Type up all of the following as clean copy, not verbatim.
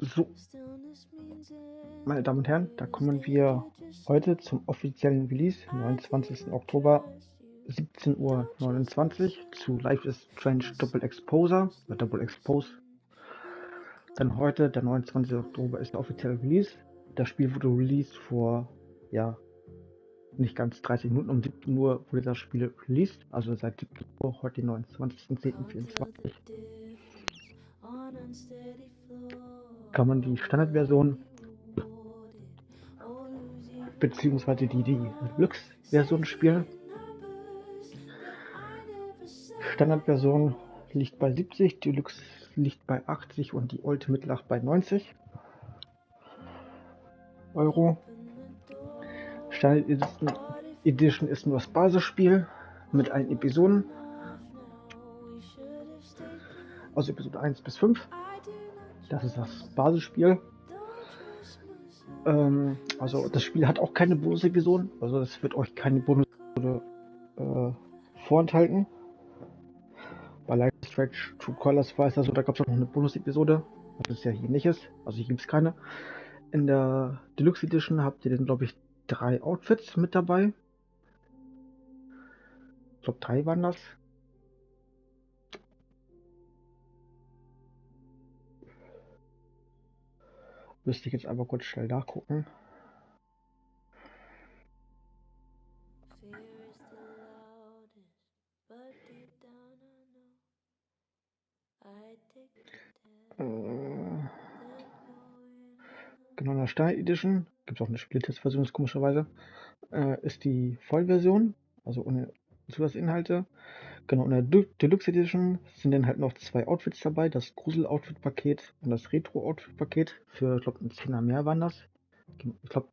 So, meine Damen und Herren, da kommen wir heute zum offiziellen Release, 29. Oktober, 17:29 Uhr zu Life is Strange Double Exposure oder Double Expose. Dann heute, der 29. Oktober, ist der offizielle Release. Das Spiel wurde released vor, ja, nicht ganz 30 Minuten. Um 17 Uhr wurde das Spiel released, also seit 17 Uhr, heute den 29.10.24. Kann man die Standardversion beziehungsweise die Deluxe-Version spielen. Standardversion liegt bei 70, Deluxe liegt bei 80 und die Ultimate lag bei 90 Euro. Standard Edition ist nur das Basisspiel mit allen Episoden, also Episode 1 bis 5. Das ist das Basisspiel. Also das Spiel hat auch keine Bonus-Episoden, also es wird euch keine Bonus-Episode vorenthalten. Bei Life is Strange True Colors war es also, da gab es auch noch eine Bonus-Episode, was es ja hier nicht ist, also hier gibt es keine. In der Deluxe Edition habt ihr dann, glaube ich, 3 Outfits mit dabei. Ich glaube 3 waren das. Müsste ich jetzt einfach kurz schnell nachgucken. Genau, in der Standard Edition, gibt es auch eine Spieltestversion, komischerweise, ist die Vollversion, also ohne Zusatzinhalte. Genau, in der Deluxe Edition sind dann halt noch 2 Outfits dabei, das Grusel-Outfit-Paket und das Retro-Outfit-Paket. Für, ich glaube, ein 10er mehr waren das. Ich glaube,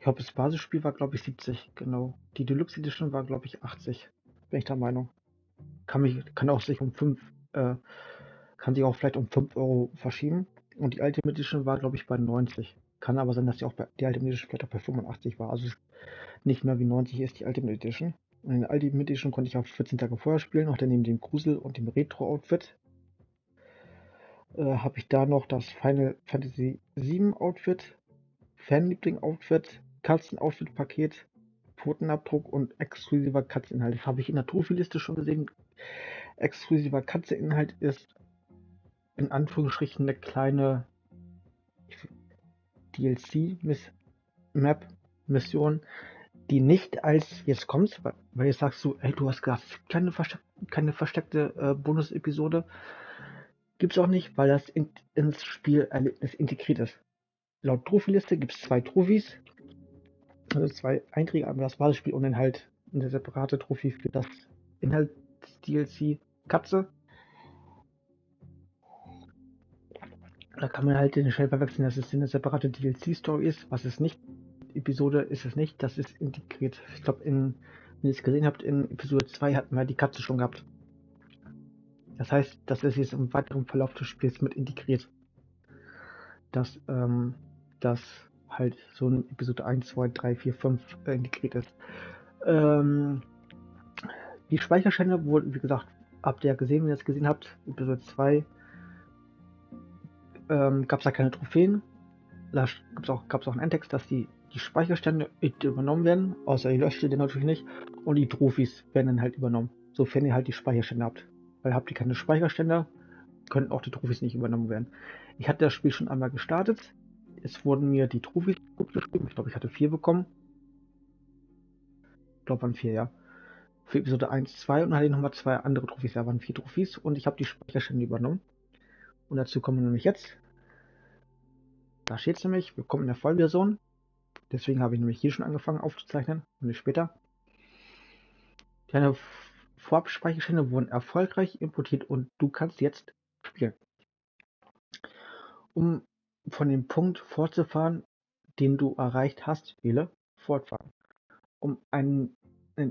das Basisspiel war, glaube ich, 70, genau. Die Deluxe Edition war, glaube ich, 80, bin ich der Meinung. Kann auch sich um 5, kann sich auch vielleicht um 5 Euro verschieben. Und die Ultimate Edition war, glaube ich, bei 90. Kann aber sein, dass die Ultimate Edition vielleicht auch bei 85 war. Also nicht mehr wie 90 ist die Ultimate Edition. Und in der Ultimate Edition konnte ich auch 14 Tage vorher spielen, auch dann neben dem Grusel und dem Retro-Outfit. Habe ich da noch das Final Fantasy VII Outfit, Fanliebling-Outfit, Katzen-Outfit-Paket, Pfotenabdruck und exklusiver Katzeninhalt. Das habe ich in der Trophy-Liste schon gesehen. Exklusiver Katzeninhalt ist in Anführungsstrichen eine kleine DLC-Map-Mission, die nicht als, jetzt kommt's, weil jetzt sagst du, ey, du hast gesagt, keine versteckte Bonus-Episode. Gibt's auch nicht, weil das ins Spielerlebnis integriert ist. Laut Trophy-Liste gibt es 2 Trophys, also 2 Einträge an das Basisspiel und dann halt eine separate Trophy für das Inhalts-DLC Katze. Da kann man halt den schnell verwechseln, dass es eine separate DLC-Story ist, was es nicht. Episode ist es nicht, das ist integriert. Ich glaube, wenn ihr es gesehen habt, in Episode 2 hatten wir die Katze schon gehabt. Das heißt, das ist jetzt im weiteren Verlauf des Spiels mit integriert. Dass das halt so in Episode 1, 2, 3, 4, 5 integriert ist. Die Speicherstände wurden, wie gesagt, habt ihr ja gesehen, wenn ihr es gesehen habt, Episode 2 gab es da keine Trophäen. Da gab es auch einen Endtext, dass die Speicherstände übernommen werden, außer ihr löscht den natürlich nicht. Und die Trophys werden dann halt übernommen, sofern ihr halt die Speicherstände habt. Weil habt ihr keine Speicherstände, können auch die Trophys nicht übernommen werden. Ich hatte das Spiel schon einmal gestartet. Es wurden mir die Trophys gut geschrieben. Ich glaube, ich hatte 4 bekommen. Ich glaube, waren 4, ja. Für Episode 1, 2 und dann hatte ich nochmal 2 andere Trophys. Da waren 4 Trophys und ich habe die Speicherstände übernommen. Und dazu kommen wir nämlich jetzt. Da steht es nämlich, willkommen in der Vollversion. Deswegen habe ich nämlich hier schon angefangen aufzuzeichnen und nicht später. Deine Vorabspeicherstände wurden erfolgreich importiert und du kannst jetzt spielen. Um von dem Punkt fortzufahren, den du erreicht hast, wähle Fortfahren. Um einen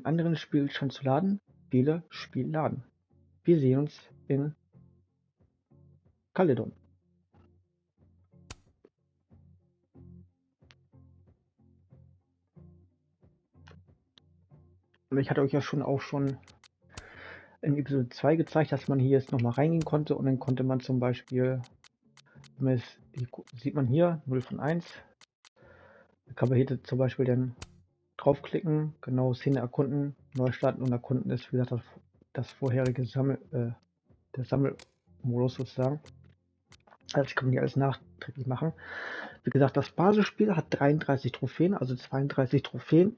anderen Spielstand zu laden, wähle Spiel laden. Wir sehen uns in Caledon. Und ich hatte euch ja auch schon in Episode 2 gezeigt, dass man hier jetzt nochmal reingehen konnte und dann konnte man zum Beispiel Sieht man hier 0 von 1. Da kann man hier zum Beispiel dann draufklicken, genau Szene erkunden, neu starten und erkunden ist wie gesagt das vorherige der Sammelmodus sozusagen. Also das kann man hier alles nachträglich machen. Wie gesagt, das Basisspiel hat 33 Trophäen, also 32 Trophäen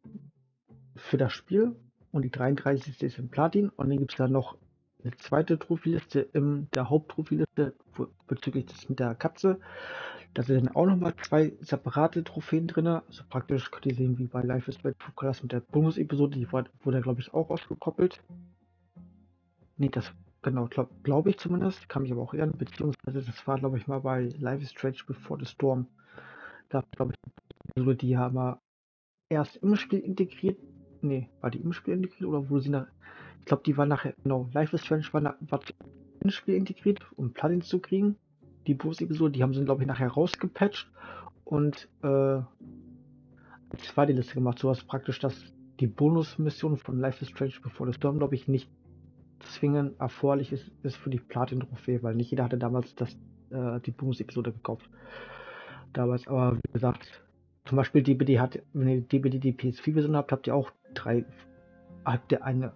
für das Spiel und die 33. ist in Platin und dann gibt es da noch eine zweite Trophäeliste in der Haupttrophyeliste bezüglich des mit der Katze. Da sind dann auch nochmal 2 separate Trophäen drin. Also praktisch könnt ihr sehen, wie bei Life is Strange Colors mit der Bonus-Episode, die wurde glaube ich auch ausgekoppelt. Nee, das genau, glaube ich zumindest, kann mich aber auch irren, beziehungsweise das war glaube ich mal bei Life is Strange Before the Storm. Da glaube ich eine Episode, die haben wir erst im Spiel integriert. Nee, war die im Spiel integriert oder wurde sie nach. Ich glaube, die war nachher. Genau, Life is Strange war ins Spiel integriert, um Plugins zu kriegen. Die Bonus-Episode, die haben sie, glaube ich, nachher rausgepatcht und als zweite Liste gemacht. So was praktisch, dass die Bonus-Mission von Life is Strange Before the Storm, glaube ich, nicht zwingend erforderlich ist für die Platin-Trophäe, weil nicht jeder hatte damals die Bonus-Episode gekauft. Damals, aber wie gesagt, zum Beispiel wenn ihr DBD die PS4-Version habt ihr auch habt ihr eine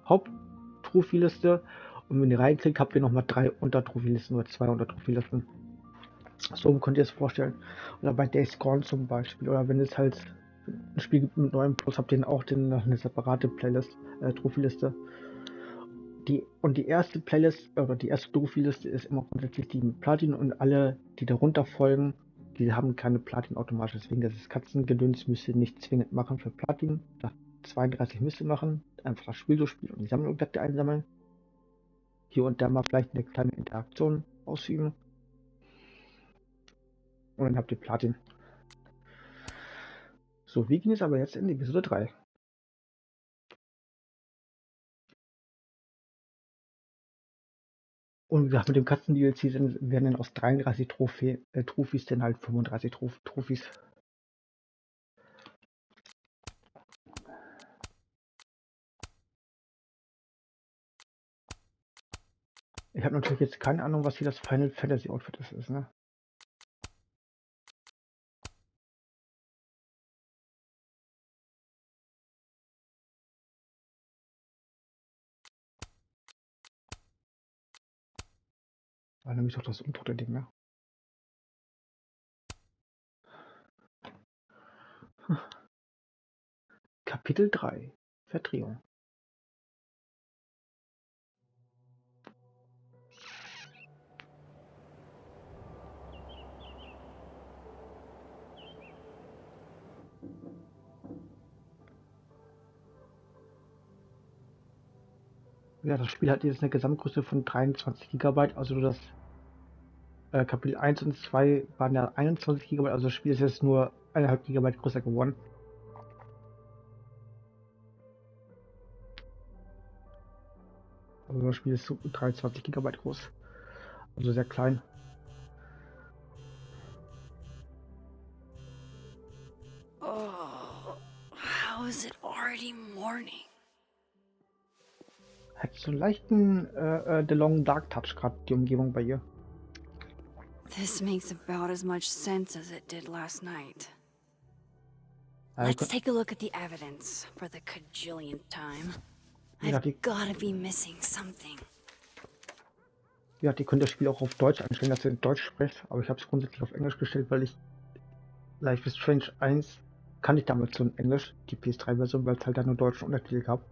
Haupt-Trophäeliste und wenn ihr reinklickt, habt ihr nochmal 3 Unter-Trophäelisten oder 2 Unter-Trophäelisten. So könnt ihr es vorstellen. Oder bei Days Gone zum Beispiel. Oder wenn es halt ein Spiel gibt mit neuem Plus, habt ihr dann auch eine separate Playlist, Trophäeliste. Die erste Playlist oder die erste Trophäeliste ist immer grundsätzlich die Platin und alle, die darunter folgen, die haben keine Platin automatisch. Deswegen das Katzengedöns müsst ihr nicht zwingend machen für Platin. 32 müsst ihr machen. Einfach das Spiel durchspielen und die Sammlungsobjekte einsammeln. Hier und da mal vielleicht eine kleine Interaktion ausüben. Und dann habt ihr Platin. So, wir gehen jetzt aber jetzt in Episode 3. Und wie gesagt, mit dem Katzen-DLC werden dann aus 33 Trophys dann halt 35 Trophys. Ich habe natürlich jetzt keine Ahnung, was hier das Final Fantasy Outfit ist, ne? War nämlich doch das untote Ding, ne? Kapitel 3 Verdrehung. Ja, das Spiel hat jetzt eine Gesamtgröße von 23 GB, also das Kapitel 1 und 2 waren ja 21 GB, also das Spiel ist jetzt nur 1,5 GB größer geworden. Also das Spiel ist so 23 GB groß, also sehr klein. Oh, how is it already morning? Hat so einen leichten The Long Dark Touch gerade die Umgebung bei ihr. This makes about as much sense as it did last night. Ja, Let's take a look at the evidence for the cajillionth time. Ja, I've gotta be missing something. Ja, die könnt das Spiel auch auf Deutsch einstellen, dass ihr in Deutsch sprecht, aber ich habe es grundsätzlich auf Englisch gestellt, weil ich Life is Strange 1 kann ich damals so in Englisch, die PS3-Version, weil es halt da nur deutschen Untertitel gab.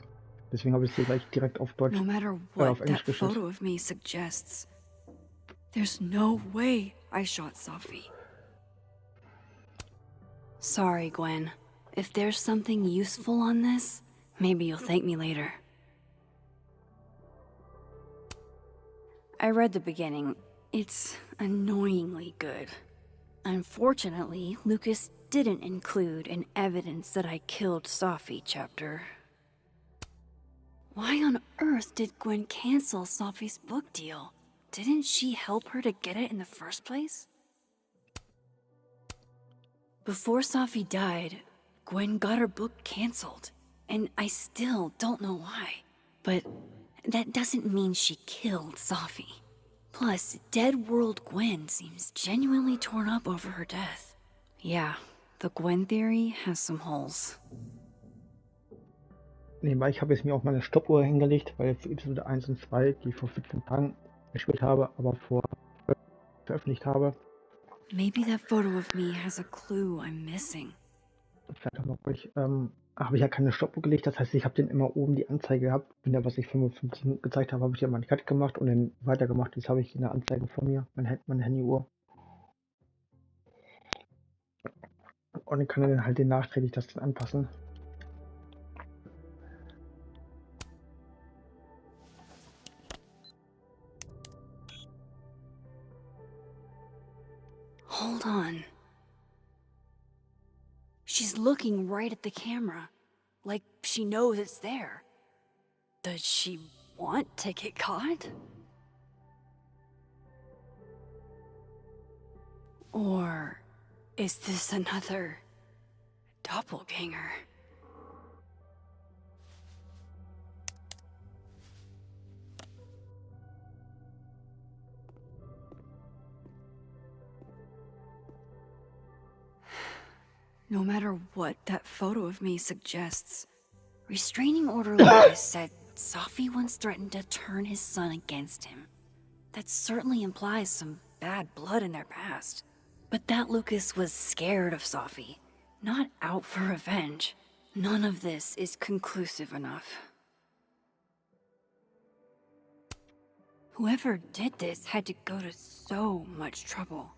Deswegen habe ich es hier gleich direkt auf Deutsch, No matter auf what Englisch that gestellt. photo of me suggests, there's no way I shot Sophie. Sorry, Gwen. If there's something useful on this, maybe you'll thank me later. I read the beginning. It's annoyingly good. Unfortunately, Lucas didn't include an evidence that I killed Sophie chapter. Why on earth did Gwen cancel Sophie's book deal? Didn't she help her to get it in the first place? Before Sophie died, Gwen got her book canceled, and I still don't know why. But that doesn't mean she killed Sophie. Plus, Dead World Gwen seems genuinely torn up over her death. Yeah, the Gwen theory has some holes. Nebenbei, ich habe jetzt mir auch meine Stoppuhr hingelegt, weil jetzt Episode 1 und 2, die ich vor 14 Tagen gespielt habe, aber veröffentlicht habe. Maybe that photo of me has a clue I'm missing. Vielleicht auch noch euch, habe ich ja keine Stoppuhr gelegt, das heißt, ich habe den immer oben die Anzeige gehabt. Wenn der, was ich 55 Minuten gezeigt habe, habe ich ja mal einen Cut gemacht und dann weitergemacht. Jetzt habe ich eine Anzeige vor mir, meine Handyuhr. Und dann kann er dann halt den nachträglich das dann anpassen. Hold on. She's looking right at the camera, like she knows it's there. Does she want to get caught? Or is this another doppelganger? No matter what that photo of me suggests, Restraining Order Lucas said Safi once threatened to turn his son against him. That certainly implies some bad blood in their past. But that Lucas was scared of Safi, not out for revenge. None of this is conclusive enough. Whoever did this had to go to so much trouble.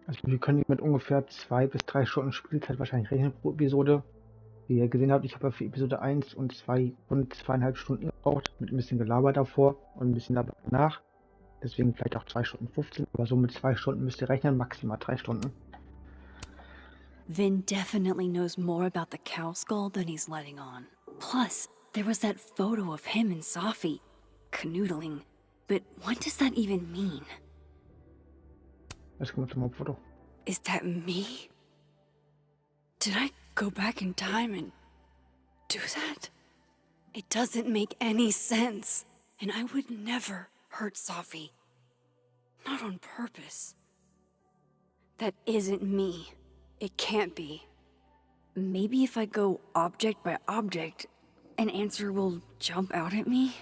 Also wir können mit ungefähr 2 bis 3 Stunden Spielzeit wahrscheinlich rechnen pro Episode. Wie ihr gesehen habt, ich habe ja für Episode 1 und 2 rund 2,5 Stunden gebraucht, mit ein bisschen Gelaber davor und ein bisschen danach. Deswegen vielleicht auch 2 Stunden 15, aber so mit 2 Stunden müsst ihr rechnen, maximal 3 Stunden. Vin definitely knows more about the cow skull than he's letting on. Plus, there was that photo of him and Safi canoodling. But what does that even mean? Jetzt kommen wir zum Hauptfoto. Is that me? Did I go back in time and do that? It doesn't make any sense. And I would never hurt Safi. Not on purpose. That isn't me. It can't be. Maybe if I go object by object, an answer will jump out at me?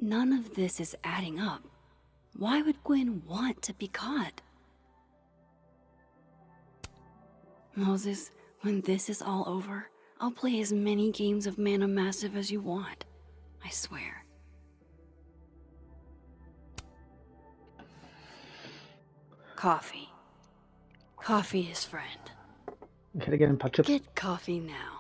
None of this is adding up. Why would Gwen want to be caught? Moses, when this is all over, I'll play as many games of Mana Massive as you want. I swear. Coffee. Coffee is friend. Ich hätte gerne ein paar Chips. Get coffee now.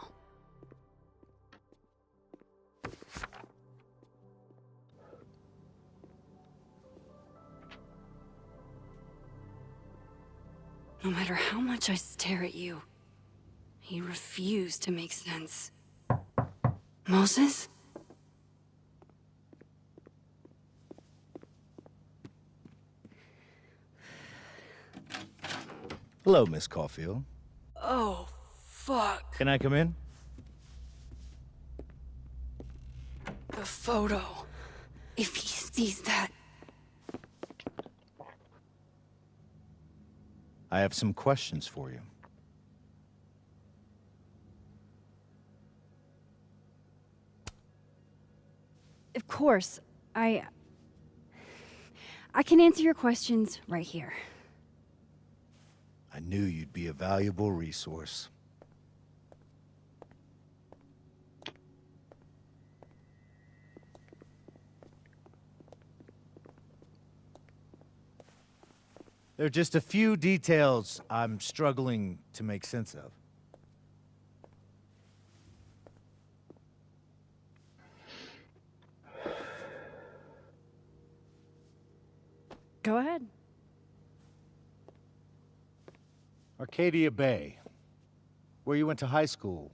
No matter how much I stare at you, he refused to make sense. Moses? Hello, Miss Caulfield. Oh, fuck. Can I come in? The photo. If he sees that... I have some questions for you. Of course, I can answer your questions right here. I knew you'd be a valuable resource. There are just a few details I'm struggling to make sense of. Go ahead. Arcadia Bay, where you went to high school,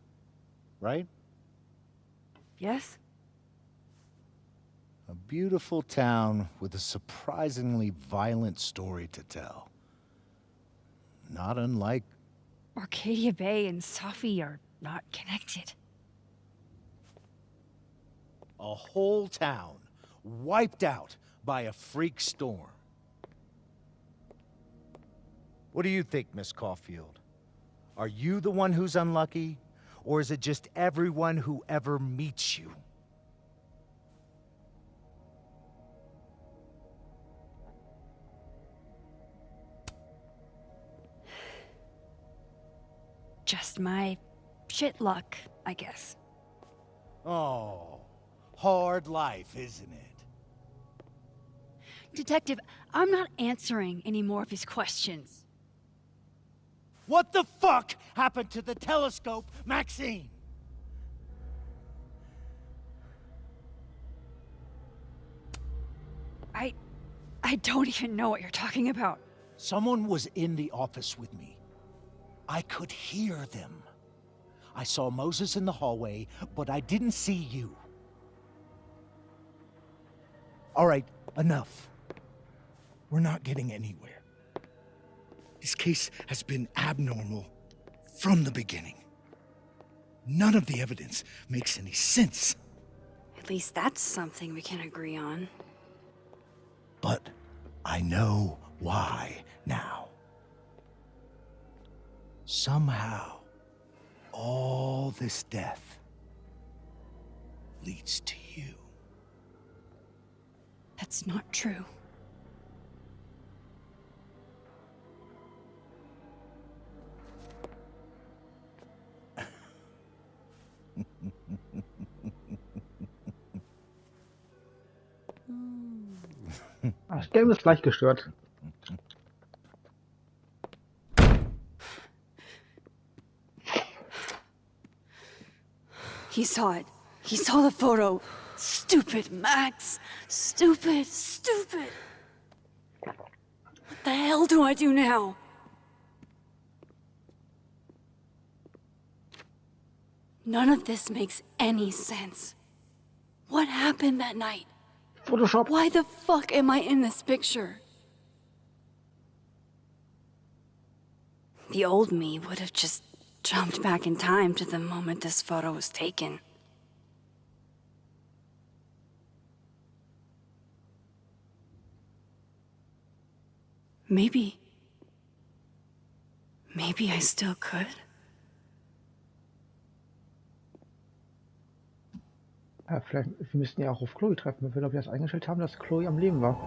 right? Yes? A beautiful town with a surprisingly violent story to tell. Not unlike Arcadia Bay and Safi are not connected. A whole town wiped out by a freak storm. What do you think, Miss Caulfield? Are you the one who's unlucky? Or is it just everyone who ever meets you? Just my shit luck, I guess. Oh, hard life, isn't it? Detective, I'm not answering any more of his questions. What the fuck happened to the telescope, Maxine? I don't even know what you're talking about. Someone was in the office with me. I could hear them. I saw Moses in the hallway, but I didn't see you. All right, enough. We're not getting anywhere. This case has been abnormal from the beginning. None of the evidence makes any sense. At least that's something we can agree on. But I know why now. Somehow, all this death leads to you. That's not true. Das Game ist gleich gestört. He saw it. He saw the photo. Stupid Max. Stupid, stupid. What the hell do I do now? None of this makes any sense. What happened that night? Photoshop. Why the fuck am I in this picture? The old me would have just jumped back in time to the moment this photo was taken. Maybe I still could. Ja, vielleicht, wir müssten ja auch auf Chloe treffen, wenn wir, glaube ich, das eingestellt haben, dass Chloe am Leben war.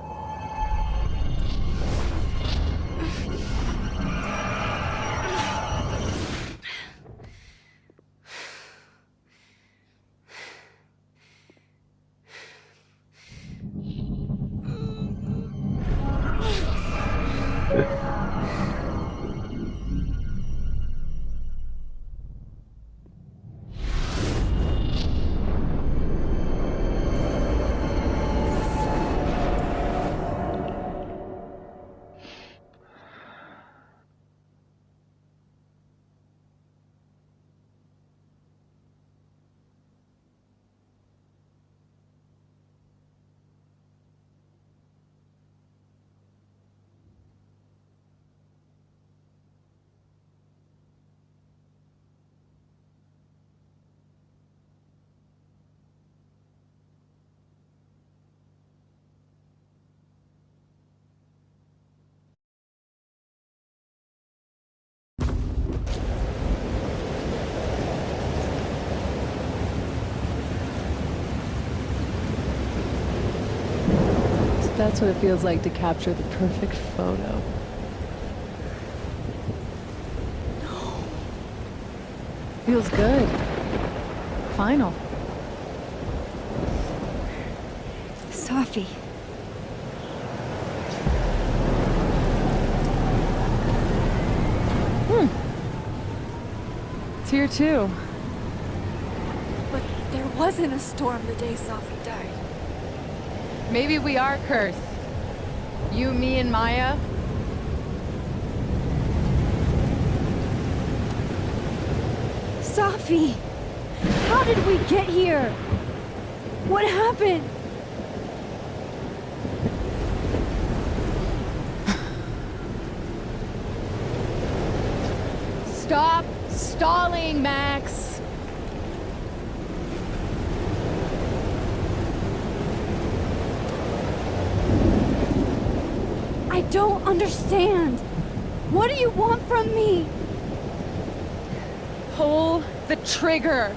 That's what it feels like to capture the perfect photo. No. Feels good. Final. Safi. It's here too. But there wasn't a storm the day Safi died. Maybe we are cursed. You, me, and Maya. Safi! How did we get here? What happened? Stop stalling, Max! I don't understand. What do you want from me? Pull the trigger!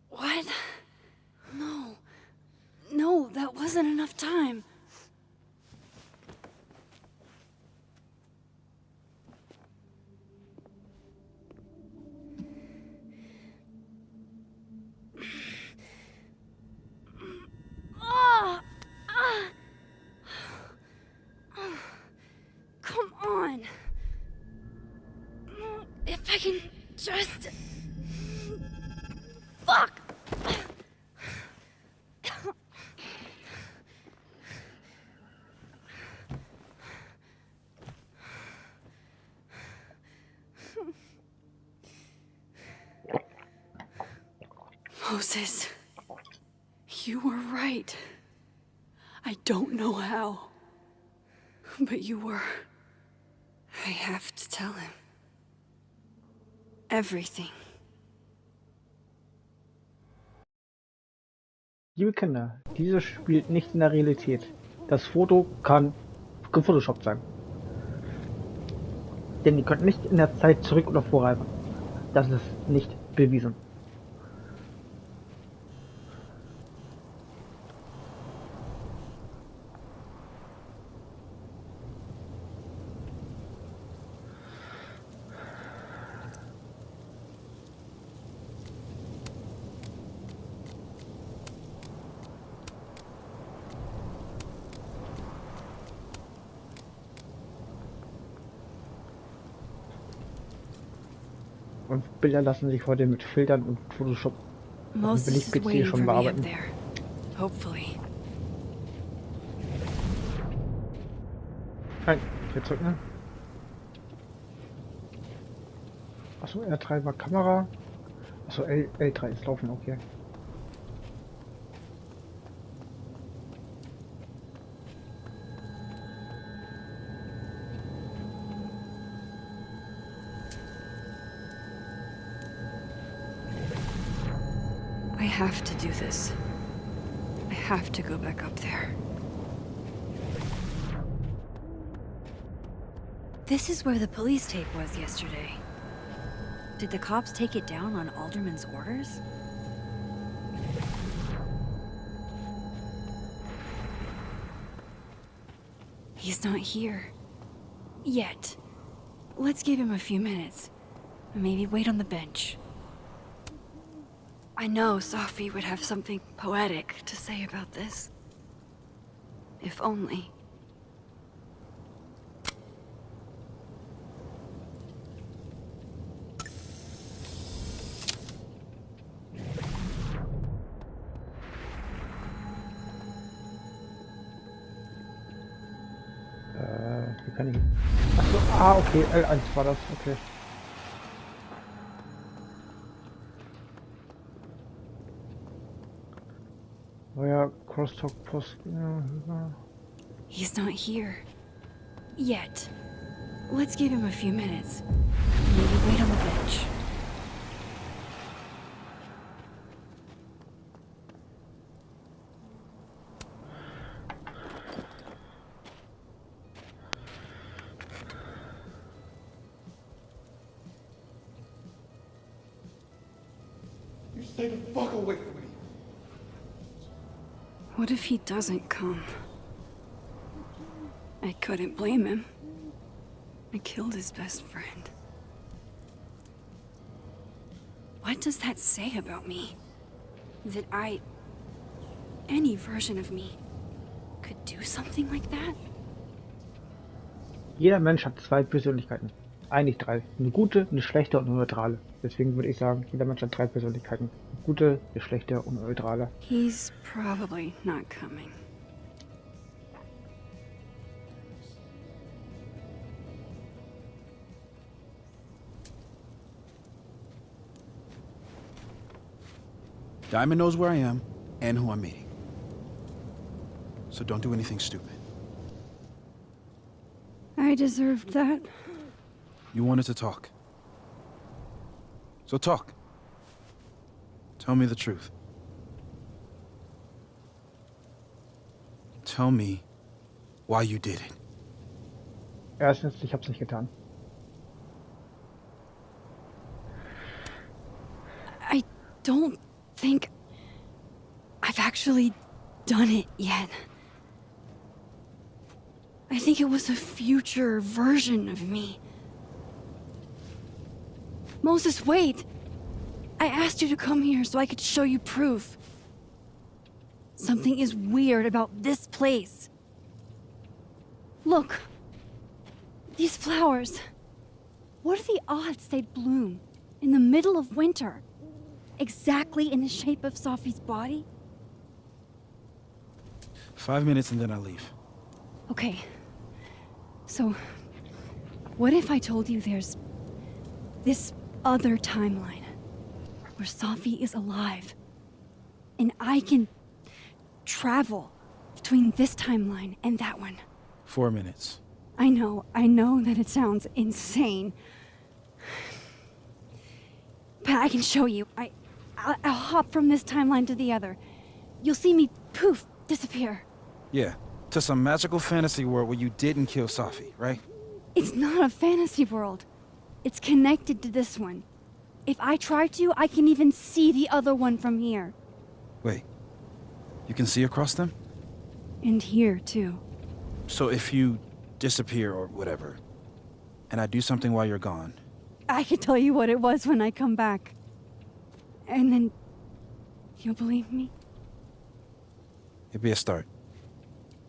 What? No. No, that wasn't enough time. Ah! Ah! Come on. If I can just... Fuck! Moses, you were right. I don't know how, but you were. I have to tell him. Everything. Liebe Kinder, dieses spielt nicht in der Realität. Das Foto kann gefotoshoppt sein. Denn ihr könnt nicht in der Zeit zurück oder vorreisen. Das ist nicht bewiesen. Und Bilder lassen sich heute mit Filtern und Photoshop Moses is PC waiting schon for me up bearbeiten. there. Hopefully. Nein, hier zurück, ne? Achso, R3 war Kamera. Achso, L3 ist laufen, okay. I have to do this. I have to go back up there. This is where the police tape was yesterday. Did the cops take it down on Alderman's orders? He's not here. Yet. Let's give him a few minutes. Maybe wait on the bench. I know Sophie would have something poetic to say about this. If only. Wie kann ich... Achso, okay, L1 war das, okay. Euer Crosstalk Post. Ja. He's not here. Yet. Let's give him a few minutes. Maybe wait on the bench. You stay the fuck away from me. What if he doesn't come? I couldn't blame him. I killed his best friend. What does that say about me? That any version of me, could do something like that? Jeder Mensch hat zwei Persönlichkeiten. Eigentlich 3. Eine gute, eine schlechte und eine neutrale. Deswegen würde ich sagen, jeder Mensch hat 3 Persönlichkeiten. Eine gute, eine schlechte und eine neutrale. He's probably not coming. Diamond knows where I am and who I'm meeting. So don't do anything stupid. I deserved that. You wanted to talk. So talk. Tell me the truth. Tell me why you did it. Erstens, ich hab's nicht getan. I don't think I've actually done it yet. I think it was a future version of me. Moses, wait! I asked you to come here so I could show you proof. Something is weird about this place. Look. These flowers. What are the odds they'd bloom in the middle of winter? Exactly in the shape of Sophie's body? 5 minutes and then I leave. Okay. So, what if I told you there's this other timeline where Sophie is alive and I can travel between this timeline and that one? 4 minutes. I know that it sounds insane. But I can show you. I'll hop from this timeline to the other. You'll see me, poof, disappear. Yeah, to some magical fantasy world where you didn't kill Safi, right? It's not a fantasy world. It's connected to this one. If I try to, I can even see the other one from here. Wait, you can see across them? And here, too. So if you disappear or whatever, and I do something while you're gone, I can tell you what it was when I come back. And then you'll believe me? it'd be a start.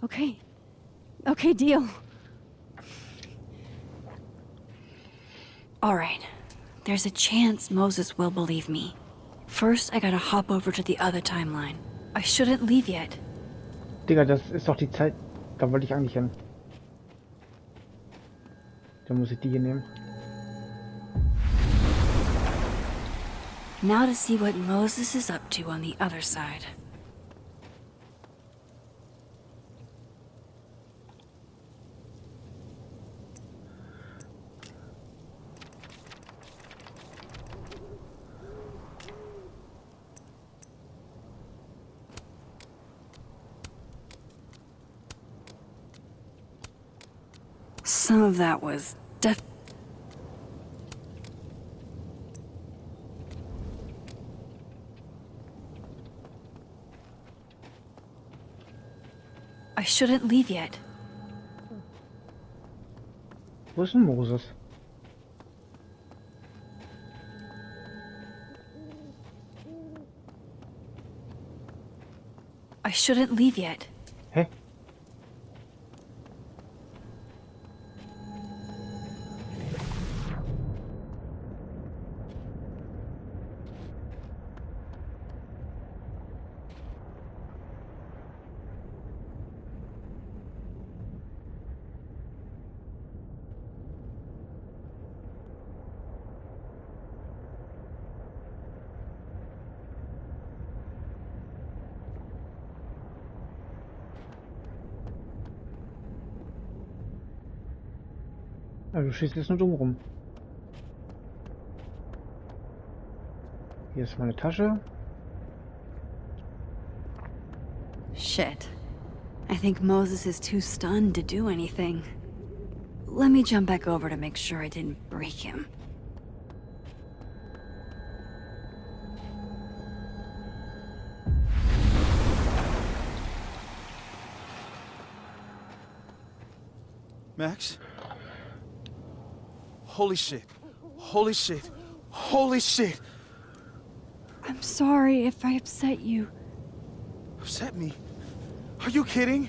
Okay. Okay, deal. Alright. There's a chance Moses will believe me. First, I gotta hop over to the other timeline. I shouldn't leave yet. Digga, das ist doch die Zeit. Da wollte ich eigentlich hin. Dann muss ich die hier nehmen. Now to see what Moses is up to on the other side. Some of that was I shouldn't leave yet. Wo ist denn Moses? I shouldn't leave yet. Hä? Also du schießt jetzt nur dumm rum. Hier ist meine Tasche. Shit. I think Moses is too stunned to do anything. Let me jump back over to make sure I didn't break him. Max? Holy shit. Holy shit. Holy shit. I'm sorry if I upset you. Upset me? Are you kidding?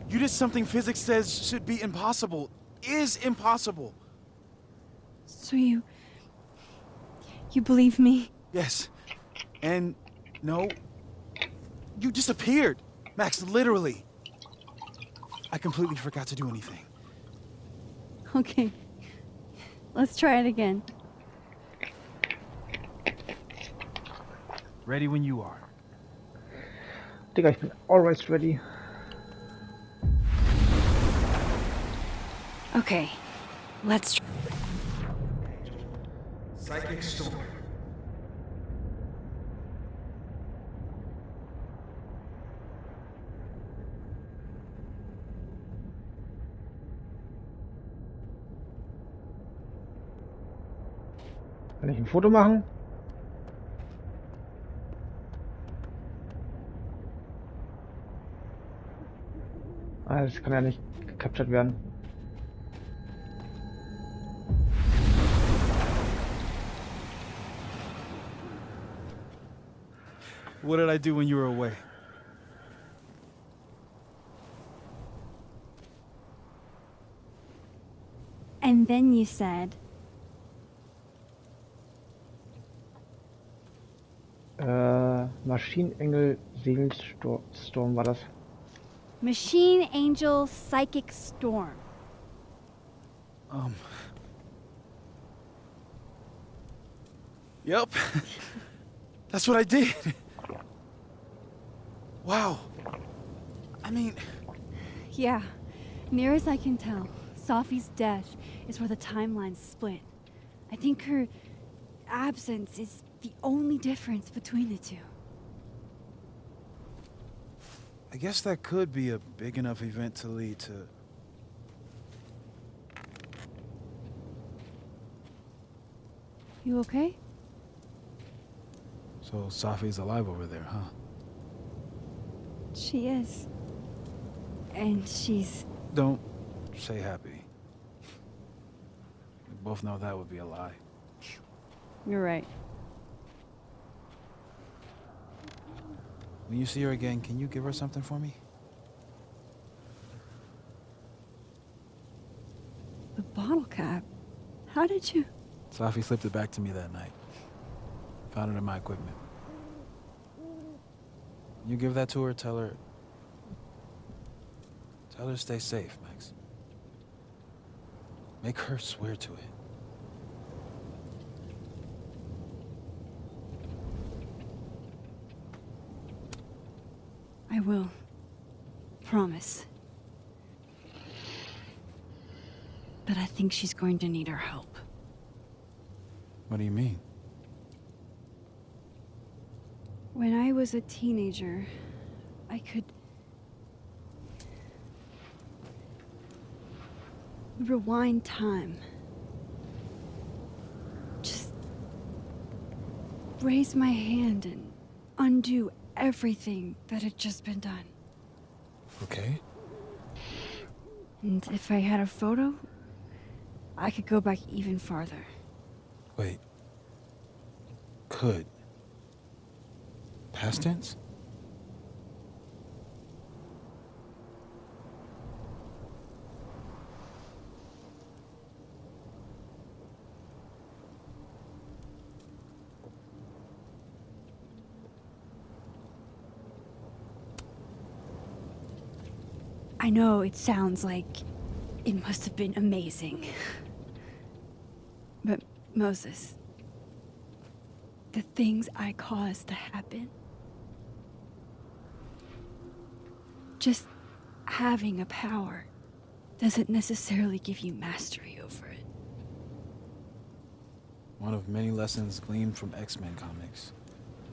You did something physics says should be impossible. Is impossible. So you believe me? Yes. And no, you disappeared. Max, literally. I completely forgot to do anything. Okay. Let's try it again. Ready when you are. Digga, ich bin always ready. Okay. Let's try. Psychic storm. Kann ich ein Foto machen? Ah, das kann ja nicht gecaptured werden. What did I do when you were away? And then you said, Maschinenengel Seelensturm war das. Machine Angel Psychic Storm. Yep. That's what I did. Wow. I mean, Yeah. Near as I can tell, Sophie's death is where the timelines split. I think her absence is the only difference between the two. I guess that could be a big enough event to lead to... You okay? So Safi's alive over there, huh? She is. And she's... Don't say happy. We both know that would be a lie. You're right. When you see her again, can you give her something for me? The bottle cap? How did you... Safi slipped it back to me that night. Found it in my equipment. You give that to her, tell her to stay safe, Max. Make her swear to it. I will. Promise. But I think she's going to need our help. What do you mean? When I was a teenager, I could rewind time. Just raise my hand and undo everything that had just been done. Okay. And if I had a photo, I could go back even farther. Wait. Could. Past tense? I know it sounds like it must have been amazing. But Moses, the things I caused to happen, just having a power doesn't necessarily give you mastery over it. One of many lessons gleaned from X-Men comics.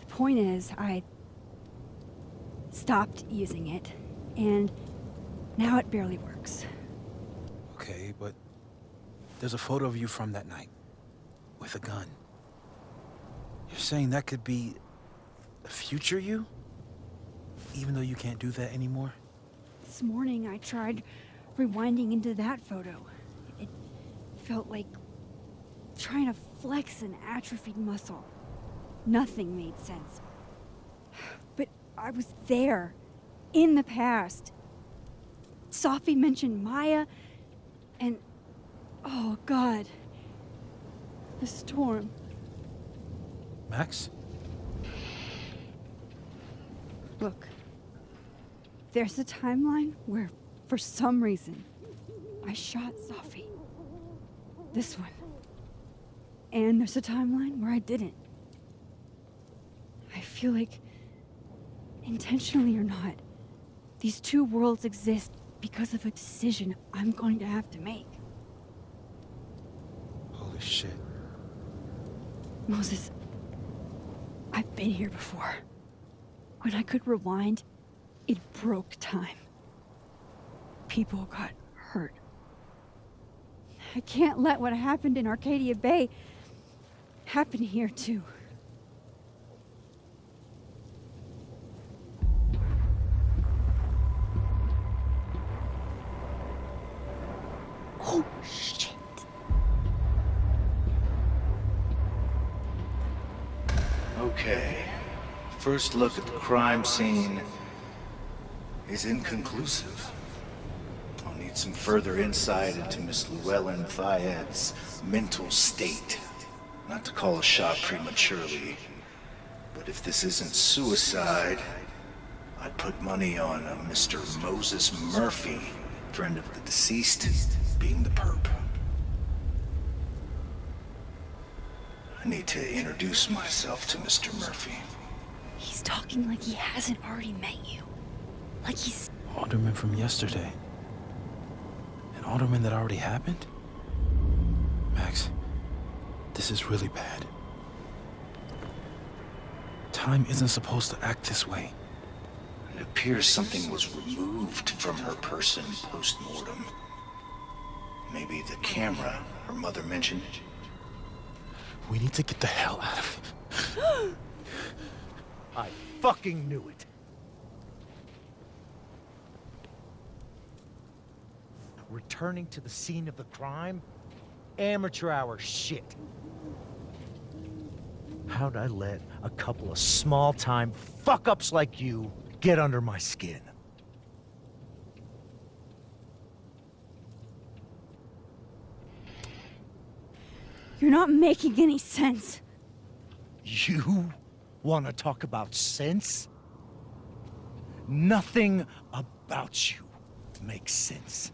The point is, I stopped using it, and now it barely works. Okay, but there's a photo of you from that night. With a gun. You're saying that could be a future you? Even though you can't do that anymore? This morning I tried rewinding into that photo. It felt like trying to flex an atrophied muscle. Nothing made sense. But I was there, in the past. Sophie mentioned Maya, and oh God, The storm. Max? Look. There's a timeline where, for some reason, I shot Safi. This one. And there's a timeline where I didn't. I feel like, intentionally or not, these two worlds exist because of a decision I'm going to have to make. Holy shit. Moses, I've been here before. When I could rewind, it broke time. People got hurt. I can't let what happened in Arcadia Bay happen here too. Oh, shit. Okay. First look at the crime scene is inconclusive. I'll need some further insight into Miss Llewellyn Fayette's mental state. Not to call a shot prematurely, but if this isn't suicide, I'd put money on a Mr. Moses Murphy, friend of the deceased, being the perp. I need to introduce myself to Mr. Murphy. He's talking like he hasn't already met you. Like he's... Alderman from yesterday. An alderman that already happened? Max, this is really bad. Time isn't supposed to act this way. It appears something was removed from her person post-mortem. Maybe the camera her mother mentioned. We need to get the hell out of here. I fucking knew it. Returning to the scene of the crime? Amateur hour shit. How'd I let a couple of small-time fuck-ups like you get under my skin? You're not making any sense. You want to talk about sense? Nothing about you makes sense.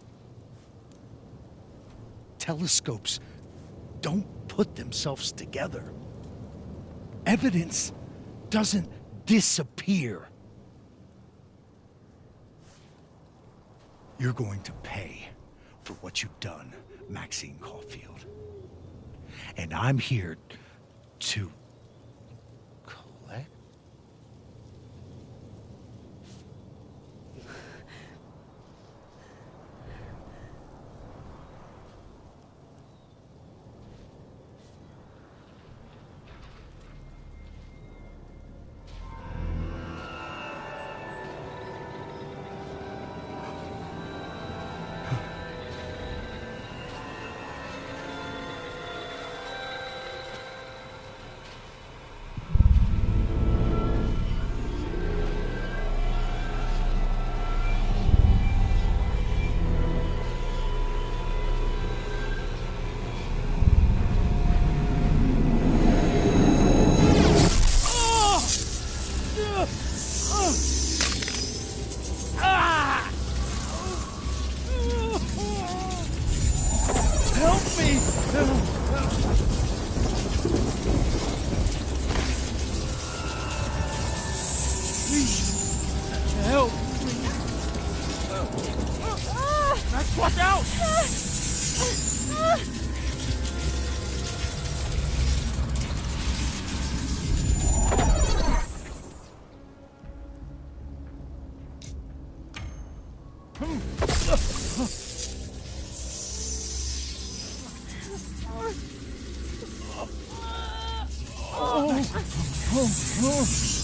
Telescopes don't put themselves together. Evidence doesn't disappear. You're going to pay for what you've done, Maxine Caulfield. And I'm here to collect.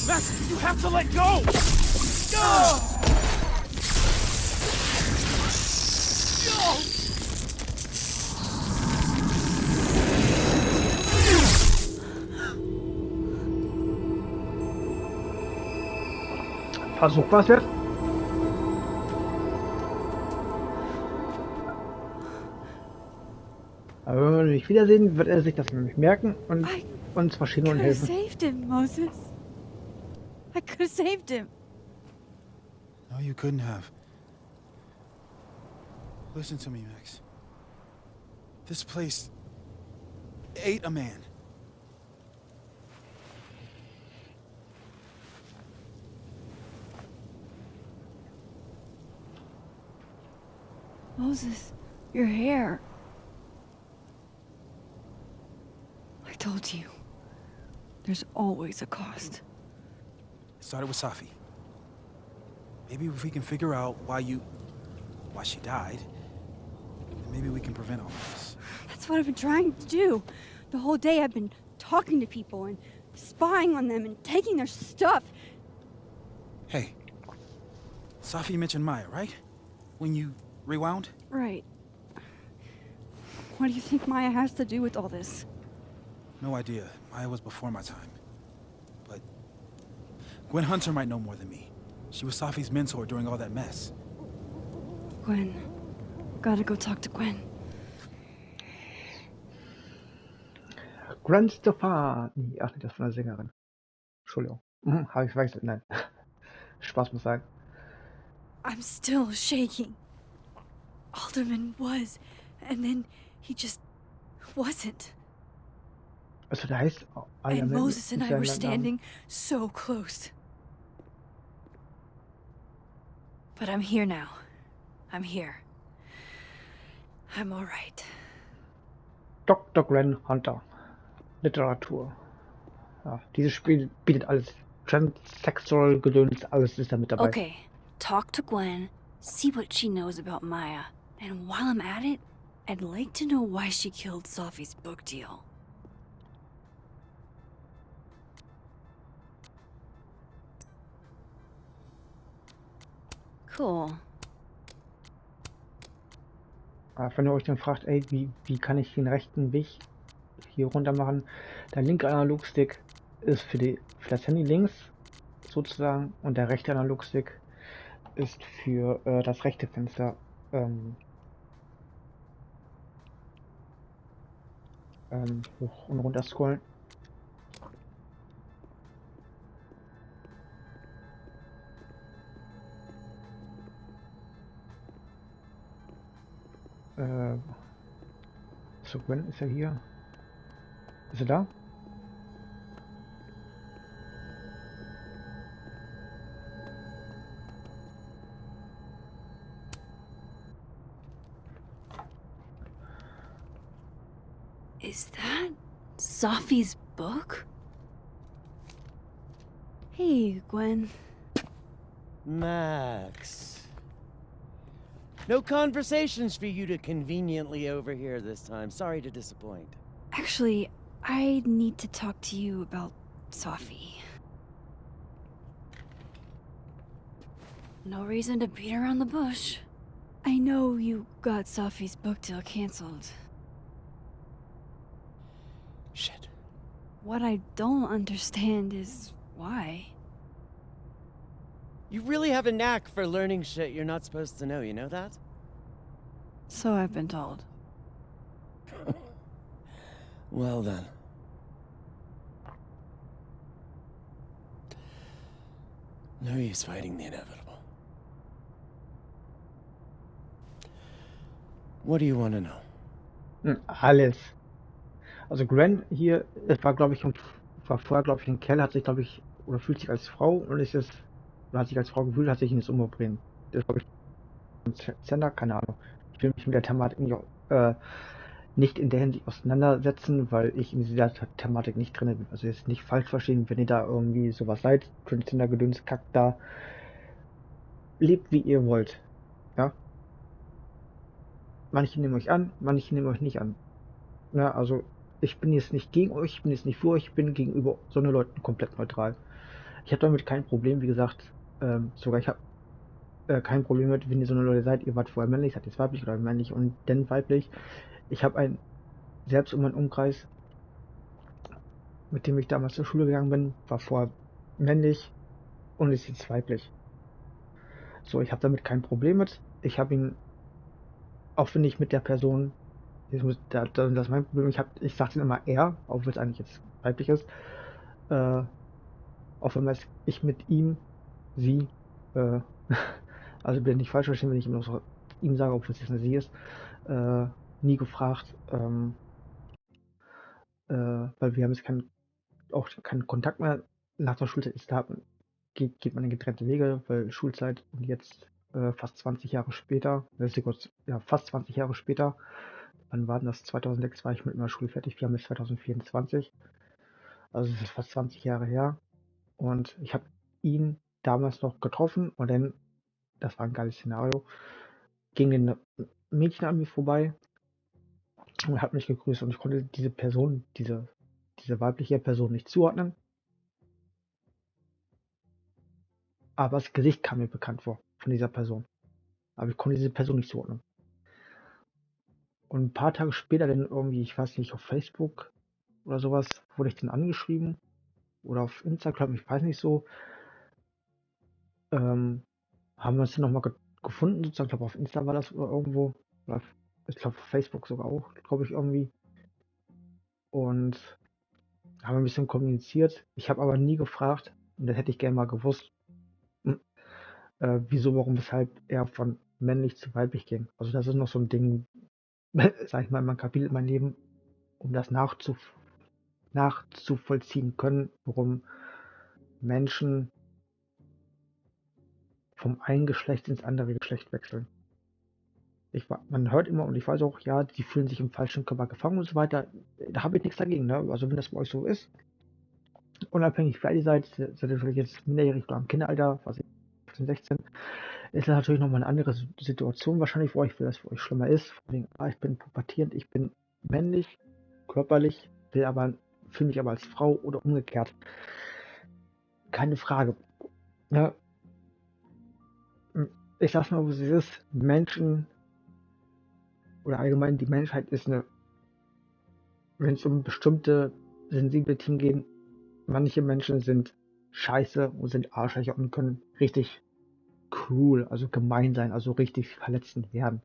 Max, you have to let go! Versuch was jetzt? Aber wenn wir nicht wiedersehen, wird er sich das nämlich merken und I uns verschieden und could have helfen. saved him, Moses. I could have saved him. No, you couldn't have. Listen to me, Max. This place ate a man. Moses, your hair. I told you. There's always a cost. It started with Safi. Maybe if we can figure out why she died, maybe we can prevent all this. That's what I've been trying to do. The whole day I've been talking to people and spying on them and taking their stuff. Hey, Safi mentioned Maya, right? When you rewound? Right. What do you think Maya has to do with all this? No idea. Maya was before my time. But Gwen Hunter might know more than me. She was Safi's mentor during all that mess. Gwen. Gotta go talk to Gwen. Gwen Stefani. Ach nee, das ist von der Sängerin. Entschuldigung. Habe ich verwechselt? Nein. Spaß muss sein. I'm still shaking. Alderman was, and then he just wasn't. Also der heißt And Moses and I were standing so close. But I'm here now. I'm here. I'm all right. Dr. Gwen Hunter. Literatur. Ja, dieses Spiel bietet alles. Transsexual Gedöns, alles ist da mit dabei. Okay, talk to Gwen, see what she knows about Maya, and while I'm at it, I'd like to know why she killed Safi's book deal. Cool. Wenn ihr euch dann fragt, ey, wie kann ich den rechten Weg hier runter machen, der linke Analogstick ist für das Handy links sozusagen und der rechte Analogstick ist für das rechte Fenster hoch und runter scrollen. So, Gwen ist ja hier. Ist er da? Is that Safi's book? Hey, Gwen. Max. No conversations for you to conveniently overhear this time. Sorry to disappoint. Actually, I need to talk to you about Safi. No reason to beat around the bush. I know you got Safi's book deal canceled. Shit. What I don't understand is why. You really have a knack for learning shit you're not supposed to know, you know that? So I've been told. Well then. No use fighting the inevitable. What do you want to know? Alles. Also Gwen hier, es war glaube ich, war vorher glaube ich ein Kerl, hat sich glaube ich, oder fühlt sich als Frau und ist jetzt, oder hat sich als Frau gefühlt, hat sich ihn jetzt umgebracht. Das ist glaube ich ein Sender, keine Ahnung. Ich will mich mit der Thematik nicht in der Hinsicht auseinandersetzen, weil ich in dieser Thematik nicht drin bin. Also jetzt nicht falsch verstehen, wenn ihr da irgendwie sowas seid, Transgender-Gedöns, Kack da. Lebt wie ihr wollt. Ja? Manche nehmen euch an, manche nehmen euch nicht an. Ja, also ich bin jetzt nicht gegen euch, ich bin jetzt nicht für euch, ich bin gegenüber so einen Leuten komplett neutral. Ich habe damit kein Problem, wie gesagt, sogar ich habe kein Problem mit, wenn ihr so eine Leute seid, ihr wart vorher männlich, seid jetzt weiblich oder männlich und dann weiblich. Ich habe selbst in meinem Umkreis, mit dem ich damals zur Schule gegangen bin, war vorher männlich und ist jetzt weiblich. So, ich habe damit kein Problem mit. Ich habe ihn, auch wenn ich mit der Person Das ist mein Problem. Ich sage den immer er, auch wenn es eigentlich jetzt weiblich ist. Auch wenn ich mit ihm, sie, also bitte nicht falsch verstehen, wenn ich immer so ihm sage, obwohl es jetzt eine sie ist, nie gefragt, weil wir haben jetzt keinen Kontakt mehr. Nach der Schulzeit geht man in getrennte Wege, weil Schulzeit und jetzt fast 20 Jahre später, fast 20 Jahre später, wann war denn das? 2006 war ich mit meiner Schule fertig, wir haben jetzt 2024, also es ist fast 20 Jahre her und ich habe ihn damals noch getroffen und dann, das war ein geiles Szenario, ging ein Mädchen an mir vorbei und hat mich gegrüßt und ich konnte diese Person, diese weibliche Person nicht zuordnen, aber das Gesicht kam mir bekannt vor von dieser Person. Aber ich konnte diese Person nicht zuordnen. Und ein paar Tage später dann irgendwie, ich weiß nicht, auf Facebook oder sowas, wurde ich dann angeschrieben. Oder auf Instagram, ich weiß nicht so. Haben wir uns dann nochmal gefunden, sozusagen. Ich glaube, auf Insta war das oder irgendwo. Oder ich glaube, auf Facebook sogar auch, glaube ich, irgendwie. Und haben ein bisschen kommuniziert. Ich habe aber nie gefragt, und das hätte ich gerne mal gewusst, wieso, warum, weshalb er von männlich zu weiblich ging. Also das ist noch so ein Ding, sag ich mal, mein Kapitel in meinem Leben, um das nachzuvollziehen können, warum Menschen vom einen Geschlecht ins andere Geschlecht wechseln. Man hört immer, und ich weiß auch, ja, die fühlen sich im falschen Körper gefangen und so weiter. Da habe ich nichts dagegen, ne? Also wenn das bei euch so ist, unabhängig wer ihr seid ihr vielleicht jetzt minderjährig oder im Kinderalter, was ich 15, 16, ist das natürlich nochmal eine andere Situation wahrscheinlich für euch, weil das für euch schlimmer ist. Vor allem, ich bin pubertierend, ich bin männlich, körperlich, fühle mich aber als Frau oder umgekehrt. Keine Frage. Ja. Ich sag's mal, wo es ist. Menschen oder allgemein die Menschheit ist wenn es um bestimmte sensible Themen geht, manche Menschen sind scheiße und sind Arschlöcher und können richtig cruel, also gemein sein, also richtig verletzend werden.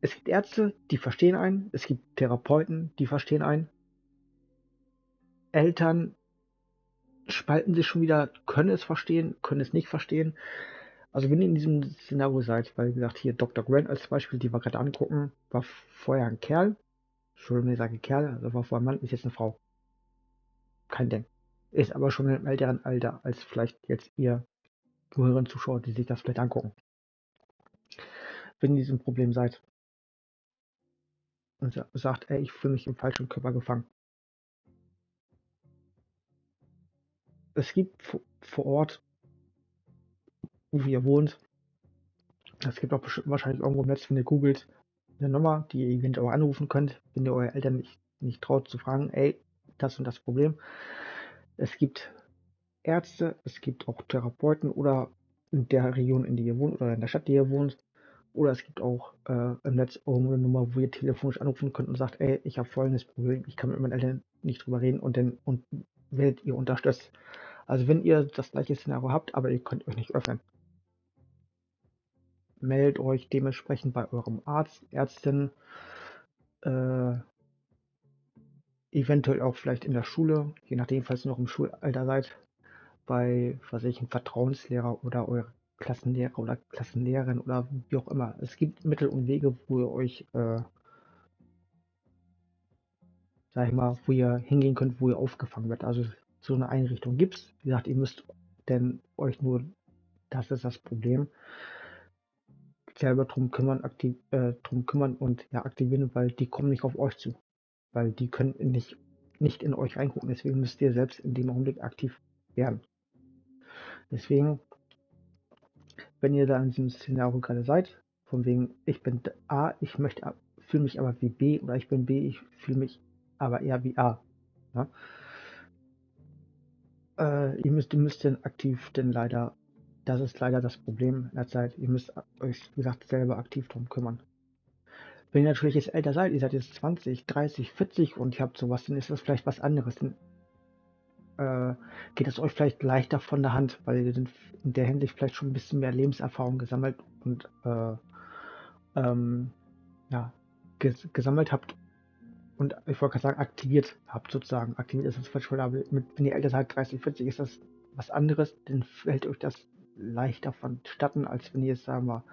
Es gibt Ärzte, die verstehen einen, es gibt Therapeuten, die verstehen einen. Eltern spalten sich schon wieder, können es verstehen, können es nicht verstehen. Also wenn ihr in diesem Szenario seid, weil wie gesagt hier Dr. Grant als Beispiel, die wir gerade angucken, war vorher ein Kerl, Entschuldigung, wenn ich sage Kerl, also war vorher ein Mann, ist jetzt eine Frau. Kein Ding. Ist aber schon in einem älteren Alter, als vielleicht jetzt ihr Zuhörer und Zuschauer, die sich das vielleicht angucken. Wenn ihr in diesem Problem seid und sagt, ey, ich fühle mich im falschen Körper gefangen. Es gibt vor Ort, wo ihr wohnt, es gibt auch wahrscheinlich irgendwo im Netz, wenn ihr googelt, eine Nummer, die ihr eventuell auch anrufen könnt, wenn ihr eure Eltern nicht traut zu fragen, ey, das und das Problem. Es gibt Ärzte, es gibt auch Therapeuten oder in der Region, in der ihr wohnt oder in der Stadt, die ihr wohnt. Oder es gibt auch im Netz irgendwo eine Nummer, wo ihr telefonisch anrufen könnt und sagt, ey, ich habe folgendes Problem, ich kann mit meinen Eltern nicht drüber reden und werdet ihr unterstützt. Also wenn ihr das gleiche Szenario habt, aber ihr könnt euch nicht öffnen, meldet euch dementsprechend bei eurem Arzt, Ärztin, eventuell auch vielleicht in der Schule, je nachdem, falls ihr noch im Schulalter seid, bei, einem Vertrauenslehrer oder eure Klassenlehrer oder Klassenlehrerin oder wie auch immer. Es gibt Mittel und Wege, wo ihr euch, wo ihr hingehen könnt, wo ihr aufgefangen werdet. Also so eine Einrichtung gibt's. Wie gesagt, ihr müsst denn euch nur, das ist das Problem, selber drum kümmern und ja, aktivieren, weil die kommen nicht auf euch zu. Weil die können nicht in euch reingucken. Deswegen müsst ihr selbst in dem Augenblick aktiv werden. Deswegen, wenn ihr da in diesem Szenario gerade seid, von wegen, ich bin A, fühle mich aber wie B, oder ich bin B, ich fühle mich aber eher wie A. Ja? Ihr müsst dann aktiv, denn leider, das ist leider das Problem in der Zeit, ihr müsst euch, wie gesagt, selber aktiv drum kümmern. Wenn ihr natürlich jetzt älter seid, ihr seid jetzt 20, 30, 40 und ihr habt sowas, dann ist das vielleicht was anderes. Dann geht es euch vielleicht leichter von der Hand, weil ihr in der Hinsicht vielleicht schon ein bisschen mehr Lebenserfahrung gesammelt und gesammelt habt und ich wollte gerade sagen, aktiviert habt sozusagen. Aktiviert ist das falsche Wort, aber wenn ihr älter seid, 30, 40, ist das was anderes, dann fällt euch das leichter vonstatten, als wenn ihr jetzt, sagen wir,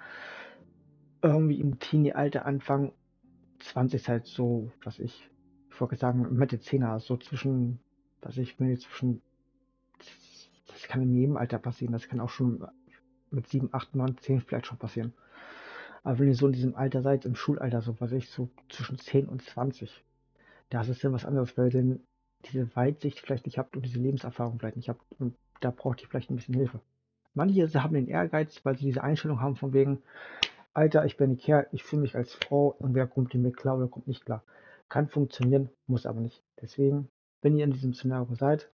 irgendwie im Teenie-Alter Anfang 20 seid, so, ich wollte sagen, Mitte 10er, so zwischen, wenn ihr zwischen, das kann in jedem Alter passieren, das kann auch schon mit 7, 8, 9, 10 vielleicht schon passieren. Aber wenn ihr so in diesem Alter seid, im Schulalter, so so zwischen 10 und 20, da ist es dann was anderes, weil ihr denn diese Weitsicht vielleicht nicht habt und diese Lebenserfahrung vielleicht nicht habt und da braucht ihr vielleicht ein bisschen Hilfe. Manche haben den Ehrgeiz, weil sie diese Einstellung haben von wegen, Alter, ich bin ein Kerl, ich fühle mich als Frau und wer kommt mir klar oder kommt nicht klar. Kann funktionieren, muss aber nicht. Deswegen, wenn ihr in diesem Szenario seid,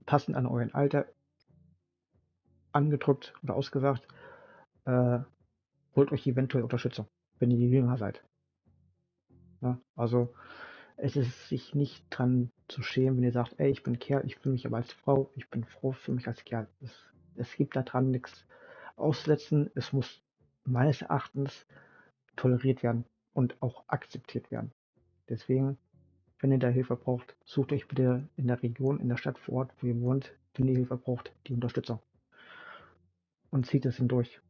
passend an euren Alter, angedrückt oder ausgesagt, holt euch eventuell Unterstützung, wenn ihr jünger seid. Ja, also es ist sich nicht dran zu schämen, wenn ihr sagt, ey, ich bin Kerl, ich fühle mich aber als Frau, ich bin Frau, fühle mich als Kerl. Es gibt da dran nichts auszusetzen. Es muss meines Erachtens toleriert werden und auch akzeptiert werden. Deswegen, wenn ihr da Hilfe braucht, sucht euch bitte in der Region, in der Stadt vor Ort, wo ihr wohnt, wenn ihr Hilfe braucht, die Unterstützung. Und zieht es hindurch.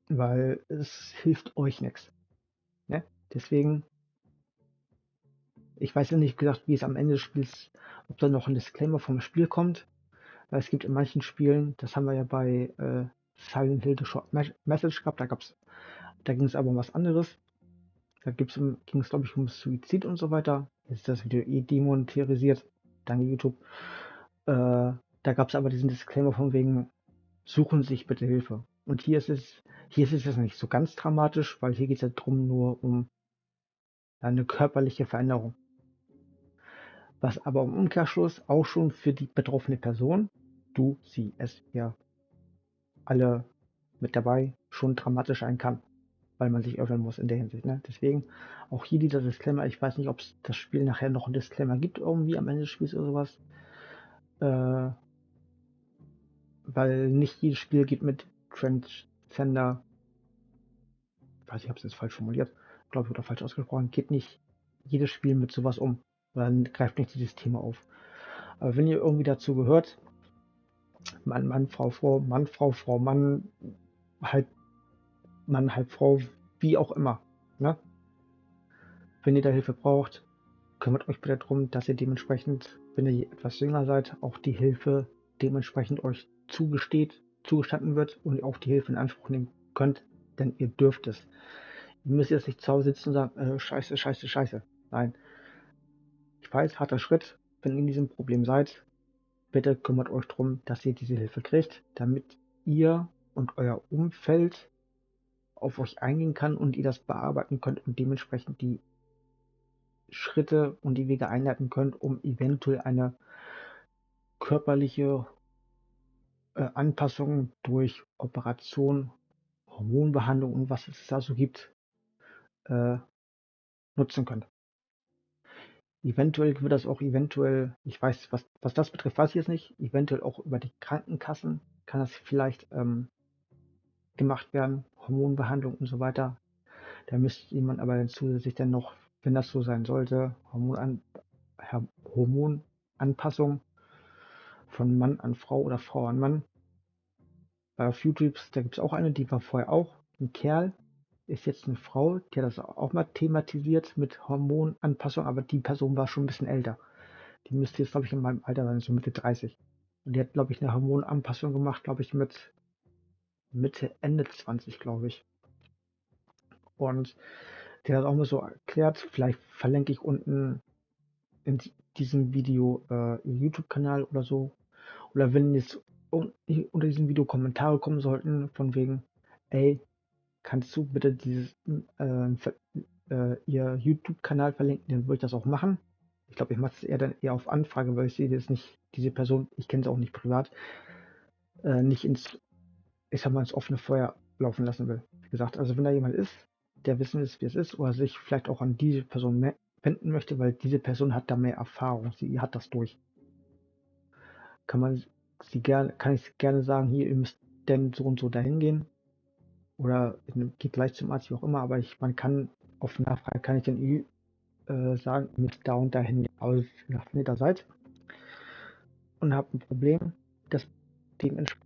Weil es hilft euch nichts. Ne? Deswegen, ich weiß ja nicht gesagt, wie es am Ende des Spiels, ob da noch ein Disclaimer vom Spiel kommt. Weil es gibt in manchen Spielen, das haben wir ja bei Silent Hill The Short Message gehabt, da ging es aber um was anderes. Da ging es, glaube ich, um Suizid und so weiter. Jetzt ist das Video demonetarisiert, danke YouTube. Da gab es aber diesen Disclaimer von wegen, suchen Sie sich bitte Hilfe. Und hier ist es jetzt nicht so ganz dramatisch, weil hier geht es ja drum nur um eine körperliche Veränderung. Was aber im Umkehrschluss auch schon für die betroffene Person, du, sie, es, ja, alle mit dabei, schon dramatisch sein kann, weil man sich öffnen muss in der Hinsicht. Ne? Deswegen auch hier dieser Disclaimer. Ich weiß nicht, ob es das Spiel nachher noch einen Disclaimer gibt, irgendwie am Ende des Spiels oder sowas. Weil nicht jedes Spiel geht mit Transgender, ich weiß nicht, ich habe es jetzt falsch formuliert, glaube ich, oder falsch ausgesprochen, geht nicht jedes Spiel mit sowas um. Dann greift nicht dieses Thema auf. Aber wenn ihr irgendwie dazu gehört, Mann, Frau, Frau, Mann, Frau, Frau, Mann, halb Frau, wie auch immer, ne? Wenn ihr da Hilfe braucht, kümmert euch bitte darum, dass ihr dementsprechend, wenn ihr etwas jünger seid, auch die Hilfe dementsprechend euch zugestanden wird und auch die Hilfe in Anspruch nehmen könnt, denn ihr dürft es. Ihr müsst jetzt nicht zu Hause sitzen und sagen, scheiße, scheiße, scheiße. Nein. Ich weiß, harter Schritt, wenn ihr in diesem Problem seid, bitte kümmert euch darum, dass ihr diese Hilfe kriegt, damit ihr und euer Umfeld auf euch eingehen kann und ihr das bearbeiten könnt und dementsprechend die Schritte und die Wege einleiten könnt, um eventuell eine körperliche Anpassung durch Operation, Hormonbehandlung und was es da so gibt, nutzen könnt. Eventuell wird das auch ich weiß, was das betrifft, weiß ich jetzt nicht, eventuell auch über die Krankenkassen kann das vielleicht gemacht werden, Hormonbehandlung und so weiter. Da müsste jemand aber dann zusätzlich dann noch, wenn das so sein sollte, Hormonanpassung von Mann an Frau oder Frau an Mann. Bei auf YouTube, da gibt es auch eine, die war vorher auch ein Kerl, ist jetzt eine Frau, die hat das auch mal thematisiert mit Hormonanpassung, aber die Person war schon ein bisschen älter. Die müsste jetzt, glaube ich, in meinem Alter sein, so Mitte 30. Und die hat, glaube ich, eine Hormonanpassung gemacht, glaube ich, mit Mitte, Ende 20, glaube ich. Und der hat auch mal so erklärt, vielleicht verlinke ich unten in diesem Video ihr YouTube-Kanal oder so. Oder wenn jetzt unter diesem Video Kommentare kommen sollten, von wegen, ey, kannst du bitte ihr YouTube-Kanal verlinken, dann würde ich das auch machen. Ich glaube, ich mache es eher auf Anfrage, weil ich sehe jetzt nicht, diese Person, ich kenne sie auch nicht privat, nicht ins offene Feuer laufen lassen will. Wie gesagt, also wenn da jemand ist, der wissen will, wie es ist, oder sich vielleicht auch an diese Person wenden möchte, weil diese Person hat da mehr Erfahrung, sie hat das durch. Kann ich gerne sagen, hier, ihr müsst denn so und so dahin gehen. oder geht gleich zum Arzt, wie auch immer, aber man kann auf Nachfrage kann ich dann sagen, mit da und dahin aus, wenn ihr da seid und habt ein Problem, das dementsprechend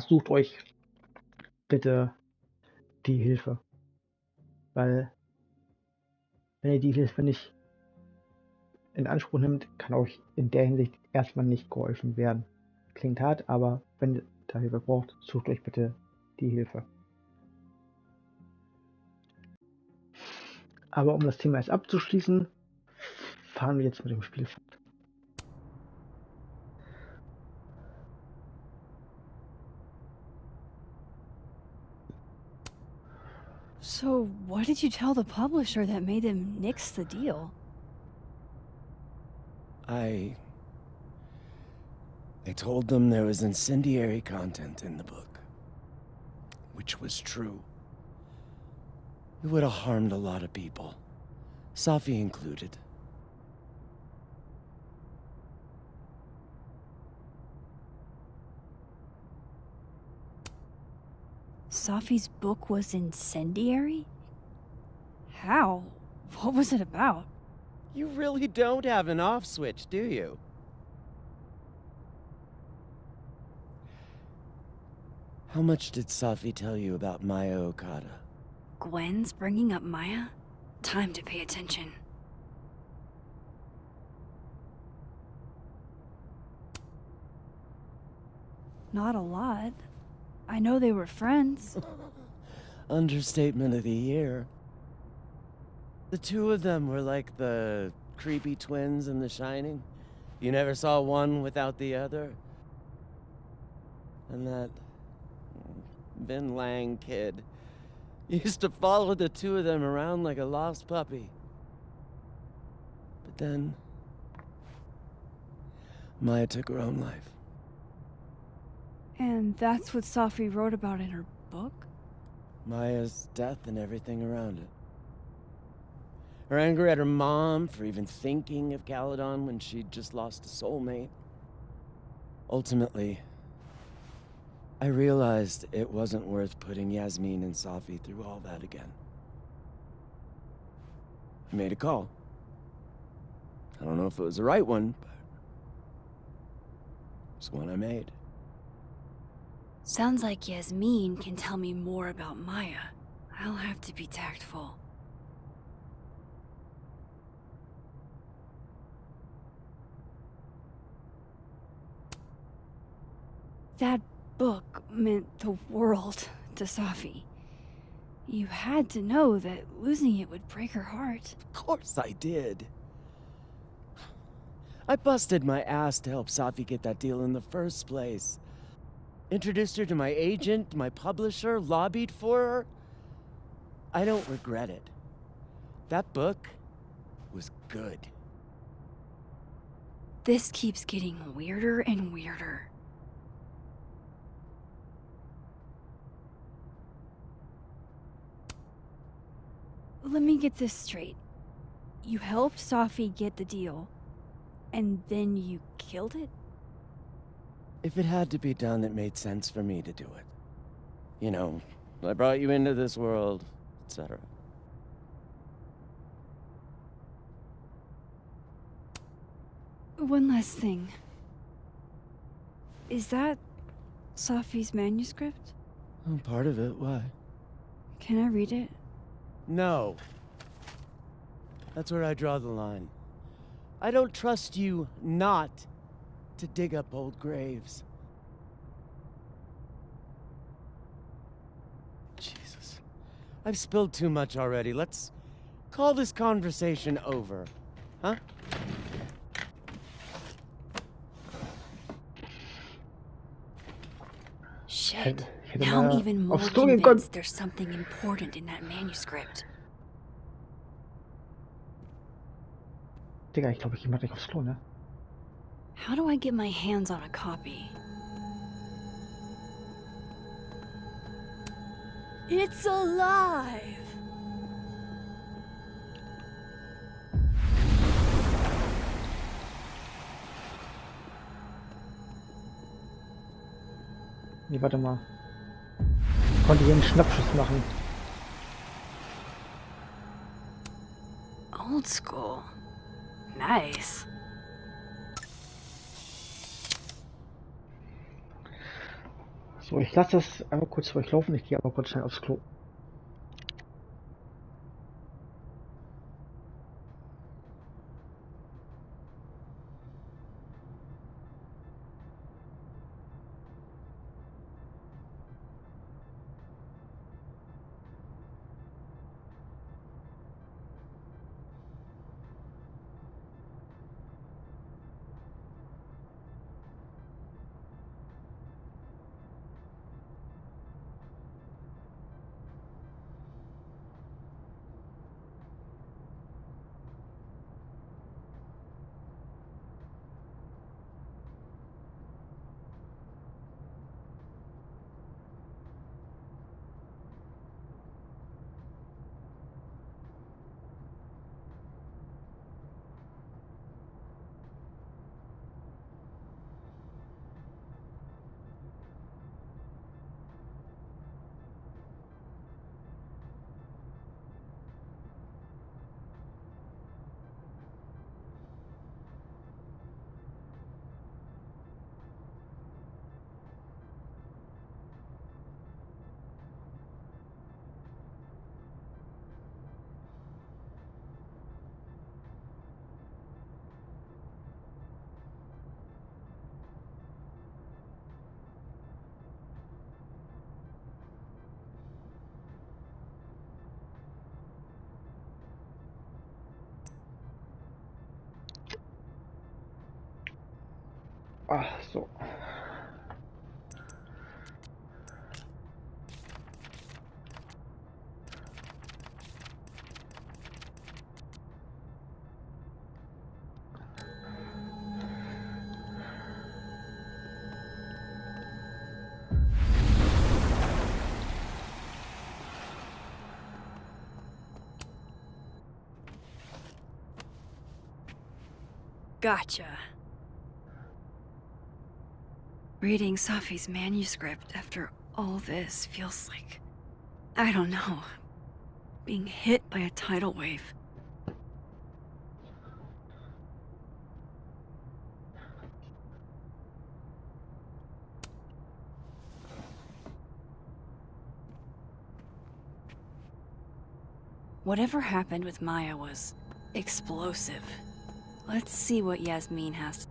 sucht euch bitte die Hilfe, weil wenn ihr die Hilfe nicht in Anspruch nimmt, kann euch in der Hinsicht erstmal nicht geholfen werden. Klingt hart, aber wenn ihr da Hilfe braucht, sucht euch bitte die Hilfe. Aber um das Thema jetzt abzuschließen, fahren wir jetzt mit dem Spiel fort. So, what did you tell the publisher that made them nix the deal? I told them there was incendiary content in the book, which was true. It would have harmed a lot of people, Safi included. Safi's book was incendiary? How? What was it about? You really don't have an off switch, do you? How much did Safi tell you about Maya Okada? Gwen's bringing up Maya? Time to pay attention. Not a lot. I know they were friends. Understatement of the year. The two of them were like the creepy twins in The Shining. You never saw one without the other. And that Vin Lang kid used to follow the two of them around like a lost puppy. But then Maya took her own life. And that's what Safi wrote about in her book? Maya's death and everything around it. Her anger at her mom for even thinking of Caledon when she'd just lost a soulmate. Ultimately, I realized it wasn't worth putting Yasmin and Safi through all that again. I made a call. I don't know if it was the right one, but it's one I made. Sounds like Yasmin can tell me more about Maya. I'll have to be tactful. That book meant the world to Safi. You had to know that losing it would break her heart. Of course I did. I busted my ass to help Safi get that deal in the first place. Introduced her to my agent, my publisher, lobbied for her. I don't regret it. That book was good. This keeps getting weirder and weirder. Let me get this straight. You helped Safi get the deal, and then you killed it? If it had to be done, it made sense for me to do it. You know, I brought you into this world, etc. One last thing. Is that Safi's manuscript? Oh, part of it, why? Can I read it? No. That's where I draw the line. I don't trust you not to dig up old graves. Jesus. I've spilled too much already. Let's call this conversation over. Huh? Shit. hätte Now I'm mal even more aufs Klo gehen können. convinced there's something important in that manuscript. Digga, ich glaube, ich gehe mal gleich aufs Klo, ne? How do I get my hands on a copy? It's alive! Nee, warte mal. Konnte hier einen Schnappschuss machen. Old school. Nice. So, ich lasse das einmal kurz für euch laufen. Ich gehe aber kurz schnell aufs Klo. Ach so. Gotcha. Reading Safi's manuscript after all this feels like, I don't know, being hit by a tidal wave. Whatever happened with Maya was explosive. Let's see what Yasmin has.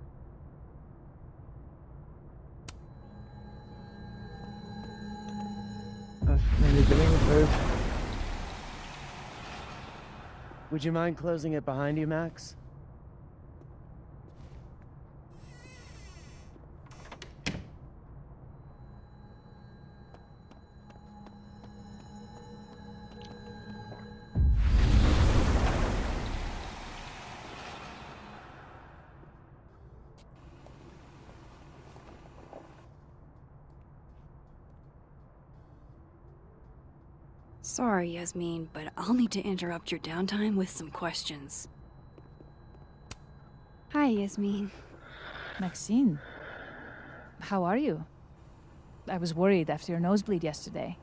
Das ist mir nicht gelingen. Would you mind closing it behind you, Max? Sorry, Yasmin, but I'll need to interrupt your downtime with some questions. Hi, Yasmin. Maxine, how are you? I was worried after your nosebleed yesterday.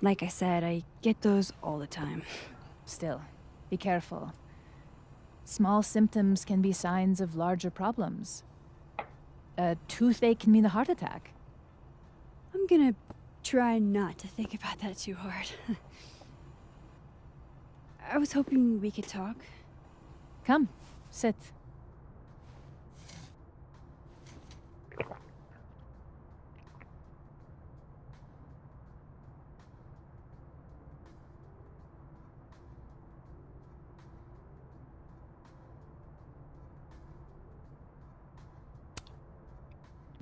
Like I said, I get those all the time. Still, be careful. Small symptoms can be signs of larger problems. A toothache can mean a heart attack. I'm gonna try not to think about that too hard. I was hoping we could talk. Come, sit.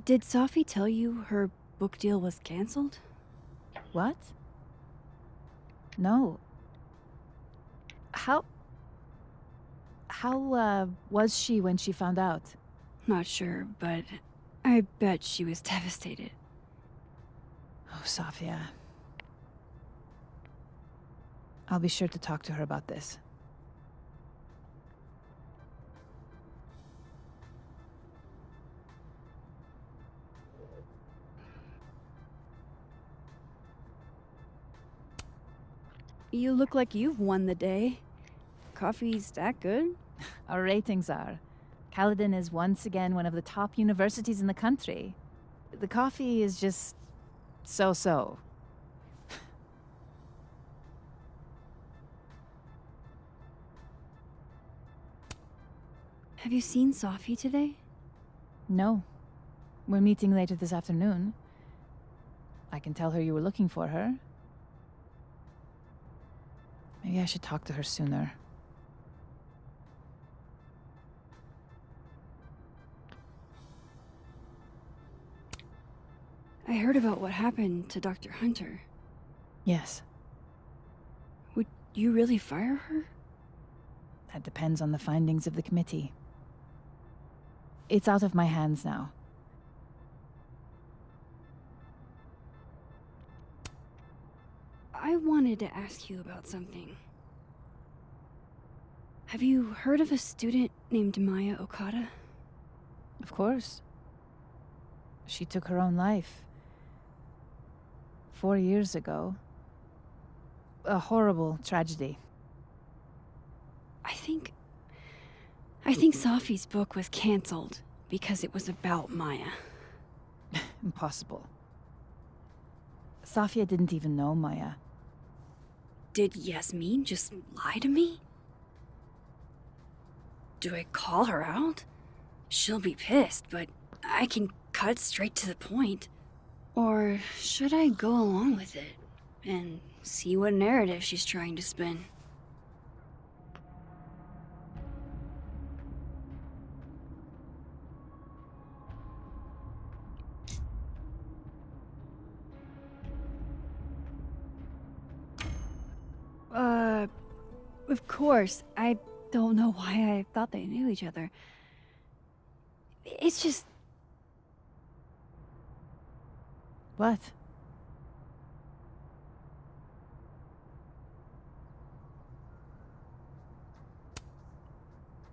Did Safi tell you her book deal was canceled? What? No. How was she when she found out? Not sure, but I bet she was devastated. Oh, Safia. I'll be sure to talk to her about this. You look like you've won the day. Coffee's that good? Our ratings are. Caledon is once again one of the top universities in the country. The coffee is just so-so. Have you seen Sophie today? No. We're meeting later this afternoon. I can tell her you were looking for her. Maybe I should talk to her sooner. I heard about what happened to Dr. Hunter. Yes, Would you really fire her? that depends on the findings of the committee. It's out of my hands now. I wanted to ask you about something. Have you heard of a student named Maya Okada? Of course. She took her own life. 4 years ago. A horrible tragedy. I think Sophie's book was cancelled because it was about Maya. Impossible. Safia didn't even know Maya. Did Yasmin just lie to me? Do I call her out? She'll be pissed, but I can cut straight to the point. Or should I go along with it and see what narrative she's trying to spin? Of course. I don't know why I thought they knew each other. It's just... What?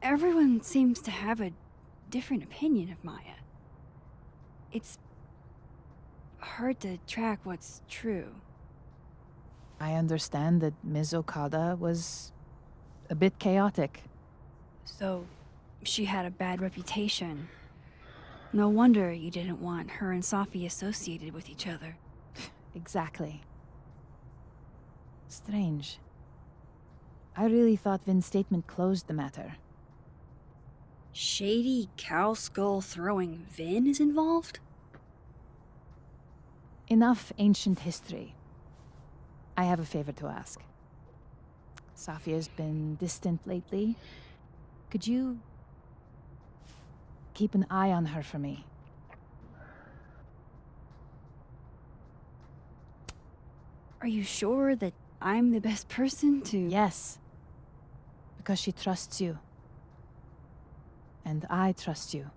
Everyone seems to have a different opinion of Maya. It's hard to track what's true. I understand that Ms. Okada was a bit chaotic. So, she had a bad reputation. No wonder you didn't want her and Sophie associated with each other. Exactly. Strange. I really thought Vin's statement closed the matter. Shady cow skull throwing Vin is involved? Enough ancient history. I have a favor to ask. Safia's been distant lately. Could you keep an eye on her for me? Are you sure that I'm the best person to... Yes. Because she trusts you. And I trust you.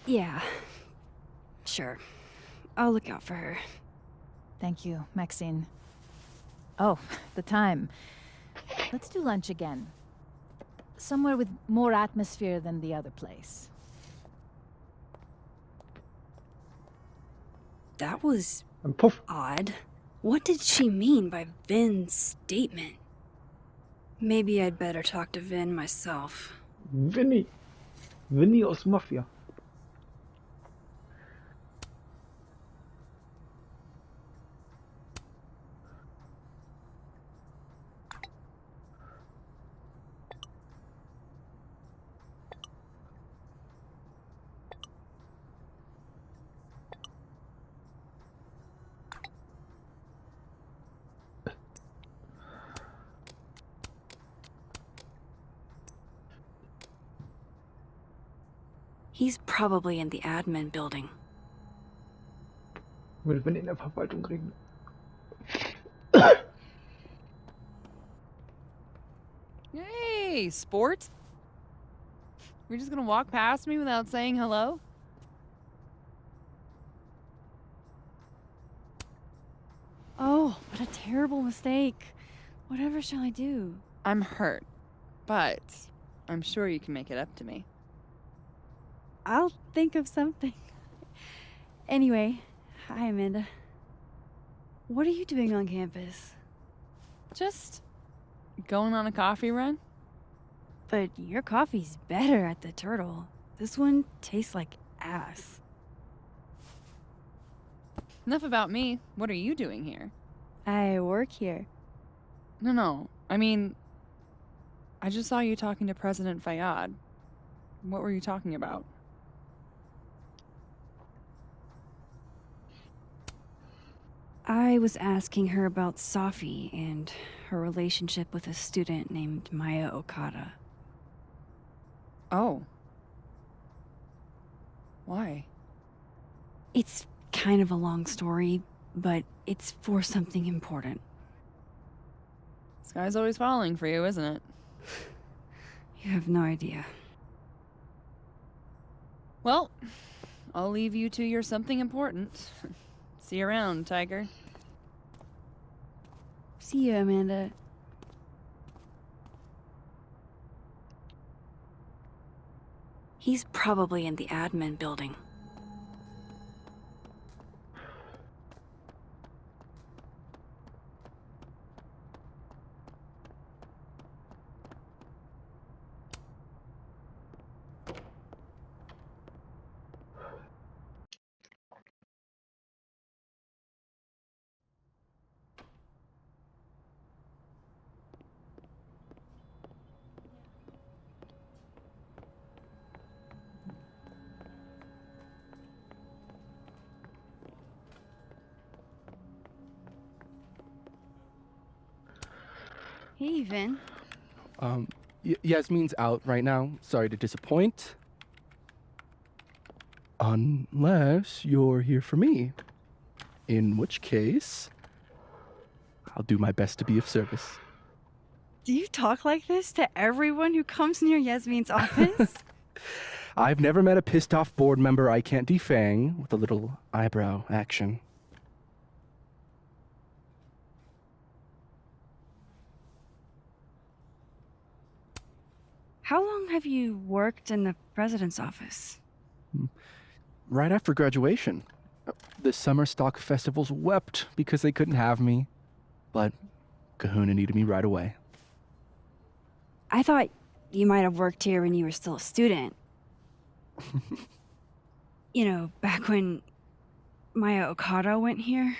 Yeah. Sure. I'll look out for her. Thank you, Maxine. Oh, the time. Let's do lunch again. Somewhere with more atmosphere than the other place. That was Ein Puff. odd. What did she mean by Vin's statement? Maybe I'd better talk to Vin myself. Vinny. Vinny aus Mafia. He's probably in the admin building. Will Vinny in der Verwaltung reden. Hey, sport. You're just gonna walk past me without saying hello? Oh, what a terrible mistake. Whatever shall I do? I'm hurt, but I'm sure you can make it up to me. I'll think of something. Anyway, hi, Amanda. What are you doing on campus? Just going on a coffee run? But your coffee's better at the Turtle. This one tastes like ass. Enough about me. What are you doing here? I work here. No. I mean, I just saw you talking to President Fayyad. What were you talking about? I was asking her about Safi and her relationship with a student named Maya Okada. Oh. Why? It's kind of a long story, but it's for something important. Sky's always falling for you, isn't it? You have no idea. Well, I'll leave you to your something important. See you around, Tiger. See you, Amanda. He's probably in the admin building. Hey, Vin. Yasmin's out right now. Sorry to disappoint. Unless you're here for me. In which case, I'll do my best to be of service. Do you talk like this to everyone who comes near Yasmin's office? I've never met a pissed off board member I can't defang with a little eyebrow action. How long have you worked in the president's office? Right after graduation. The summer stock festivals wept because they couldn't have me. But Kahuna needed me right away. I thought you might have worked here when you were still a student. You know, back when Maya Okada went here.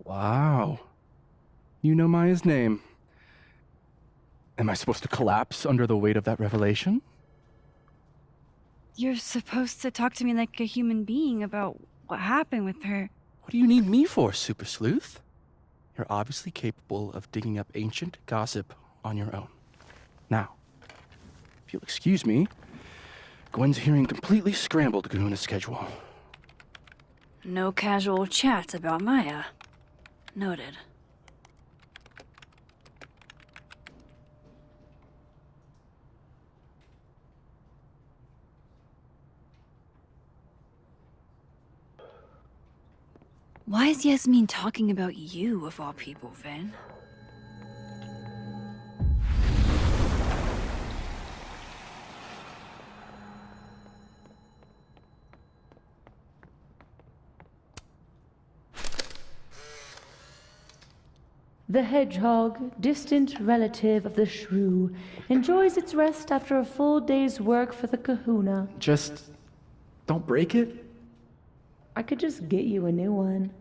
Wow. You know Maya's name. Am I supposed to collapse under the weight of that revelation? You're supposed to talk to me like a human being about what happened with her. What do you need me for, Super Sleuth? You're obviously capable of digging up ancient gossip on your own. Now, if you'll excuse me, Gwen's hearing completely scrambled Kahuna's schedule. No casual chats about Maya. Noted. Why is Yasmin talking about you, of all people, Vin? The hedgehog, distant relative of the shrew, enjoys its rest after a full day's work for the kahuna. Just don't break it? I could just get you a new one.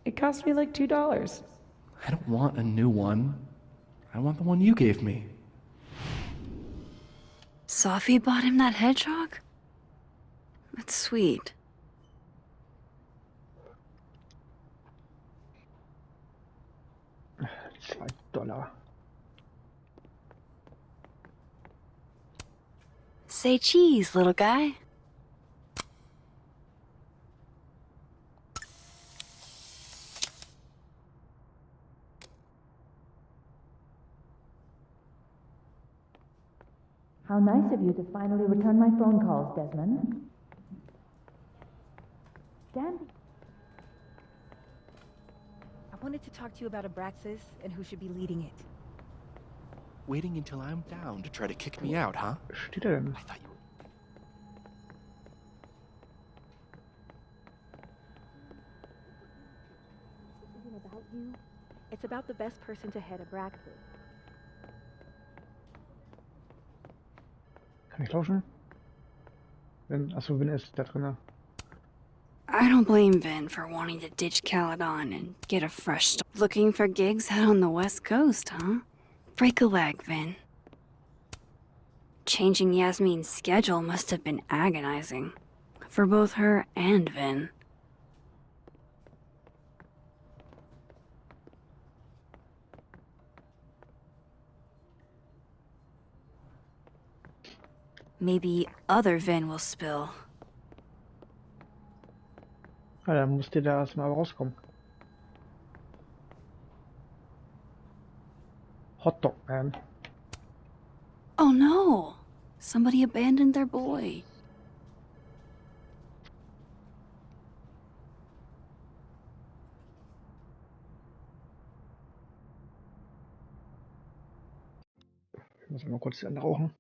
It cost me like $2. I don't want a new one. I want the one you gave me. Safi bought him that hedgehog? That's sweet. $2. Say cheese, little guy. How nice of you to finally return my phone calls, Desmond. Dandy. I wanted to talk to you about Abraxas and who should be leading it. Waiting until I'm down to try to kick me out, huh? Steht er denn? I thought you were... It's about the best person to head Abraxas. Kann ich lauschen? Achso, Vin ist da drin. I don't blame Vin for wanting to ditch Caledon and get a fresh start. Looking for gigs out on the West Coast, huh? Break a leg, Vin. Changing Yasmin's schedule must have been agonizing. For both her and Vin. Maybe other Vin will spill. Ja, dann musst ihr da erstmal rauskommen. Hotdog Man. Oh no! Somebody abandoned their boy. Ich muss mal kurz anrauchen.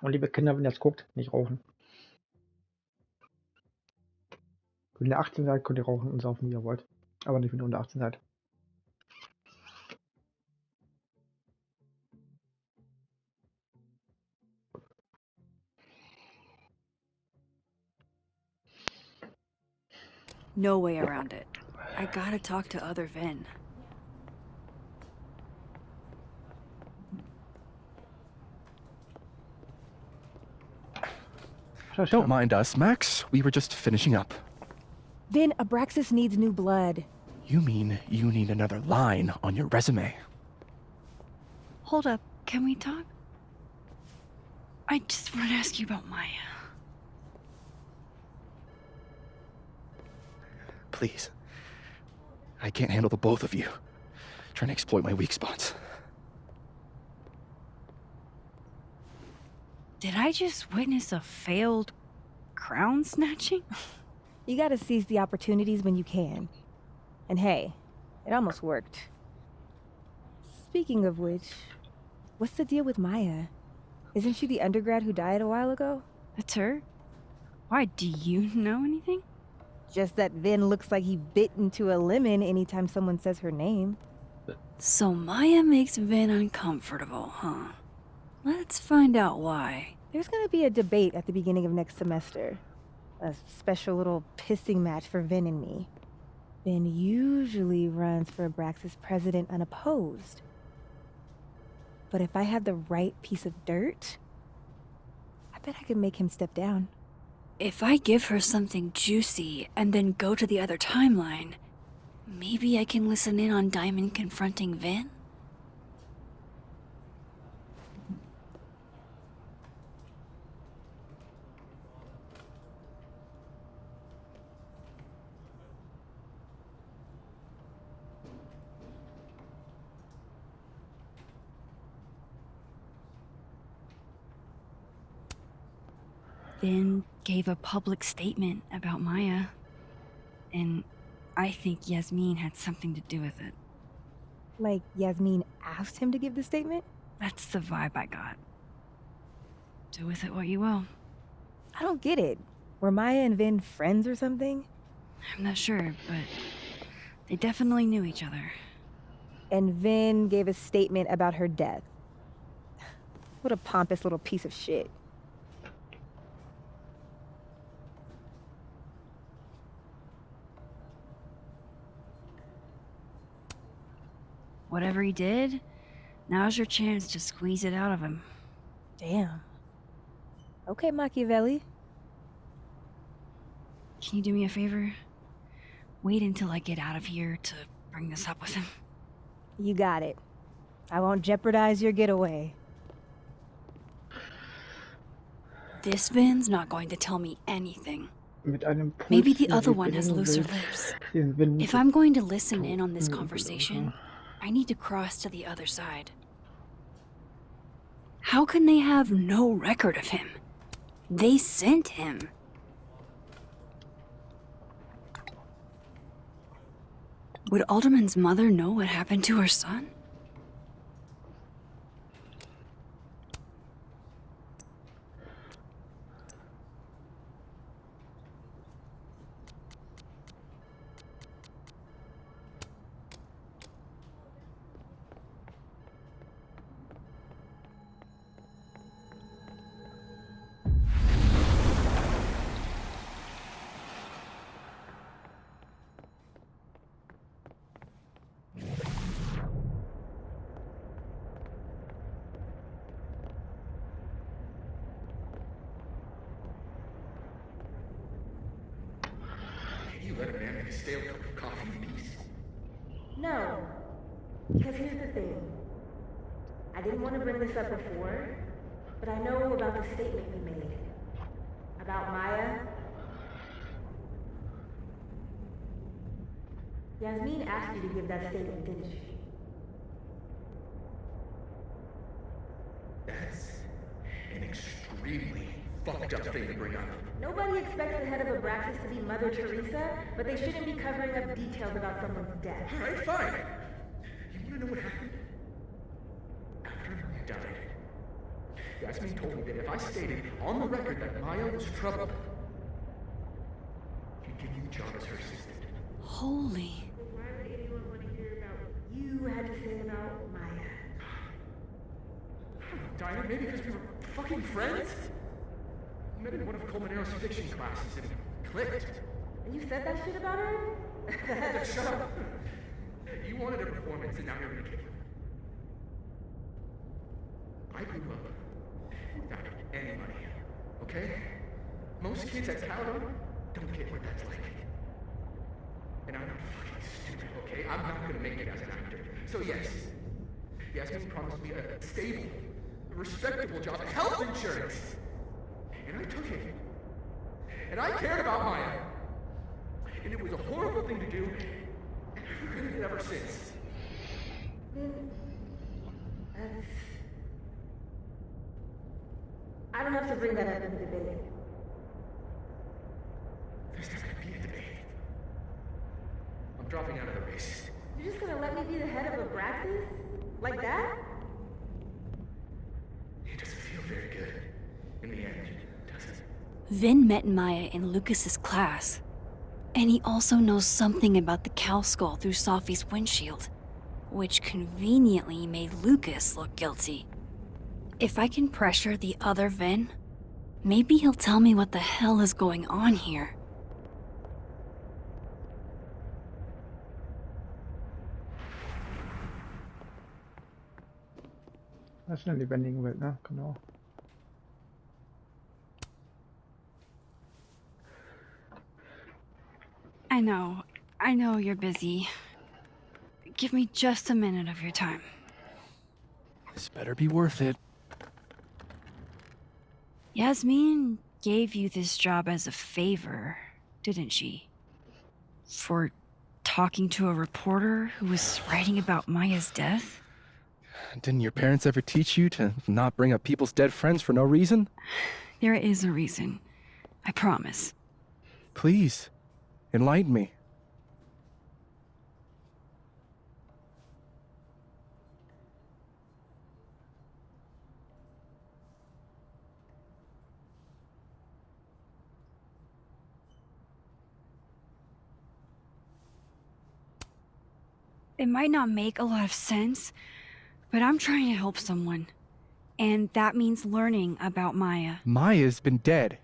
Und liebe Kinder, wenn ihr das guckt, nicht rauchen. Wenn ihr 18 seid, könnt ihr rauchen und saufen, wie ihr wollt. Aber nicht, wenn ihr unter 18 seid. No way around it. I gotta talk to other Vin. Don't mind us, Max. We were just finishing up. Vin, Abraxas needs new blood. You mean you need another line on your resume? Hold up, can we talk? I just want to ask you about Maya. Please. I can't handle the both of you. Trying to exploit my weak spots. Did I just witness a failed crown snatching? You gotta seize the opportunities when you can. And hey, it almost worked. Speaking of which, what's the deal with Maya? Isn't she the undergrad who died a while ago? That's her? Why, do you know anything? Just that Vin looks like he bit into a lemon anytime someone says her name. So Maya makes Vin uncomfortable, huh? Let's find out why. There's gonna be a debate at the beginning of next semester. A special little pissing match for Vin and me. Vin usually runs for Abraxas president unopposed. But if I had the right piece of dirt, I bet I could make him step down. If I give her something juicy and then go to the other timeline, maybe I can listen in on Diamond confronting Vin? Vin gave a public statement about Maya, and I think Yasmin had something to do with it. Like Yasmin asked him to give the statement? That's the vibe I got. Do with it what you will. I don't get it. Were Maya and Vin friends or something? I'm not sure, but they definitely knew each other. And Vin gave a statement about her death. What a pompous little piece of shit. Whatever he did, now's your chance to squeeze it out of him. Damn. Okay, Machiavelli. Can you do me a favor? Wait until I get out of here to bring this up with him. You got it. I won't jeopardize your getaway. This Vin's not going to tell me anything. Mit einem Puls Maybe the other wie one has Vin looser will lips. den Vin If I'm going to listen in on this conversation, I need to cross to the other side. How can they have no record of him? They sent him. Would Alderman's mother know what happened to her son? You let a man make a stale cup of coffee in peace? No. Because here's the thing. I didn't want to bring this up before, but I know about the statement you made. About Maya. Yasmin asked you to give that statement, didn't she? That's an extremely fucked up thing to bring up. Nobody expects the head of Abraxas to be Mother Teresa, but they shouldn't be covering up details about someone's death. Alright, fine. You wanna know what happened? After Maya died, Yasmin told me that if I stated on the record that Maya was troubled, he'd give you the job as her assistant. Holy. Why would anyone want to hear about what you had to say about Maya? Dinah, maybe because we were fucking friends? We met in one of Colmenaro's fiction classes and it clicked. And you said that shit about her? Shut up. You wanted a performance and now you're gonna kill her. I grew up without any money, okay? Most kids at Paladon don't get what that's like. And I'm not fucking stupid, okay? I'm not gonna make it as an actor. So yes, Yasmin promised me a stable, a respectable job, health insurance. And I took it. And I cared about Maya. And it was a horrible thing to do, and I've regretted it ever since. I don't have to bring that up in the debate. There's not gonna be a debate. I'm dropping out of the race. You're just gonna let me be the head of Abraxas? Like that? It doesn't feel very good in the end, does it? Vin met Maya in Lucas's class. And he also knows something about the cow skull through Sophie's windshield, which conveniently made Lucas look guilty. If I can pressure the other Vin, maybe he'll tell me what the hell is going on here. Das ist eine lebendige Welt, ne? Genau. I know you're busy. Give me just a minute of your time. This better be worth it. Yasmin gave you this job as a favor, didn't she? For talking to a reporter who was writing about Maya's death? Didn't your parents ever teach you to not bring up people's dead friends for no reason? There is a reason. I promise. Please, enlighten me. It might not make a lot of sense, but I'm trying to help someone. And that means learning about Maya. Maya's been dead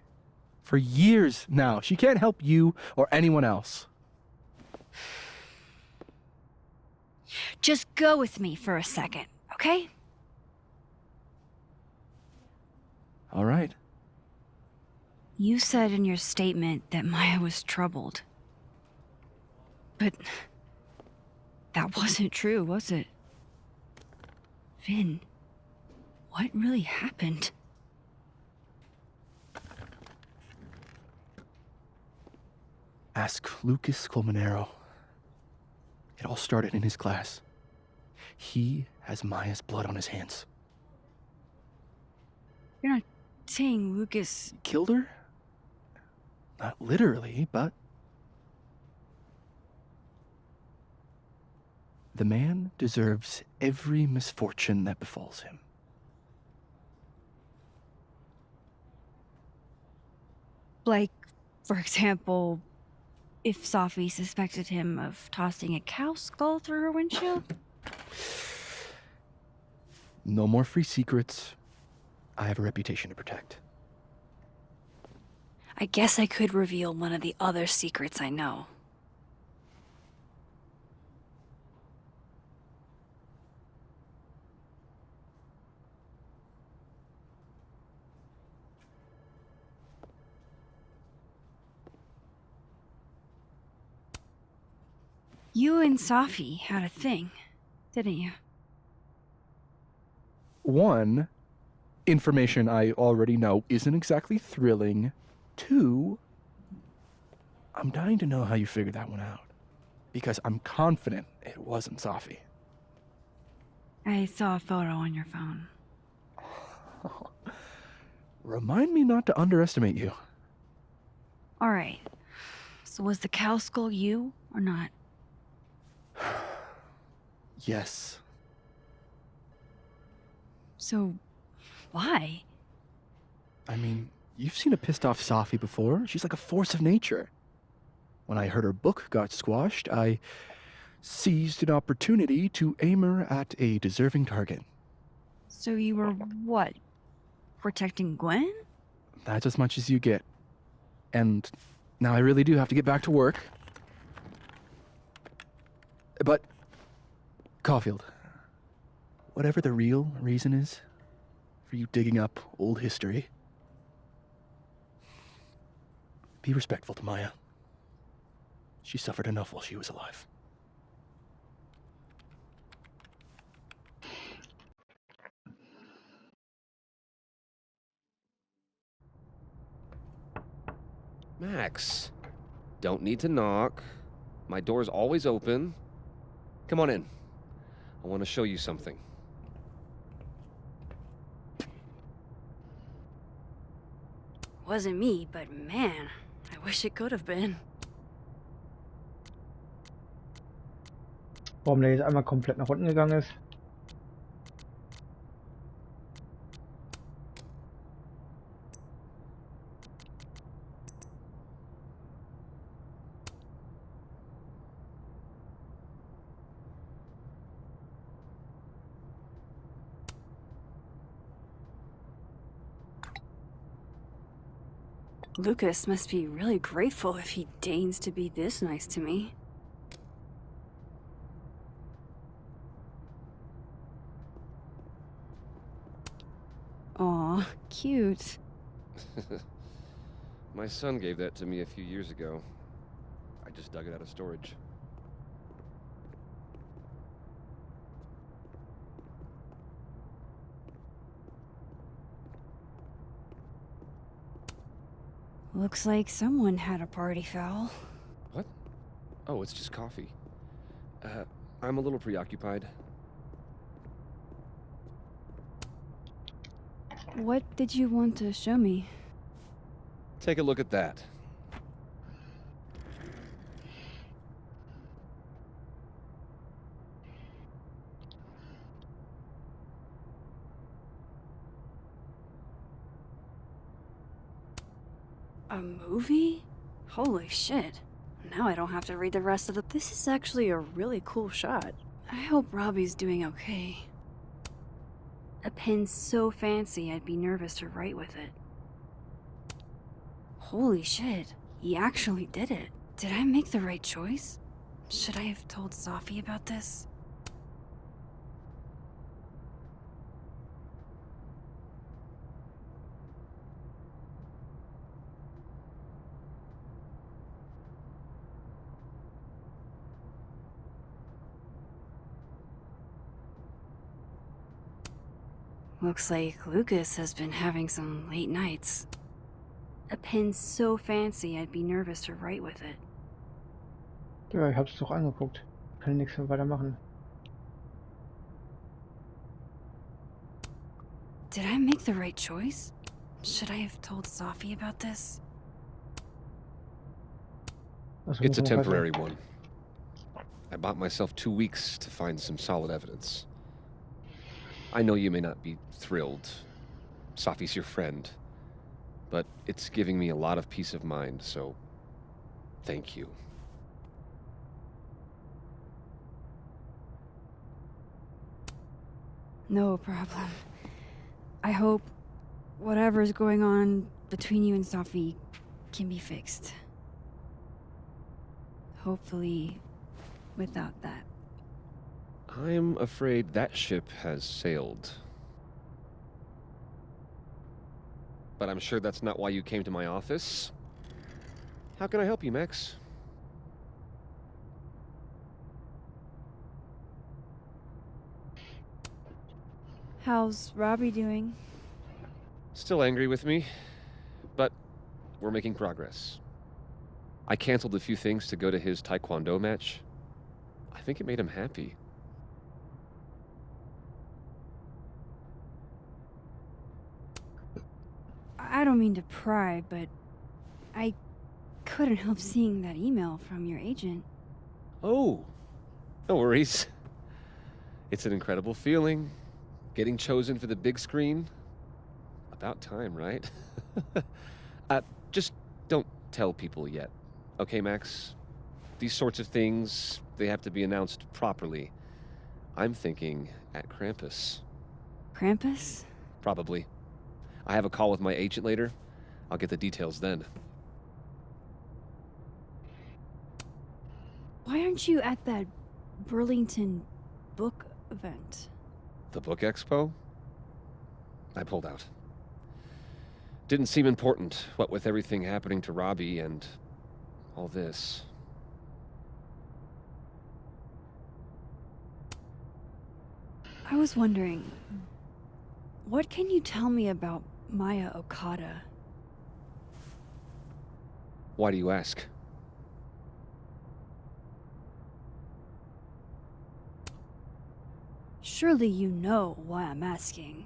for years now. She can't help you or anyone else. Just go with me for a second, okay? All right. You said in your statement that Maya was troubled. But that wasn't true, was it? Vin, what really happened? Ask Lucas Colmenero. It all started in his class. He has Maya's blood on his hands. You're not saying Lucas... Killed her? Not literally, but... The man deserves every misfortune that befalls him. Like, for example, if Safi suspected him of tossing a cow skull through her windshield? No more free secrets. I have a reputation to protect. I guess I could reveal one of the other secrets I know. You and Safi had a thing, didn't you? One, information I already know isn't exactly thrilling. Two, I'm dying to know how you figured that one out. Because I'm confident it wasn't Safi. I saw a photo on your phone. Remind me not to underestimate you. Alright. So was the cow skull you, or not? Yes. So, why? I mean, you've seen a pissed off Safi before. She's like a force of nature. When I heard her book got squashed, I seized an opportunity to aim her at a deserving target. So you were, what, protecting Gwen? That's as much as you get. And now I really do have to get back to work. But, Caulfield, whatever the real reason is for you digging up old history, be respectful to Maya. She suffered enough while she was alive. Max, don't need to knock. My door's always open. Come on in. I want to show you something. Wasn't me, but man, I wish it could have been. Warum der jetzt einmal komplett nach unten gegangen ist? Lucas must be really grateful if he deigns to be this nice to me. Aw, cute. My son gave that to me a few years ago. I just dug it out of storage. Looks like someone had a party foul. What? Oh, it's just coffee. I'm a little preoccupied. What did you want to show me? Take a look at that. A movie? Holy shit. Now I don't have to read the rest of the... This is actually a really cool shot. I hope Robbie's doing okay. A pen so fancy I'd be nervous to write with it. Holy shit. He actually did it. Did I make the right choice? Should I have told Safi about this? Looks like Lucas has been having some late nights. A pen so fancy I'd be nervous to write with it. Ja, ich hab's doch angeguckt. Kann nichts mehr weitermachen. Did I make the right choice? Should I have told Safi about this? Also It's a muss man weiter- temporary one. I bought myself 2 weeks to find some solid evidence. I know you may not be thrilled. Safi's your friend. But it's giving me a lot of peace of mind, so thank you. No problem. I hope whatever's going on between you and Safi can be fixed. Hopefully, without that. I'm afraid that ship has sailed. But I'm sure that's not why you came to my office. How can I help you, Max? How's Robbie doing? Still angry with me, but we're making progress. I canceled a few things to go to his taekwondo match. I think it made him happy. I don't mean to pry, but I couldn't help seeing that email from your agent. Oh, no worries. It's an incredible feeling. Getting chosen for the big screen. About time, right? Just don't tell people yet. Okay, Max? These sorts of things, they have to be announced properly. I'm thinking at Krampus. Krampus? Probably. I have a call with my agent later. I'll get the details then. Why aren't you at that Burlington book event? The book expo? I pulled out. Didn't seem important, what with everything happening to Robbie and all this. I was wondering, what can you tell me about Maya Okada? Why do you ask? Surely you know why I'm asking.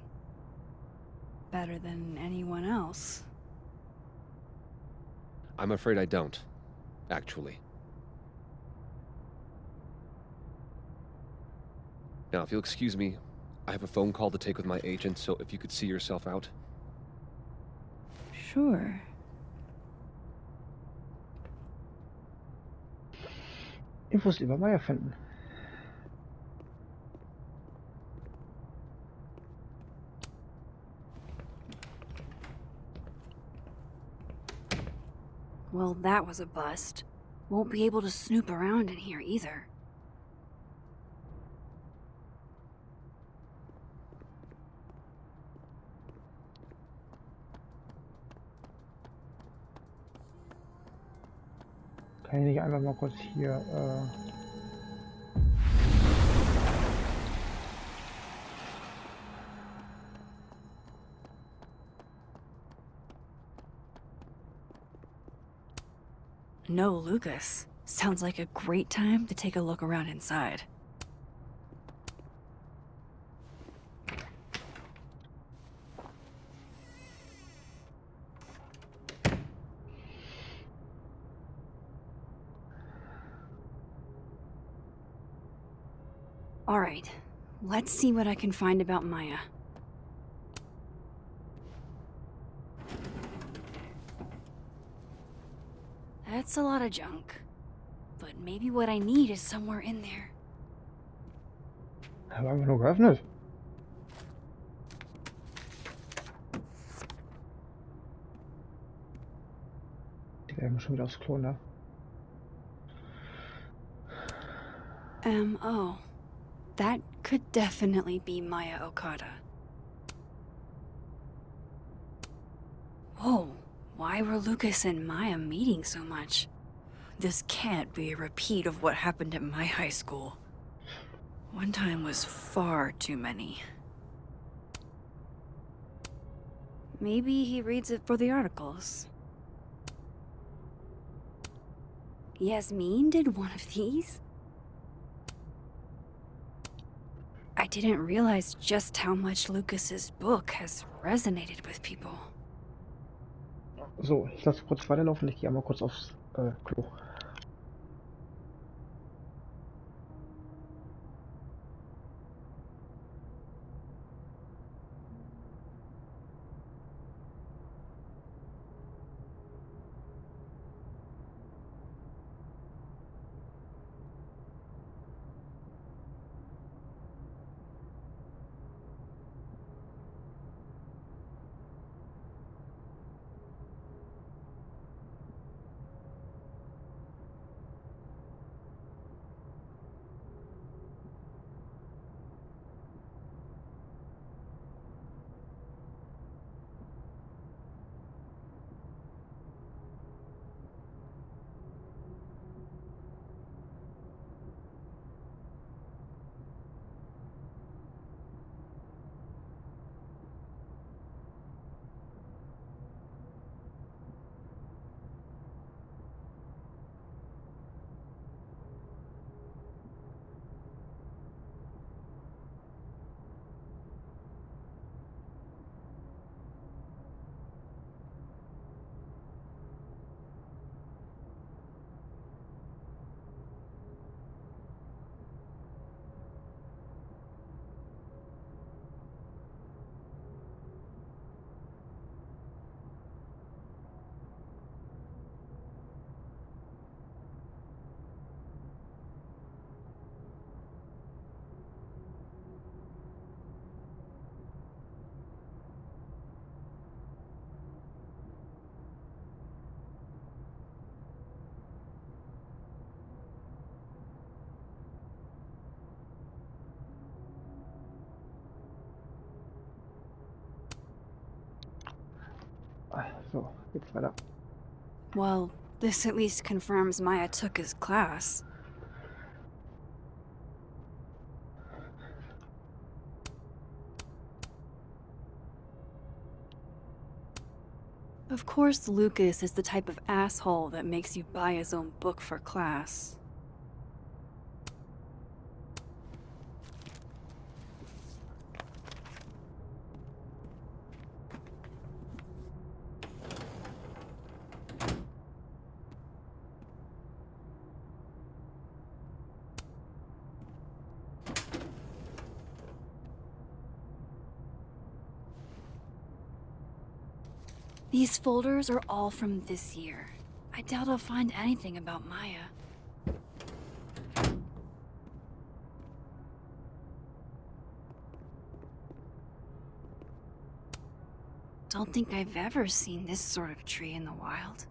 Better than anyone else. I'm afraid I don't, actually. Now, if you'll excuse me, I have a phone call to take with my agent, so if you could see yourself out. Sure. Infos über Maya finden. Well, that was a bust. Won't be able to snoop around in here either. Kann ich nicht einfach mal kurz hier. No, Lucas. Sounds like a great time to take a look around inside. All right, let's see what I can find about Maya. That's a lot of junk. But maybe what I need is somewhere in there. Haben wir einfach nur geöffnet. Digga, ich muss schon wieder aufs Klo, ne? M.O. That could definitely be Maya Okada. Whoa, why were Lucas and Maya meeting so much? This can't be a repeat of what happened at my high school. One time was far too many. Maybe he reads it for the articles. Yasmin did one of these? I didn't realize just how much Lucas's book has resonated with people. So, ich lasse kurz weiterlaufen. Ich gehe einmal kurz aufs Klo. So, geht's weiter. Well, this at least confirms Maya took his class. Of course, Lucas is the type of asshole that makes you buy his own book for class. These folders are all from this year. I doubt I'll find anything about Maya. Don't think I've ever seen this sort of tree in the wild.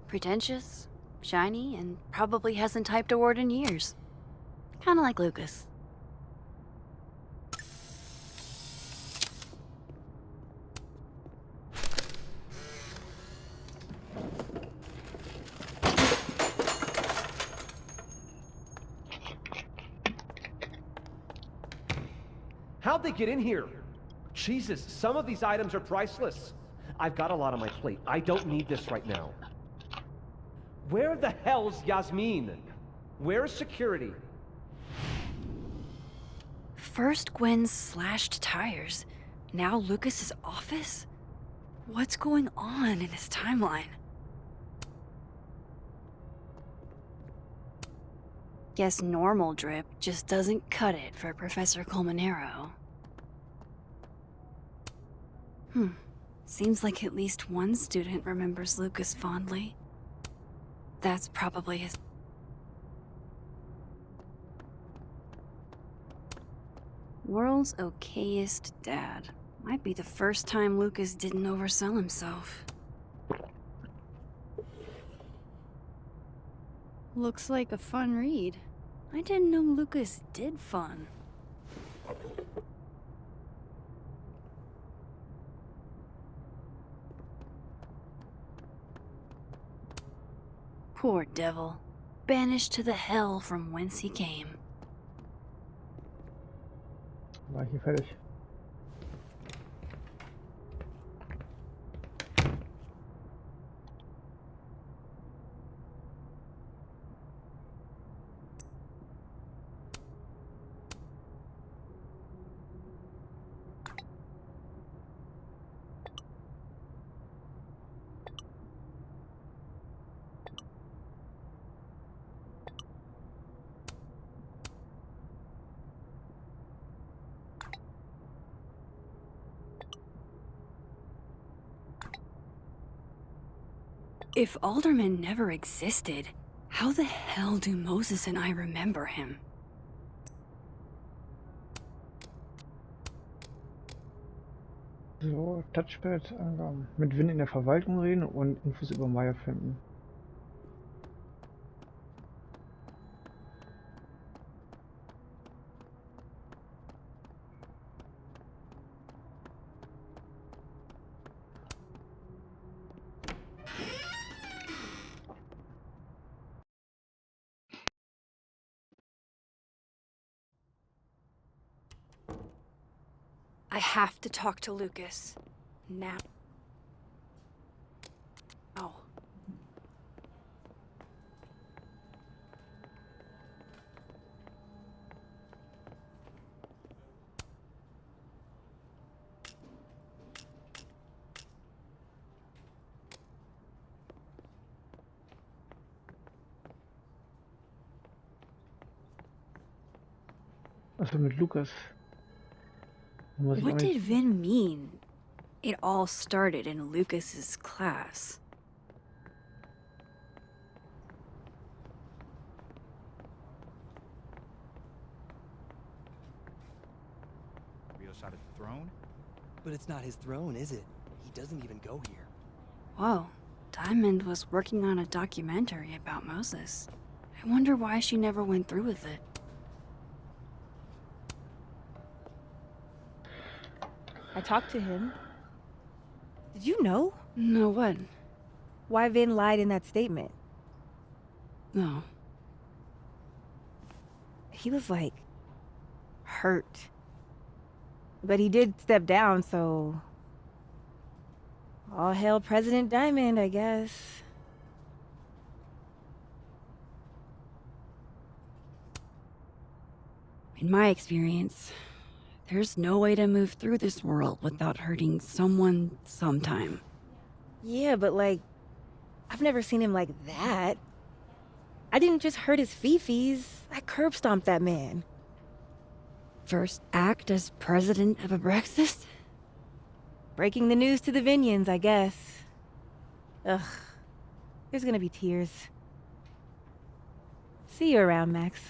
Pretentious, shiny, and probably hasn't typed a word in years. Kinda like Lucas. How'd they get in here? Jesus, some of these items are priceless. I've got a lot on my plate. I don't need this right now. Where the hell's Yasmin? Where's security? First Gwen's slashed tires, now Lucas's office? What's going on in this timeline? Guess normal drip just doesn't cut it for Professor Colmenero. Seems like at least one student remembers Lucas fondly. That's probably his... World's okayest dad. Might be the first time Lucas didn't oversell himself. Looks like a fun read. I didn't know Lucas did fun. Poor devil. Banished to the hell from whence he came. War hier fertig. If Alderman never existed, how the hell do Moses and I remember him? So, Touchpad, mit Vin in der Verwaltung reden und Infos über Maya finden. I have to talk to Lucas. Now. Oh. Also mit Lukas. What did Vin mean? It all started in Lucas's class. Rio side of the throne? But it's not his throne, is it? He doesn't even go here. Whoa. Diamond was working on a documentary about Moses. I wonder why she never went through with it. I talked to him. Did you know? No, what? Why Vin lied in that statement. No. He was like hurt. But he did step down, so all hail President Diamond, I guess. In my experience, there's no way to move through this world without hurting someone sometime. Yeah, but like, I've never seen him like that. I didn't just hurt his fifis. I curb stomped that man. First act as president of Abraxas? Breaking the news to the Vinians, I guess. Ugh. There's gonna be tears. See you around, Max.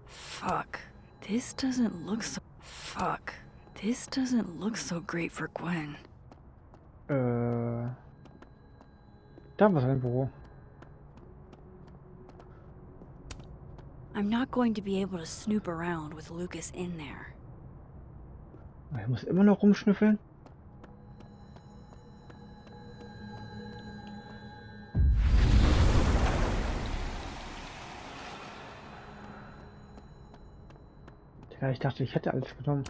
Fuck. This doesn't look so... Fuck. This doesn't look so great for Gwen. Da war sein Büro. I'm not going to be able to snoop around with Lucas in there. Ich muss immer noch rumschnüffeln. Ja, ich dachte, ich hätte alles genommen.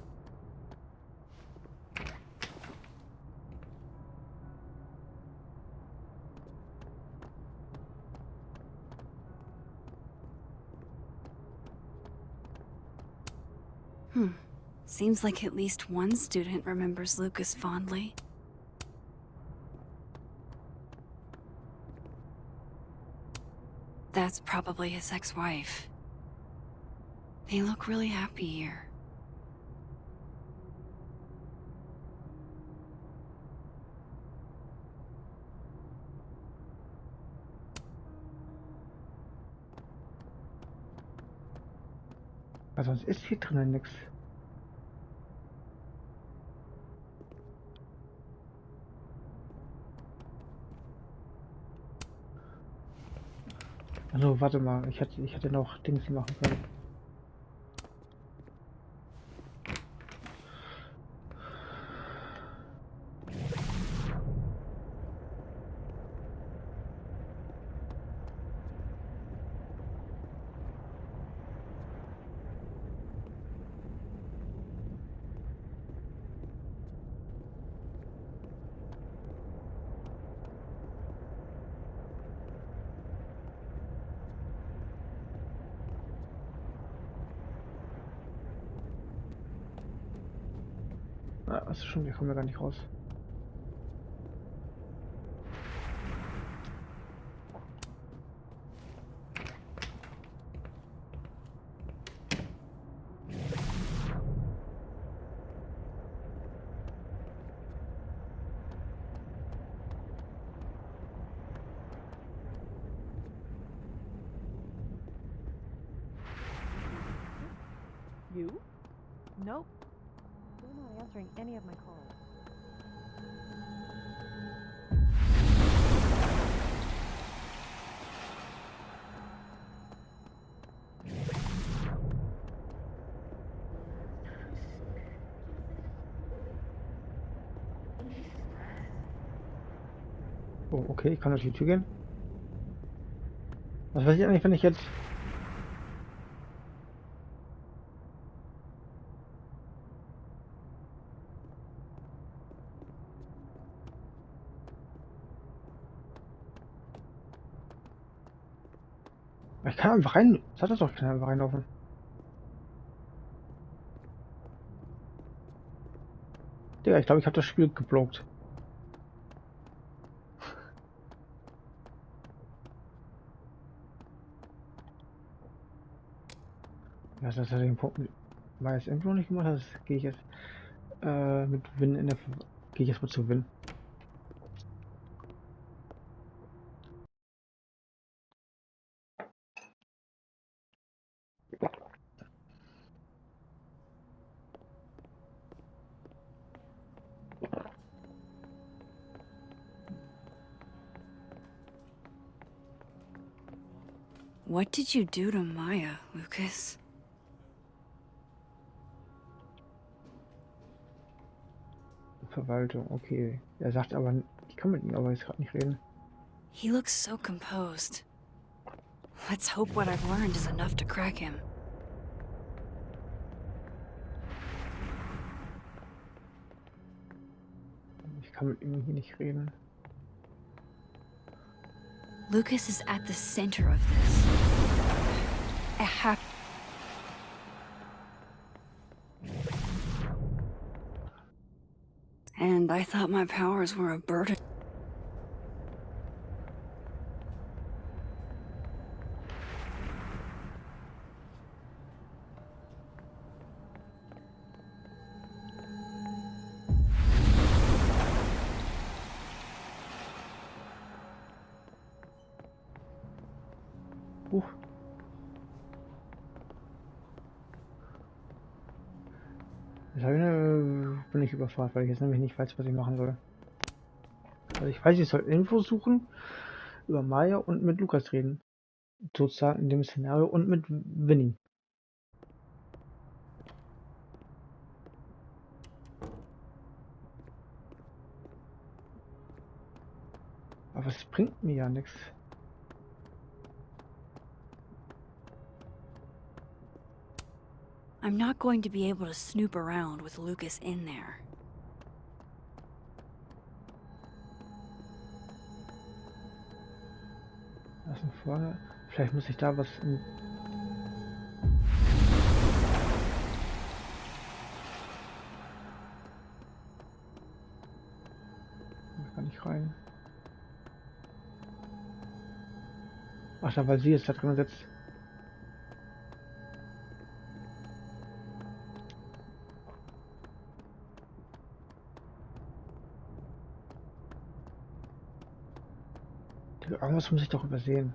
Seems like at least one student remembers Lucas fondly. That's probably his ex-wife. They look really happy here. Weil sonst ist hier drinnen nichts. Also warte mal, ich hätte noch Dings machen können. Ah, das ist schon, wir kommen ja gar nicht raus. You? Nope. You're not answering any of my calls. Oh, okay, ich kann durch die Tür gehen. Was weiß ich eigentlich, wenn ich jetzt... Ich kann einfach rein... Sag das doch, ich kann einfach reinlaufen. Digga, ich glaube, ich habe das Spiel geblockt. Was das den Punkt war jetzt irgendwo nicht gemacht, das gehe ich jetzt mit Win in der gehe ich jetzt mal zu Win. What did you do to Maya, Lucas? Verwaltung, okay. Er sagt aber, ich kann mit ihm aber jetzt gerade nicht reden. He looks so composed. Let's hope what I've learned is enough to crack him. Ich kann mit ihm hier nicht reden. Lucas is at the center of this. I have... And I thought my powers were a burden. Jetzt bin ich überfordert, weil ich jetzt nämlich nicht weiß, was ich machen soll. Also ich weiß, ich soll Infos suchen über Maya und mit Lukas reden. Sozusagen in dem Szenario und mit Winnie. Aber es bringt mir ja nichts. I'm not going to be able to snoop around with Lucas in there. Lassen vorne. Vielleicht muss ich da was in... Da kann ich rein. Ach, da, weil sie jetzt da drin sitzt. Irgendwas muss ich doch übersehen.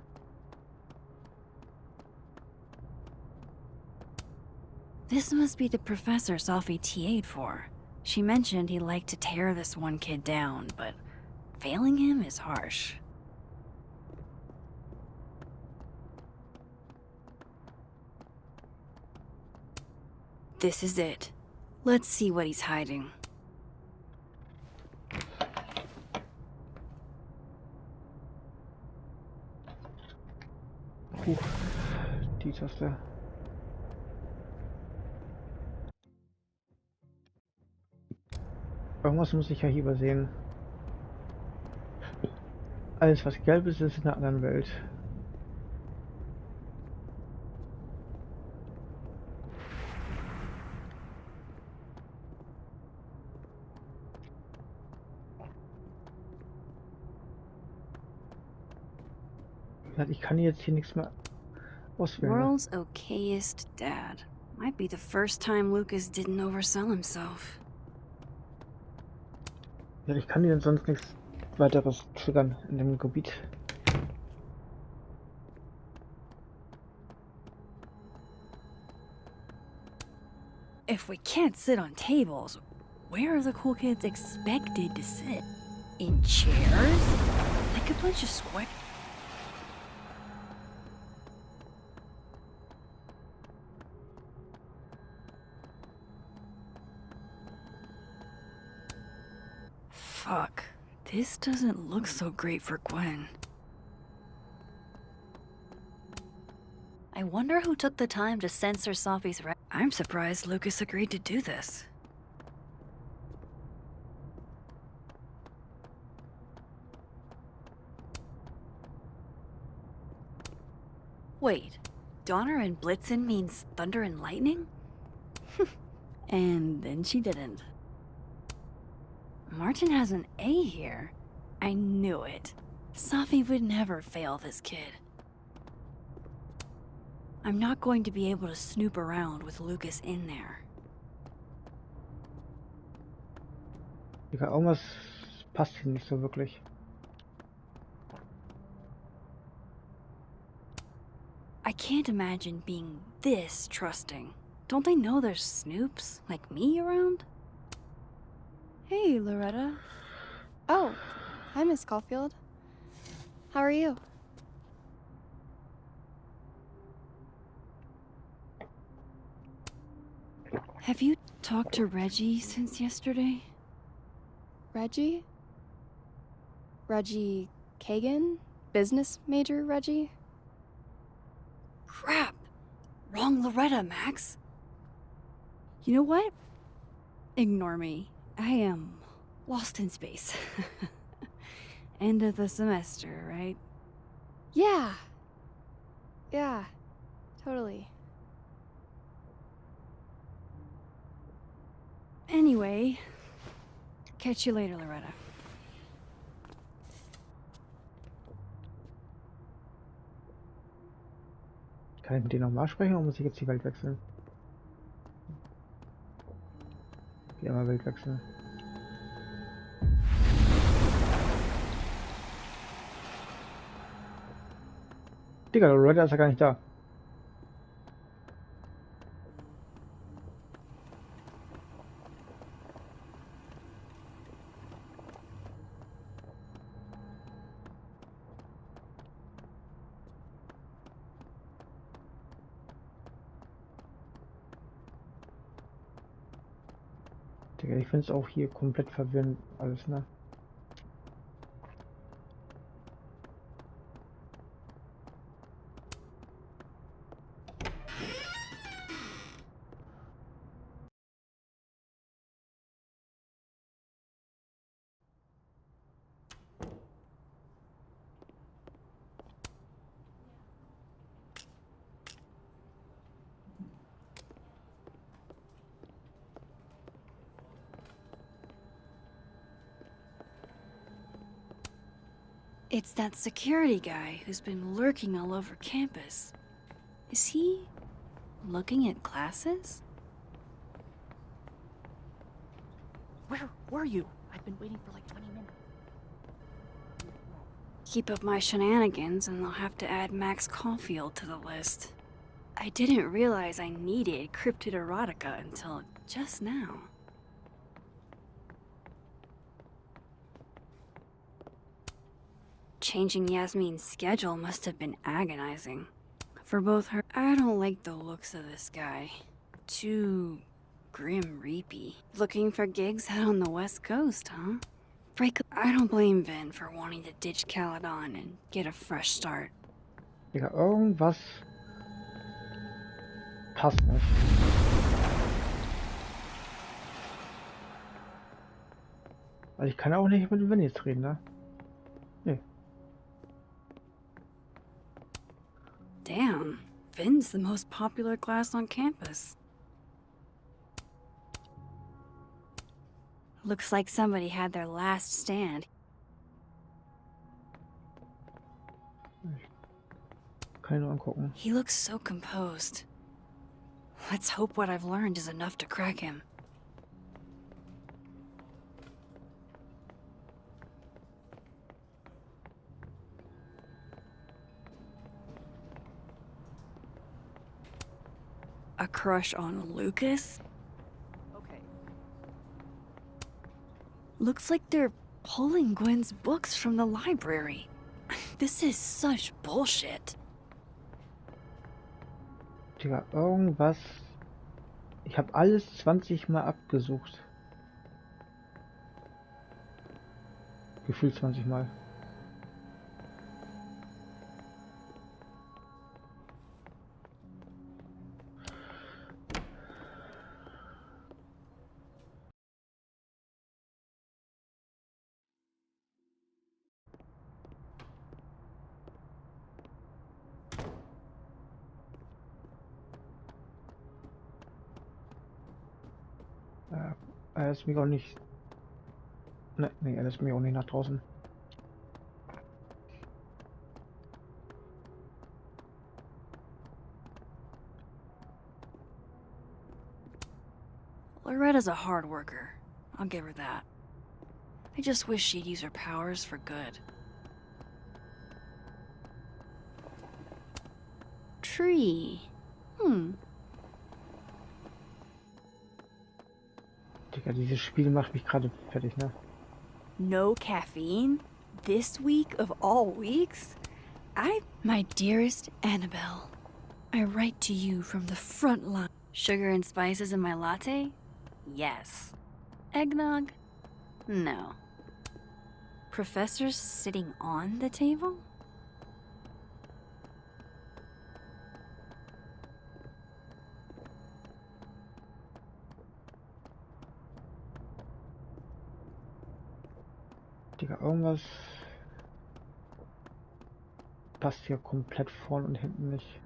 This must be the professor Sophie TA'd for. She mentioned he liked to tear this one kid down, but failing him is harsh. This is it. Let's see what he's hiding. Die Taste. Irgendwas muss ich ja hier übersehen. Alles was gelb ist, ist in einer anderen Welt. Ich kann jetzt hier nichts mehr auswählen. Ne? World's okayest dad. Might be the first time Lucas didn't oversell himself. Ja, ich kann hier sonst nichts weiteres triggern in dem Gebiet. If we can't sit on tables, where are the cool kids expected to sit? In chairs? Like a bunch of square... Fuck. This doesn't look so great for Gwen. I wonder who took the time to censor Sophie's I'm surprised Lucas agreed to do this. Wait, Donner and Blitzen means thunder and lightning? And then she didn't. Martin has an A here. I knew it. Sophie would never fail this kid. I'm not going to be able to snoop around with Lucas in there. Ja, irgendwas passt hier nicht so wirklich. I can't imagine being this trusting. Don't they know there's snoops like me around? Hey, Loretta. Oh, hi, Miss Caulfield. How are you? Have you talked to Reggie since yesterday? Reggie? Reggie Kagan? Business major Reggie? Crap! Wrong Loretta, Max. You know what? Ignore me. I am lost in space. End of the semester, right? Yeah. Yeah, totally. Anyway, catch you later, Loretta. Kann ich mit denen nochmal sprechen oder muss ich jetzt die Welt wechseln? Die einmal Welt wechseln. Digga, Loretta ist ja gar nicht da. Digga, ich finde es auch hier komplett verwirrend alles, ne? It's that security guy who's been lurking all over campus. Is he looking at classes? Where were you? I've been waiting for like 20 minutes. Keep up my shenanigans and I'll have to add Max Caulfield to the list. I didn't realize I needed cryptid erotica until just now. Changing Yasmin's schedule must have been agonizing. For both her... I don't like the looks of this guy. Too... Grim Reapy. Looking for gigs out on the West Coast, huh? I don't blame Vin for wanting to ditch Caledon and get a fresh start. Digga, irgendwas passt nicht. Also ich kann auch nicht mit Vin jetzt reden, ne? Nee. Damn, Vin's the most popular class on campus. Looks like somebody had their last stand. Kann ich nur angucken. He looks so composed. Let's hope what I've learned is enough to crack him. A crush on Lucas? Okay. Looks like they're pulling Gwen's books from the library. This is such bullshit. Digga, irgendwas. Ich habe alles 20 Mal abgesucht. Gefühlt 20 Mal. Er lässt mich auch nicht. Ne, nee, er lässt mich auch nicht nach draußen. Loretta's a hard worker. I'll give her that. I just wish she'd use her powers for good. Tree. Digga, dieses Spiel macht mich gerade fertig, ne? No caffeine? This week of all weeks? My dearest Annabelle, I write to you from the front line. Sugar and spices in my latte? Yes. Eggnog? No. Professors sitting on the table? Digga, irgendwas passt hier komplett vorn und hinten nicht.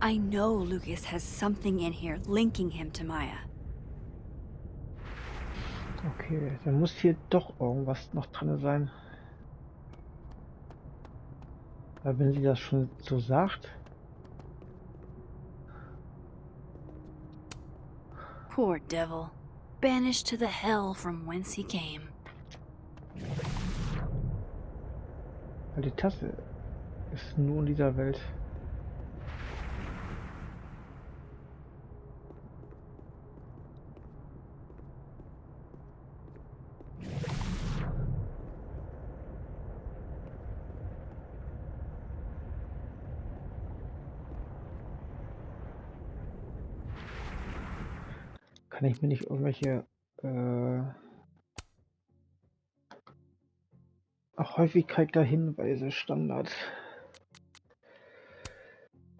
I know Lucas has something in here linking him to Maya. Okay, dann muss hier doch irgendwas noch dran sein. Weil wenn sie das schon so sagt. Poor devil. Banished to the hell from whence he came. Weil die Tasse ist nur in dieser Welt. Kann ich mir nicht irgendwelche Häufigkeit der Hinweise Standard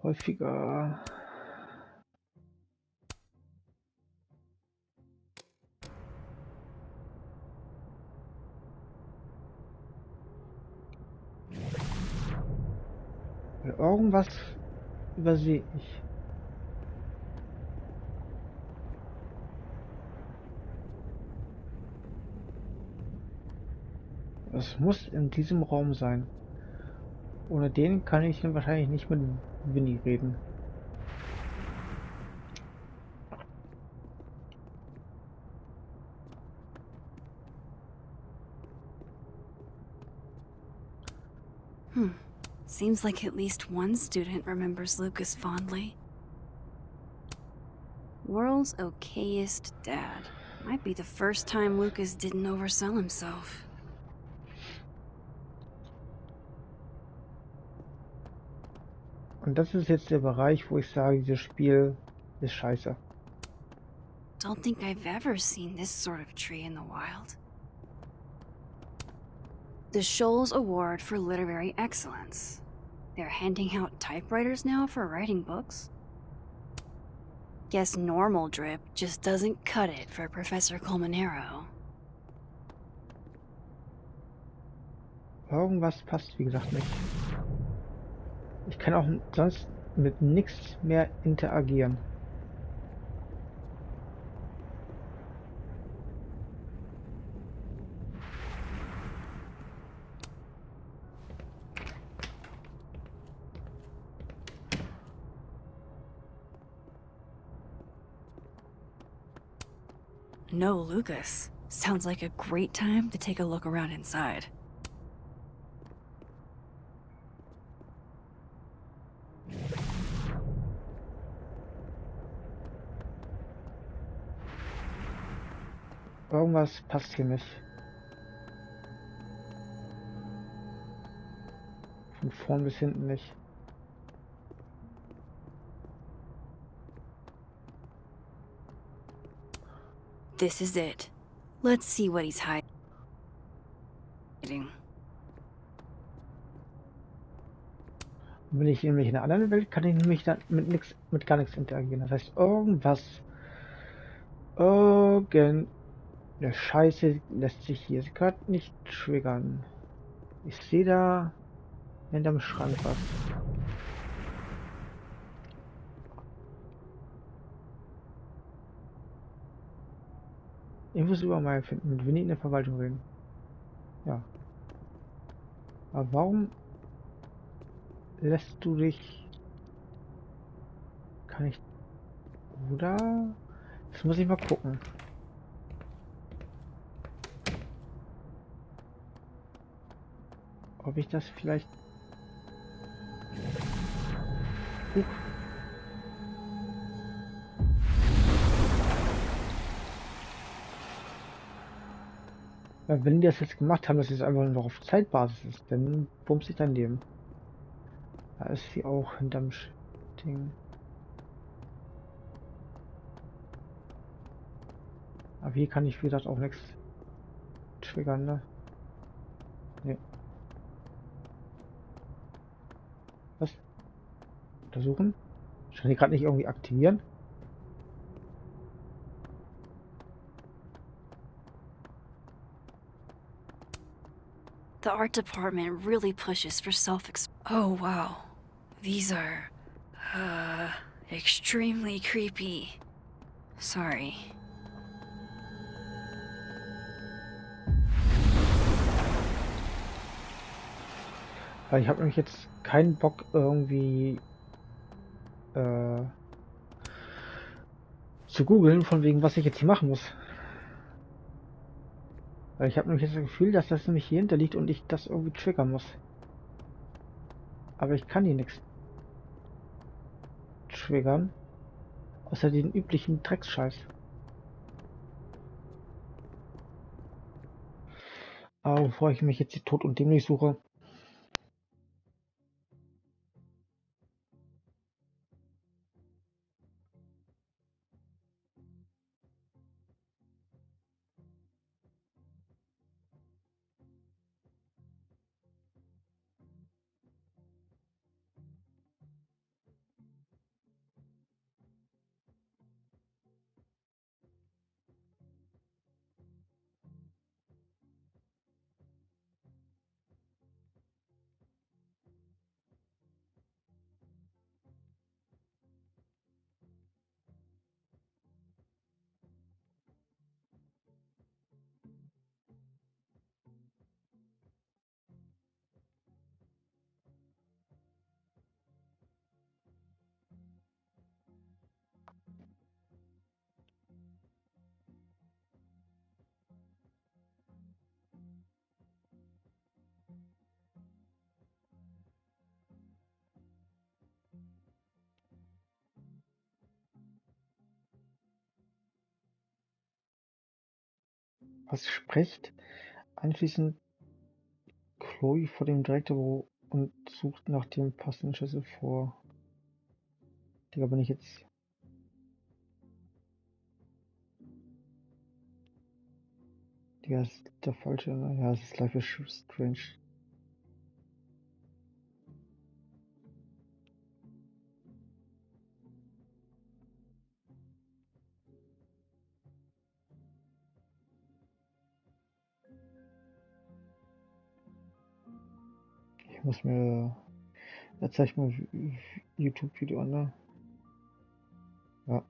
häufiger Irgendwas übersehe ich. Es muss in diesem Raum sein. Ohne den kann ich dann wahrscheinlich nicht mit Winnie reden. Seems like at least one student remembers Lucas fondly. World's okayest dad. Might be the first time Lucas didn't oversell himself. Und das ist jetzt der Bereich, wo ich sage, dieses Spiel ist scheiße. Don't think I've ever seen this sort of tree in the wild. The Shoals Award for Literary Excellence. They're handing out typewriters now for writing books. Guess normal drip just doesn't cut it for Professor Colmenero. Irgendwas passt, wie gesagt, nicht. Ich kann auch sonst mit nichts mehr interagieren. No Lucas. Sounds like a great time to take a look around inside. Irgendwas passt hier nicht. Von vorn bis hinten nicht. This is it. Let's see what he's hiding. Wenn ich nämlich in einer anderen Welt kann ich nämlich dann mit gar nichts interagieren. Das heißt, irgendeine Scheiße lässt sich hier gerade nicht triggern. Ich sehe da hinterm Schrank was. Ich muss überall finden, mit Winnie in der Verwaltung reden. Ja. Aber warum lässt du dich... Kann ich... Oder... Das muss ich mal gucken. Ob ich das vielleicht... Weil wenn die das jetzt gemacht haben, dass es einfach nur auf Zeitbasis ist, dann bumst sich dein Leben. Da ist sie auch hinterm Ding. Aber hier kann ich, wie gesagt, auch nichts triggern, ne? Nee. Was? Untersuchen? Ich kann die gerade nicht irgendwie aktivieren. The art department really pushes for Oh wow. These are, extremely creepy. Sorry. Weil ich habe nämlich jetzt keinen Bock irgendwie zu googeln, von wegen was ich jetzt hier machen muss. Weil ich habe nämlich jetzt das Gefühl, dass das nämlich hier hinter liegt und ich das irgendwie triggern muss. Aber ich kann hier nichts triggern. Außer den üblichen Drecksscheiß. Aber bevor ich mich jetzt hier tot und dämlich suche, was spricht anschließend Chloe vor dem Direktor und sucht nach dem passenden Schlüssel vor. Digga, bin ich jetzt... Digga, ist der falsche, ne? Ja, es ist Life is Strange. Ich muss mir... Da zeige ich mal YouTube-Video an, ne? Ja.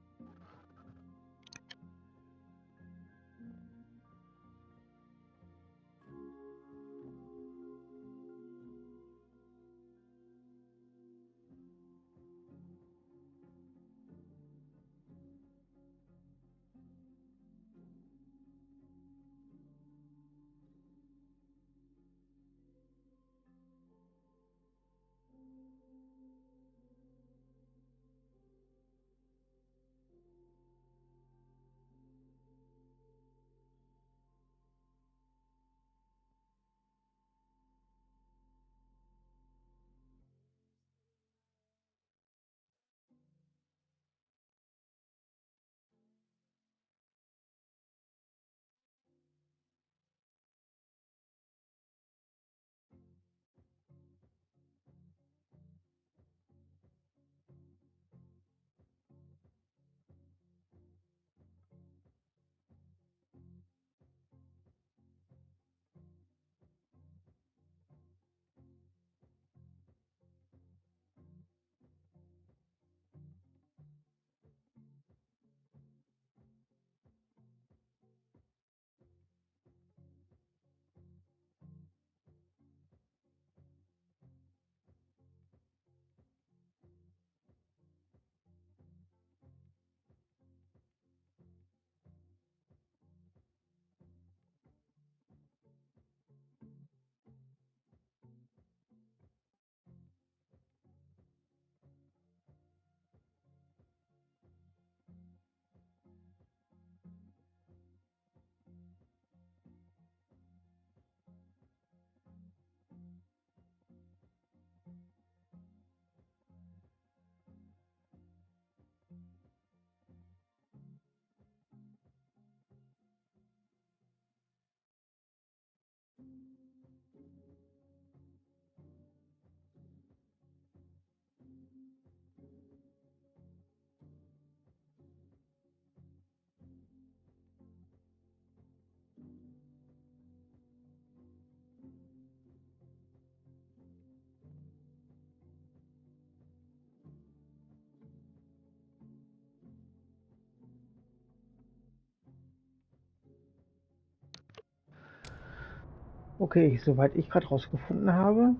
Okay, soweit ich gerade rausgefunden habe,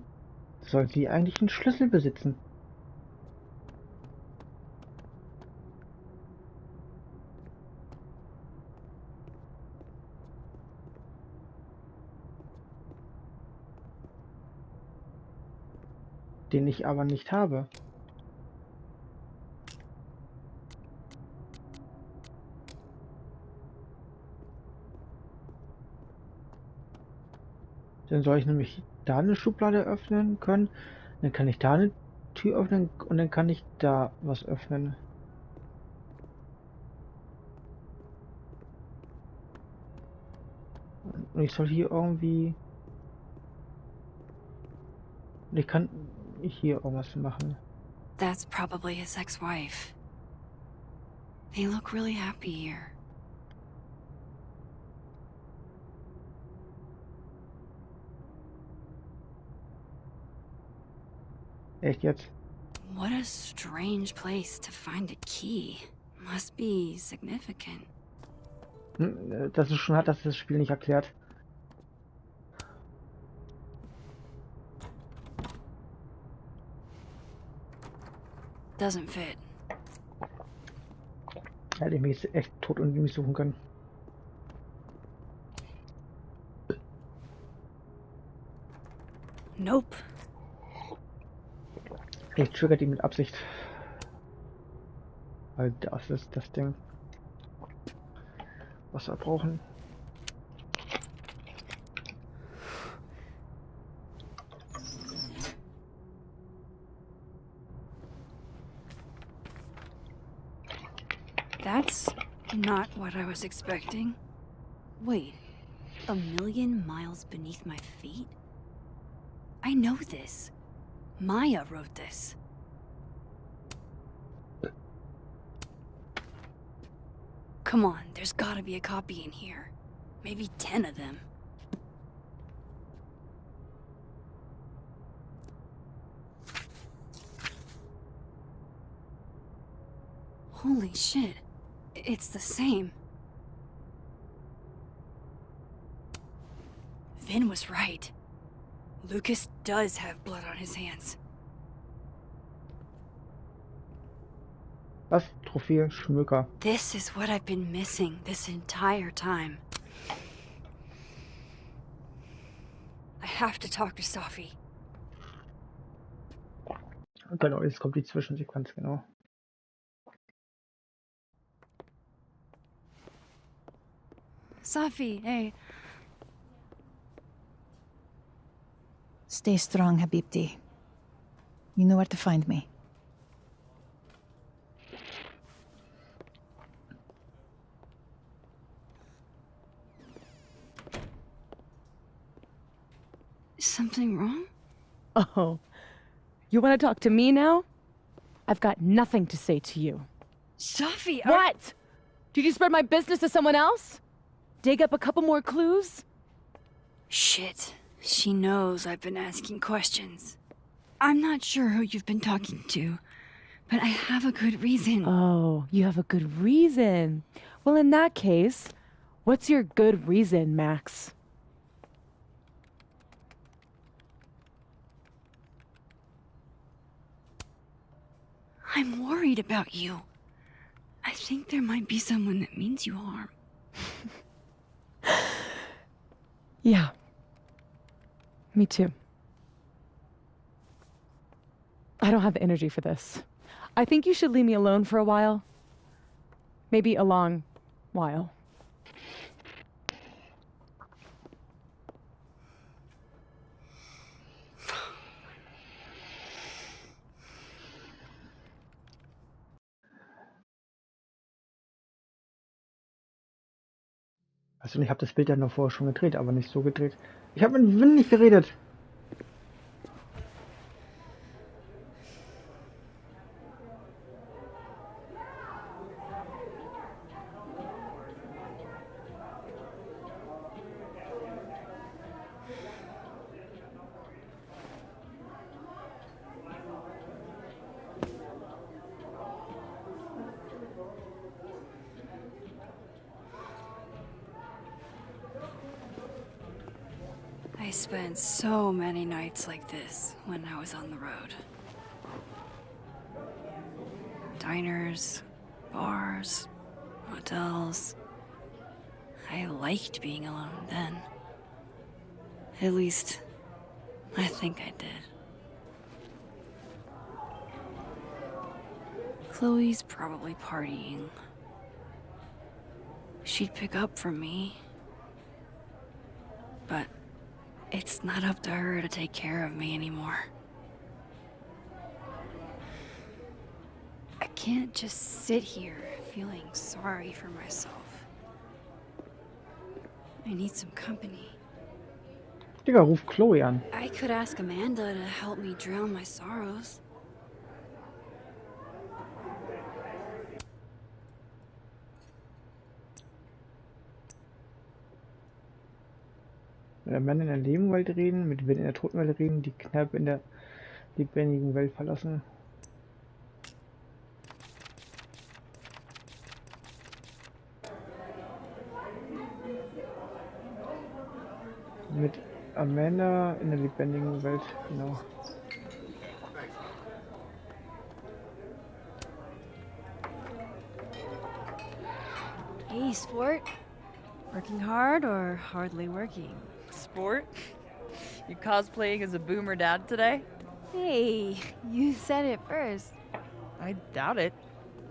soll sie eigentlich einen Schlüssel besitzen. Den ich aber nicht habe. Dann soll ich nämlich da eine Schublade öffnen können, dann kann ich da eine Tür öffnen und dann kann ich da was öffnen. Und ich soll hier irgendwie... Ich kann hier irgendwas machen. That's probably his ex-wife. They look really happy here. Echt jetzt? What a strange place to find a key. Must be significant. Das ist schon hart, dass das Spiel nicht erklärt. Doesn't fit. Hätte ich mich echt tot und mich suchen können. Nope. Ich trigger die mit Absicht. Weil das ist das Ding, was wir brauchen. That's not what I was expecting. Wait, 1,000,000 miles beneath my feet? I know this. Maya wrote this. Come on, there's gotta be a copy in here. Maybe 10 of them. Holy shit. It's the same. Vin was right. Lucas does have blood on his hands. Was? Trophäe, Schmöker. This is what I've been missing this entire time. I have to talk to Safi. Genau, jetzt kommt die Zwischensequenz, genau. Safi, hey. Stay strong, Habibti. You know where to find me. Is something wrong? Oh, you want to talk to me now? I've got nothing to say to you. Safi, What? Did you spread my business to someone else? Dig up a couple more clues? Shit. She knows I've been asking questions. I'm not sure who you've been talking to, but I have a good reason. Oh, you have a good reason. Well, in that case, what's your good reason, Max? I'm worried about you. I think there might be someone that means you harm. Yeah. Me too. I don't have the energy for this. I think you should leave me alone for a while. Maybe a long while. Also ich habe das Bild ja noch vorher schon gedreht, aber nicht so gedreht. Ich habe mit Vin nicht geredet. I spent so many nights like this when I was on the road. Diners, bars, hotels. I liked being alone then. At least, I think I did. Chloe's probably partying. She'd pick up from me. But it's not up to her to take care of me anymore. I can't just sit here feeling sorry for myself. I need some company. Digga, ruf Chloe an. I could ask Amanda to help me drown my sorrows. Mit der Mann in der Lebenwelt reden, mit Vin in der Totenwelt reden, die Kneipe in der lebendigen Welt verlassen. Mit Amanda in der lebendigen Welt, genau. Hey, sport. Working hard or hardly working? Sport? You cosplaying as a boomer dad today? Hey, you said it first. I doubt it.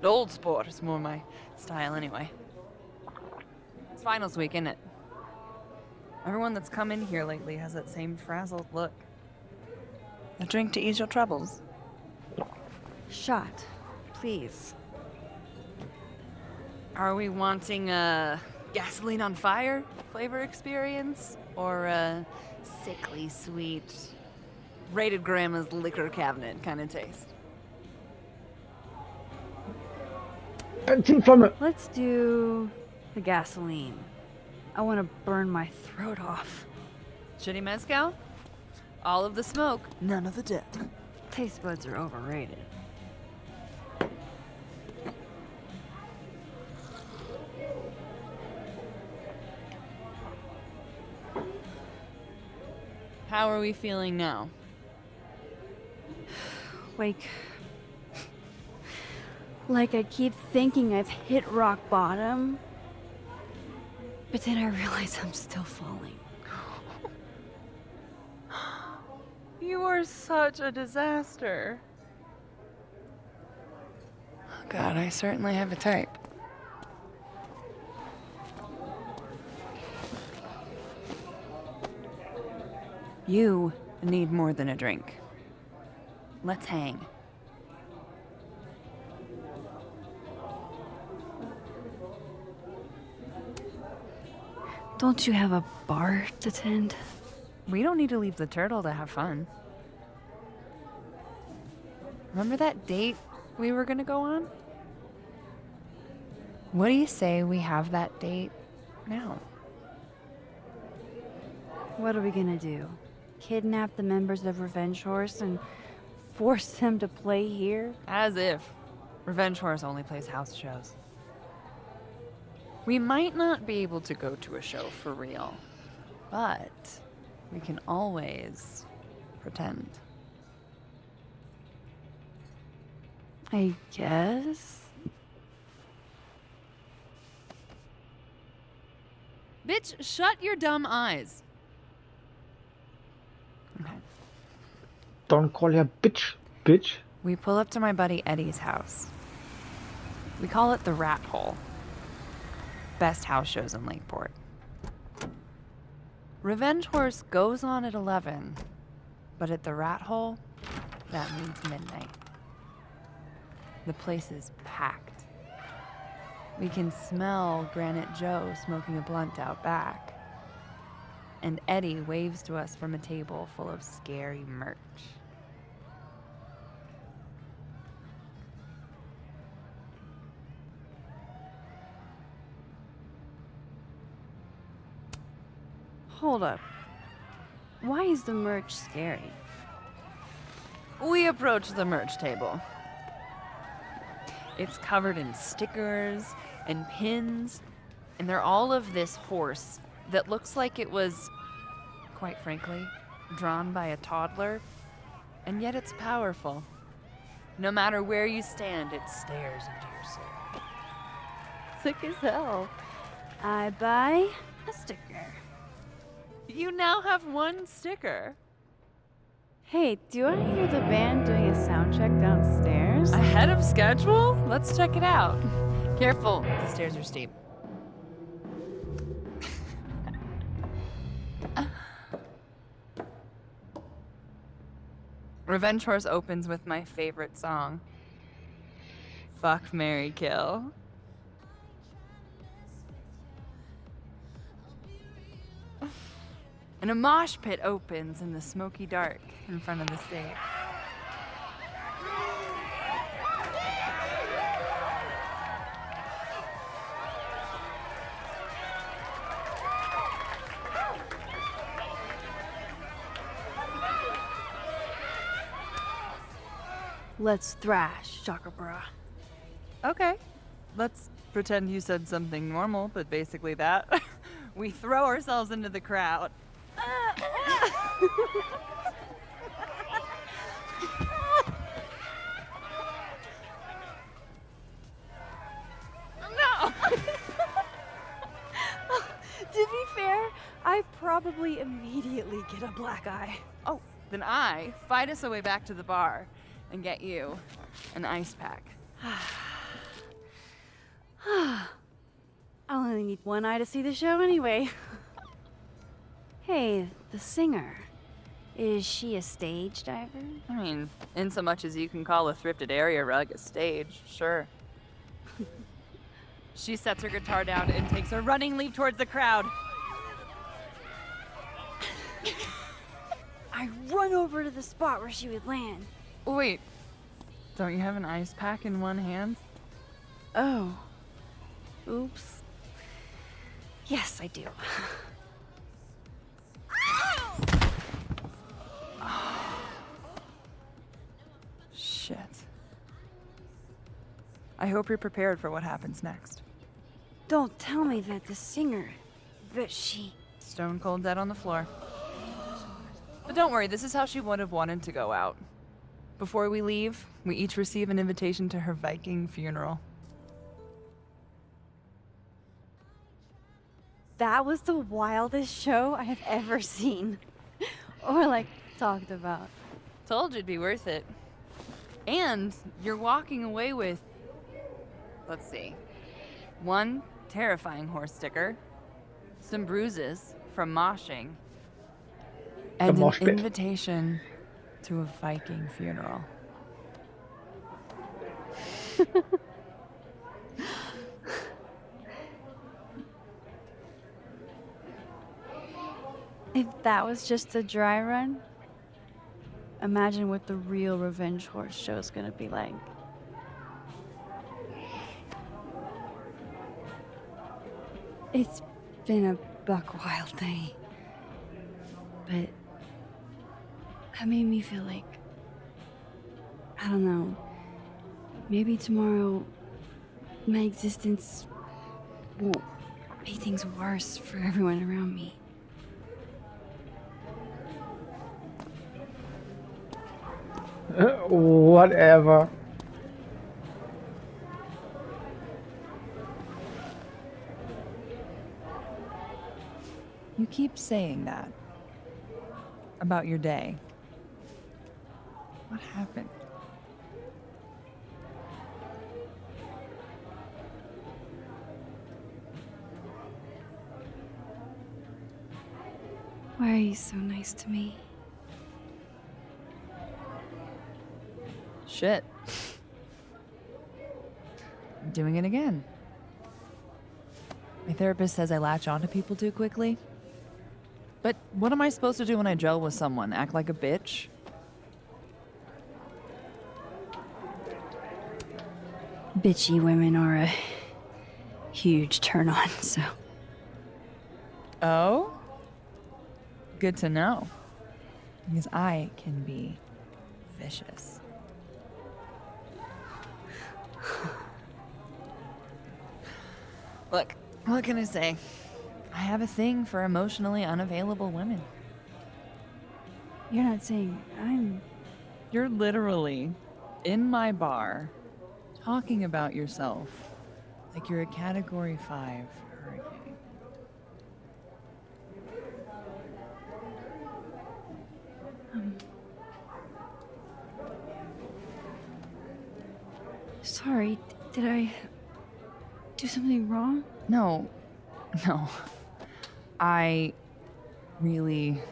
Old sport is more my style anyway. It's finals week, isn't it? Everyone that's come in here lately has that same frazzled look. A drink to ease your troubles. Shot, please. Are we wanting a gasoline on fire flavor experience? Or a sickly sweet, rated grandma's liquor cabinet kind of taste? Let's do the gasoline. I want to burn my throat off. Shitty mezcal? All of the smoke, none of the dip. Taste buds are overrated. How are we feeling now? Like I keep thinking I've hit rock bottom, but then I realize I'm still falling. You are such a disaster. Oh God, I certainly have a type. You need more than a drink. Let's hang. Don't you have a bar to tend? We don't need to leave the turtle to have fun. Remember that date we were gonna go on? What do you say we have that date now? What are we gonna do? Kidnap the members of Revenge Horse and force them to play here? As if. Revenge Horse only plays house shows. We might not be able to go to a show for real, but we can always pretend. I guess. Bitch, shut your dumb eyes. Okay. Don't call her bitch. We pull up to my buddy Eddie's house. We call it the Rat Hole. Best house shows in Lakeport. Revenge Horse goes on at 11, but at the Rat Hole, that means midnight. The place is packed. We can smell Granite Joe smoking a blunt out back. And Eddie waves to us from a table full of scary merch. Hold up. Why is the merch scary? We approach the merch table. It's covered in stickers and pins, and they're all of this horse that looks like it was, quite frankly, drawn by a toddler, and yet it's powerful. No matter where you stand, it stares into your soul. Sick as hell. I buy a sticker. You now have one sticker. Hey, do I hear the band doing a sound check downstairs? Ahead of schedule? Let's check it out. Careful, the stairs are steep. Revenge Horse opens with my favorite song. Fuck, Marry, Kill. And a mosh pit opens in the smoky dark in front of the stage. Let's thrash, Chakra Bra. Okay. Let's pretend you said something normal, but basically that. We throw ourselves into the crowd. No! To be fair, I probably immediately get a black eye. Oh, then I fight us a way back to the bar and get you an ice pack. I only need one eye to see the show anyway. Hey, the singer. Is she a stage diver? I mean, in so much as you can call a thrifted area rug a stage, sure. She sets her guitar down and takes a running leap towards the crowd. I run over to the spot where she would land. Wait, don't you have an ice pack in one hand? Oh. Oops. Yes, I do. Shit. I hope you're prepared for what happens next. Don't tell me that the singer, that she... Stone cold dead on the floor. But don't worry, this is how she would have wanted to go out. Before we leave, we each receive an invitation to her Viking funeral. That was the wildest show I have ever seen. Or, like, talked about. Told you it'd be worth it. And you're walking away with, let's see, 1 terrifying horse sticker, some bruises from moshing, and an invitation to a Viking funeral. If that was just a dry run, imagine what the real Revenge Horse show is gonna be like. It's been a buck wild day, but that made me feel like, I don't know, maybe tomorrow my existence will make things worse for everyone around me. Whatever. You keep saying that about your day. What happened? Why are you so nice to me? Shit. I'm doing it again. My therapist says I latch onto people too quickly. But what am I supposed to do when I gel with someone? Act like a bitch? Bitchy women are a huge turn on, so. Oh? Good to know. Because I can be vicious. Look, what can I say? I have a thing for emotionally unavailable women. You're not saying I'm... You're literally in my bar talking about yourself like you're a Category 5 hurricane. Sorry, did I do something wrong? No. I really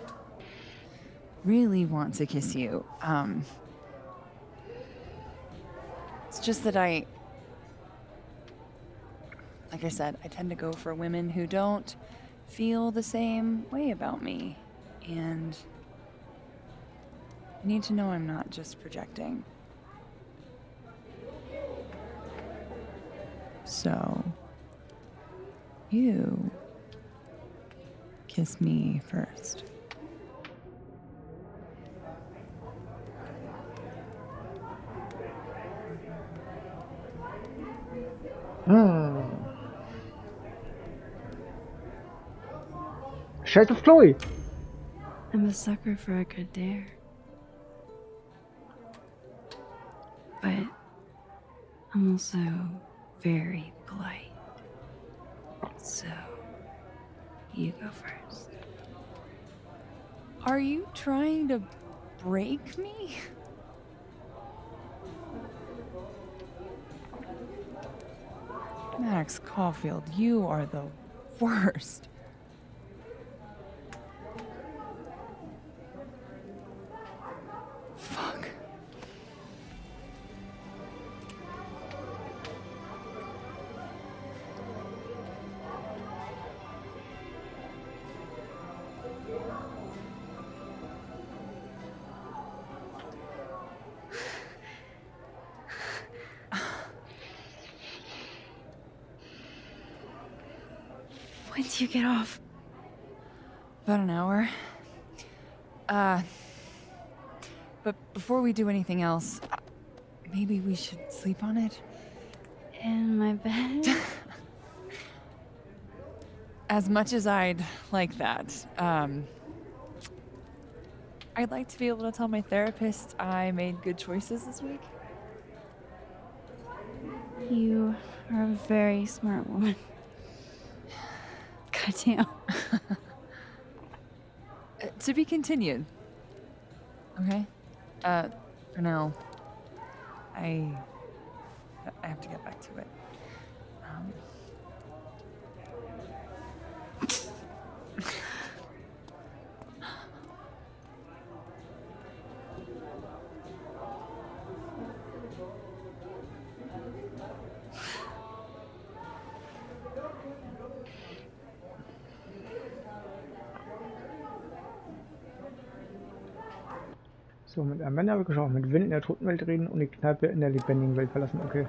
want to kiss you. It's just that like I said, I tend to go for women who don't feel the same way about me. And I need to know I'm not just projecting. So, you kiss me first. Shades of Chloe. I'm a sucker for a good dare. But I'm also very polite. So, you go first. Are you trying to break me? Max Caulfield, you are the worst. Fuck. When do you get off? About an hour. But before we do anything else, maybe we should sleep on it? In my bed? As much as I'd like that, I'd like to be able to tell my therapist I made good choices this week. You are a very smart woman. Goddamn. To be continued. Okay? For now, I have to get back to it. So, mit Amanda habe ich geschaut, mit Vin in der toten Welt reden und die Kneipe in der lebendigen Welt verlassen. Okay.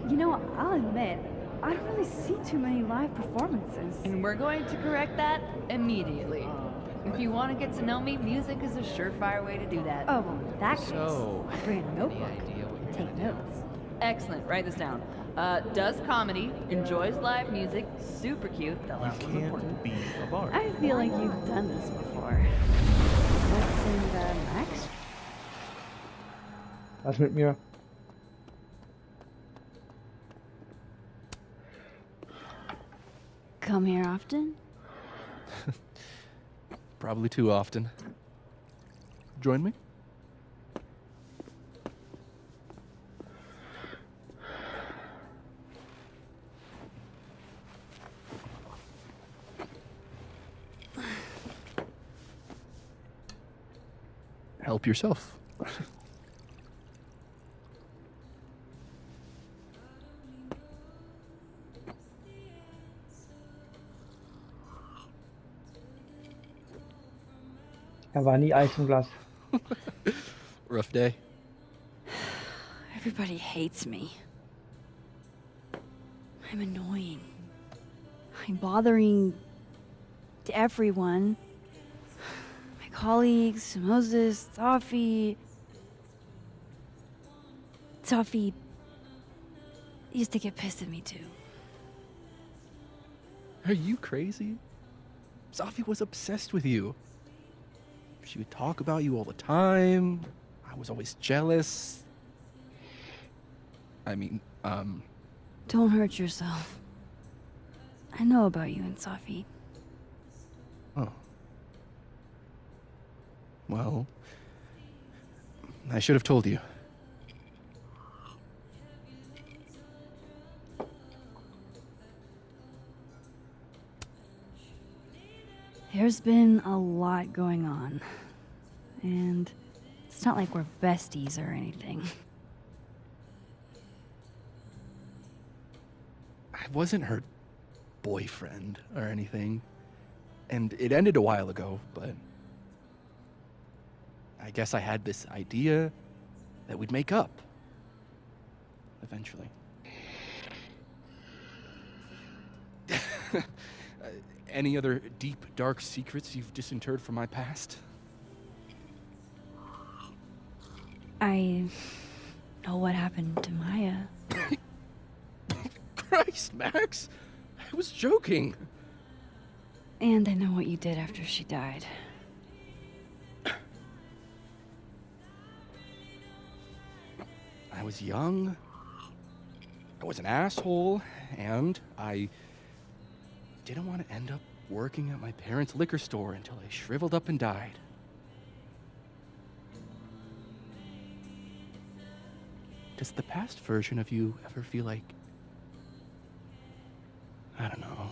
You know, I'll admit, I don't really see too many live performances. And we're going to correct that immediately. If you want to get to know me, music is a surefire way to do that. Oh, well, in that case, So, bring a notebook. Take notes. Excellent. Write this down. Does comedy, enjoys live music, super cute. The last one's important. Be a bard. I feel like you've done this before. What's in the Max? Was mit mir? Come here often? Probably too often. Join me? Help yourself. War nie Eis im Glas. Rough day. Everybody hates me. I'm annoying. I'm bothering everyone. My colleagues, Moses, Safi. Safi used to get pissed at me too. Are you crazy? Safi was obsessed with you. She would talk about you all the time. I was always jealous. I mean, Don't hurt yourself. I know about you and Safi. Oh. Well, I should have told you. There's been a lot going on. And it's not like we're besties or anything. I wasn't her boyfriend or anything. And it ended a while ago, but I guess I had this idea that we'd make up. Eventually. Any other deep, dark secrets you've disinterred from my past? I know what happened to Maya. Christ, Max! I was joking. And I know what you did after she died. I was young. I was an asshole, and I didn't want to end up working at my parents' liquor store until I shriveled up and died. Does the past version of you ever feel like, I don't know,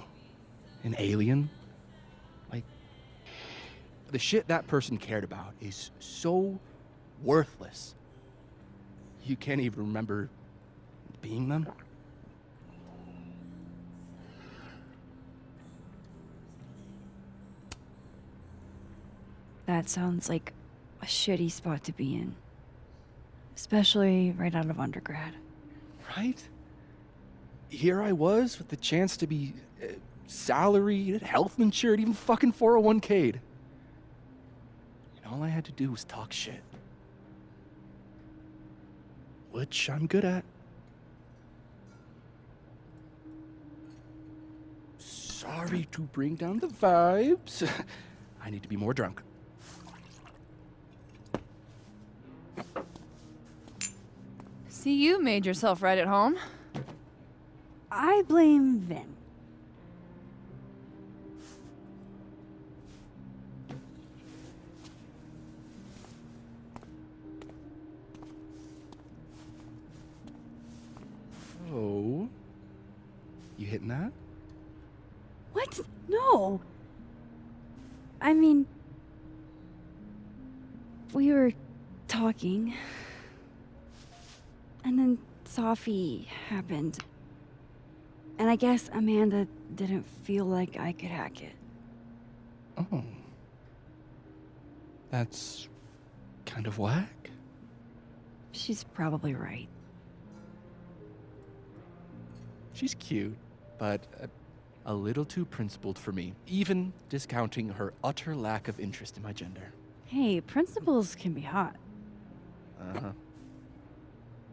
an alien? Like, the shit that person cared about is so worthless. You can't even remember being them? That sounds like a shitty spot to be in. Especially right out of undergrad. right? Here I was with the chance to be salaried, health insured, even fucking 401k'd. And all I had to do was talk shit. Which I'm good at. Sorry to bring down the vibes. I need to be more drunk. See, you made yourself right at home. I blame Vin. Oh. You hitting that? What? No. I mean, we were talking, and then Sophie happened. And I guess Amanda didn't feel like I could hack it. Oh. That's kind of whack. She's probably right. She's cute, but a little too principled for me, even discounting her utter lack of interest in my gender. Hey, principals can be hot. Uh-huh.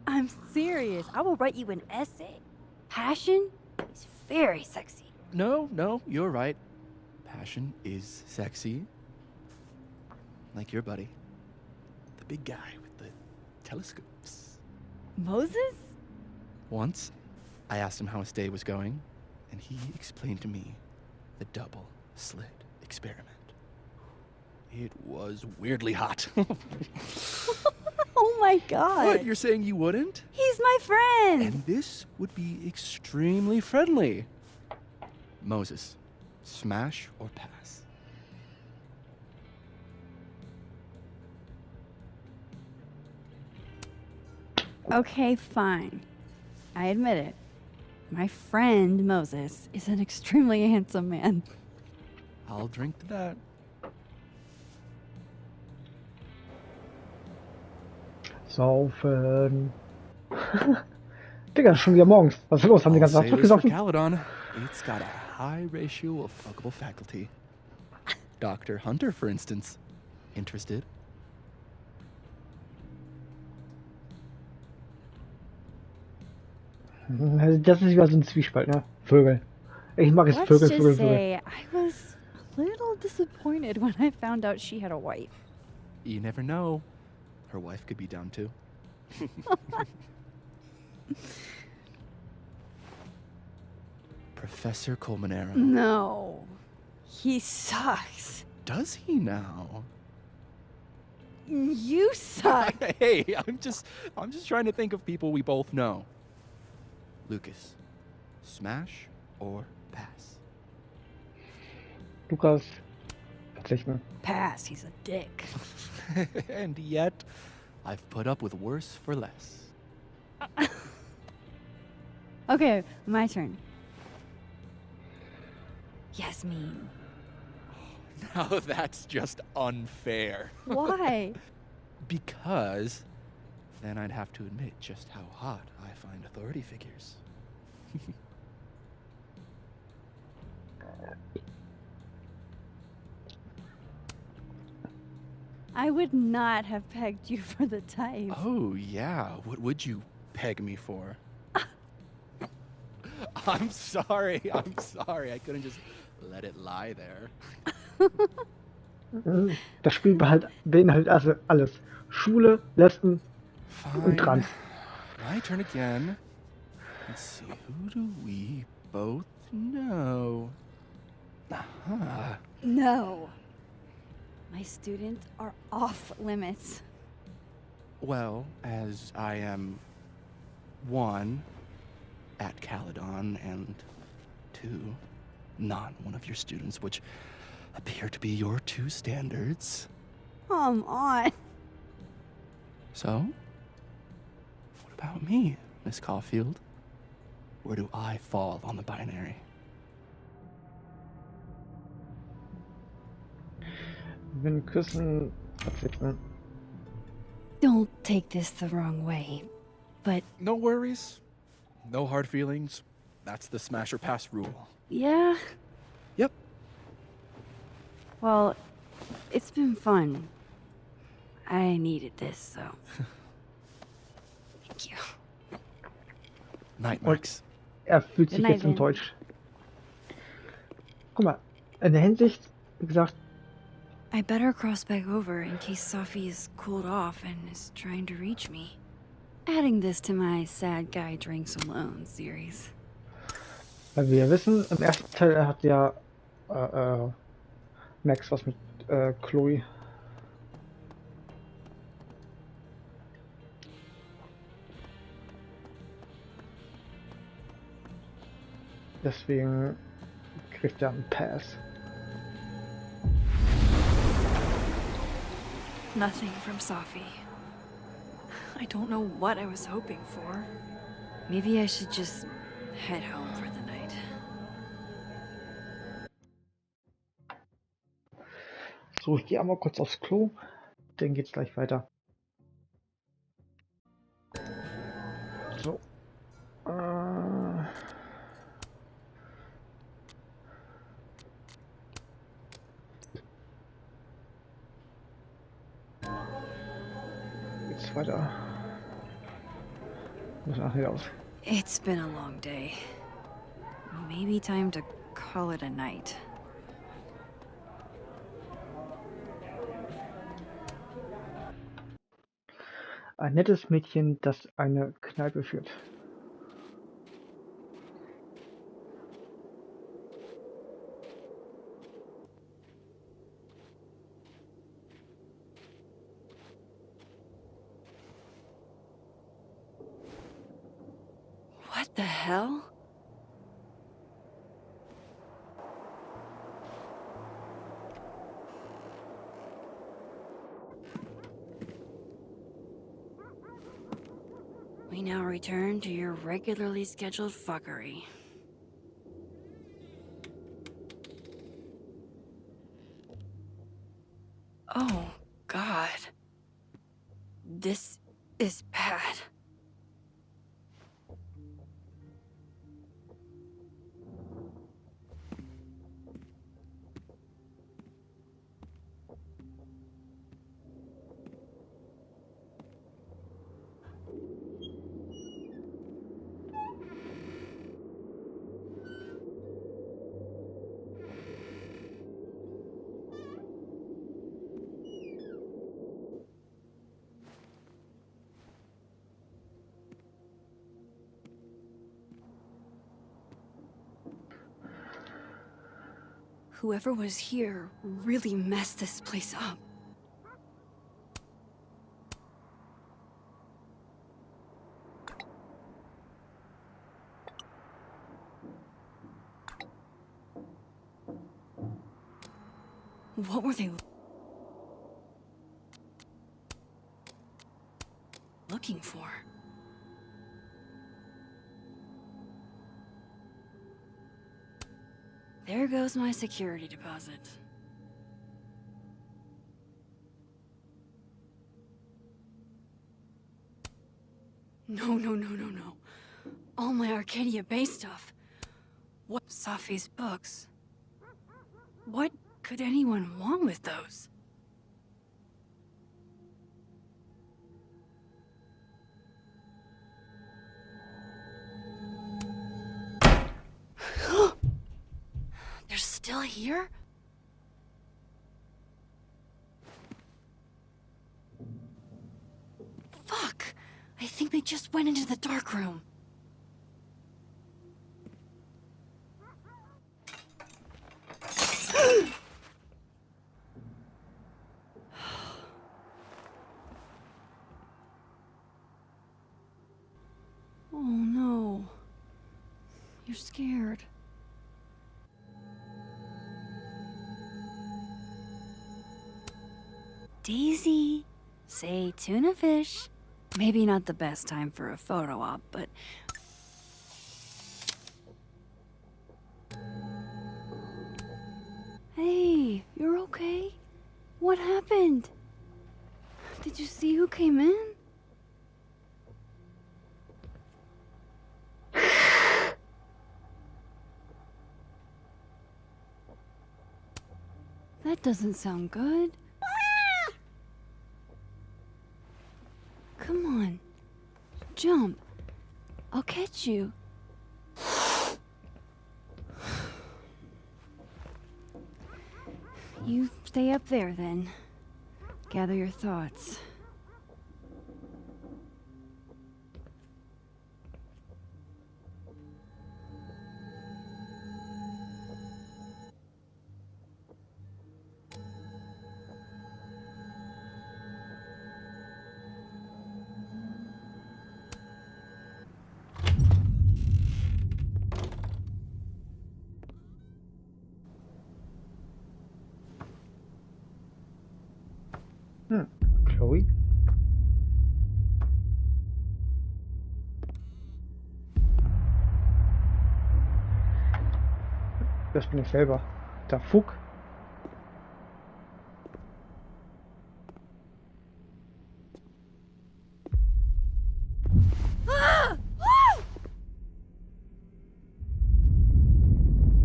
I'm serious. I will write you an essay. Passion is very sexy. No, you're right. Passion is sexy. Like your buddy. The big guy with the telescopes. Moses? Once, I asked him how his day was going, and he explained to me the double slit experiment. It was weirdly hot. Oh my god. What, you're saying you wouldn't? He's my friend. And this would be extremely friendly. Moses, smash or pass? Okay, fine. I admit it. My friend Moses is an extremely handsome man. I'll drink to that. Saufen. Digga, schon wieder morgens. Was ist los? Haben die ganze Nacht Say this for gesoffen? Caledon, it's got a high ratio of fuckable faculty. Dr. Hunter, for instance. Interested? Das ist wieder so ein Zwiespalt, ne? Vögel. Ich mag es Let's Vögel, just Vögel, Vögel. say I was a little disappointed when I found out she had a wife. You never know. Her wife could be down too. Professor Colmenero. No. He sucks. Does he now? You suck. Hey, I'm just trying to think of people we both know. Lucas, smash or pass? Lukas, verzicht mir. Pass, he's a dick. And yet, I've put up with worse for less. Okay, my turn. Yasmin. Now that's just unfair. Why? Because then I'd have to admit just how hot I find authority figures. I would not have pegged you for the type. Oh, yeah. What would you peg me for? I'm sorry. I couldn't just let it lie there. Das Spiel beinhaltet also alles. Schule, Lesben und Trans. My turn again. Let's see, who do we both know? Aha. No. My students are off limits. Well, as I am 1 at Caledon and 2 not one of your students, which appear to be your 2 standards. Come on. So, what about me, Miss Caulfield? Where do I fall on the binary? Wenn küssen, verzichten. Don't take this the wrong way, but No worries. No hard feelings. That's the smash or pass rule. Yeah? Yep. Well, it's been fun. I needed this, so. Thank you. Night, Und Max. er fühlt sich Good night, jetzt Vin. enttäuscht. Guck mal, in der Hinsicht, wie gesagt, I better cross back over in case Safi is cooled off and is trying to reach me. Adding this to my sad guy drinks alone series. weil wir ja wissen, im ersten Teil hat ja Max was mit Chloe. Deswegen kriegt er einen Pass. Nothing from Safi. I don't know what I was hoping for. Maybe I should just head home for the night. So, ich gehe einmal kurz aufs Klo, dann geht's gleich weiter. So. Geht's weiter. Muss nachher aus. It's been a long day. Maybe time to call it a night. Ein nettes Mädchen, das eine Kneipe führt. What the hell? We now return to your regularly scheduled fuckery. Oh, God. This is bad. Whoever was here really messed this place up. What were they looking for? There goes my security deposit. No. All my Arcadia Bay stuff. What? Safi's books. What could anyone want with those? They're still here? Fuck! I think they just went into the dark room. Oh no. You're scared. Daisy, say tuna fish. Maybe not the best time for a photo op, but... Hey, you're okay? What happened? Did you see who came in? That doesn't sound good. Come on. Jump. I'll catch you. You stay up there then. Gather your thoughts. Chloe? Das bin ich selber. Der Fuck.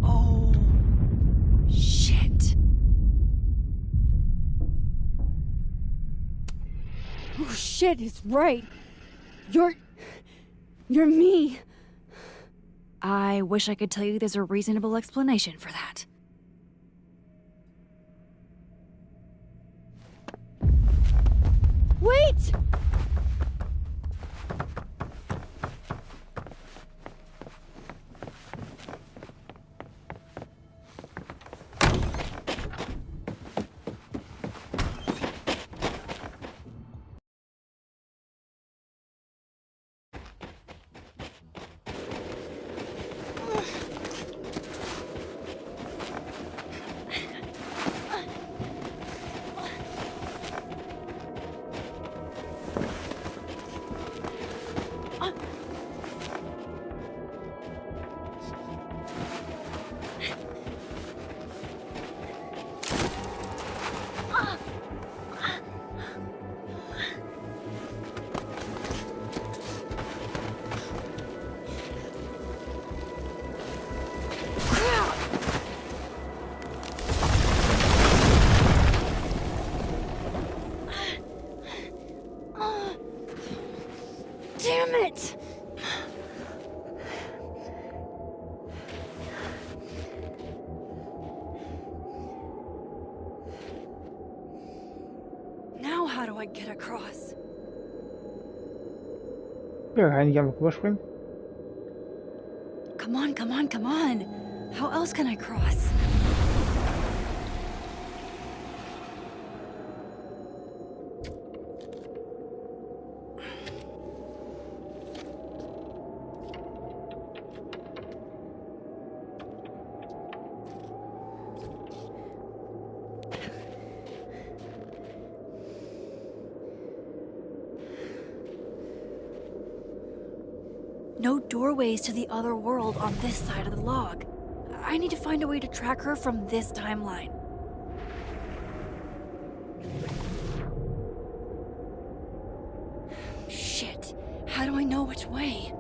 Oh, shit. Oh shit, it's right. You're me. I wish I could tell you there's a reasonable explanation for that. Wait! Damn it! Now how do I get across? Ja, kann ich einfach rüberspringen? Come on, come on, come on! How else can I cross? No doorways to the other world on this side of the log. I need to find a way to track her from this timeline. Shit. How do I know which way?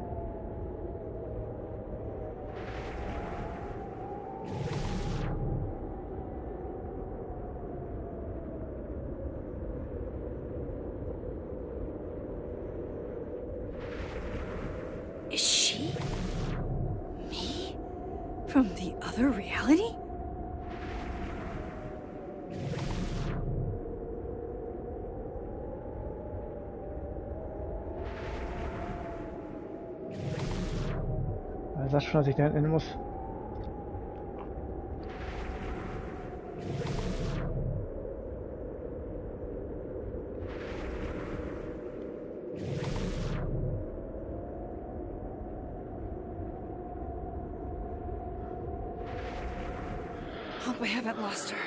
Is she? Me? From the other reality? Er sagt schon, dass ich da hinten hin muss. Hope I haven't lost her.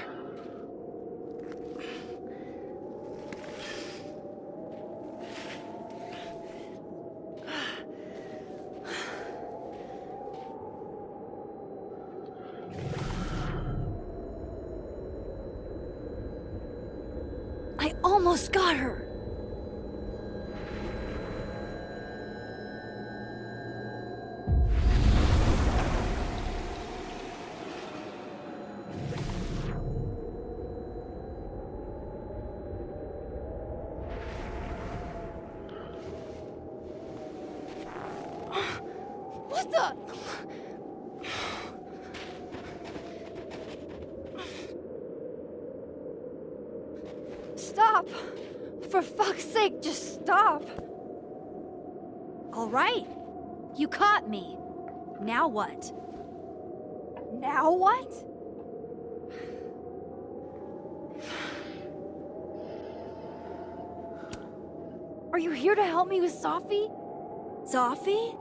I almost got her! the... Stop! For fuck's sake, just stop! All right. You caught me. Now what? Now what? Are you here to help me with Sophie? Sophie?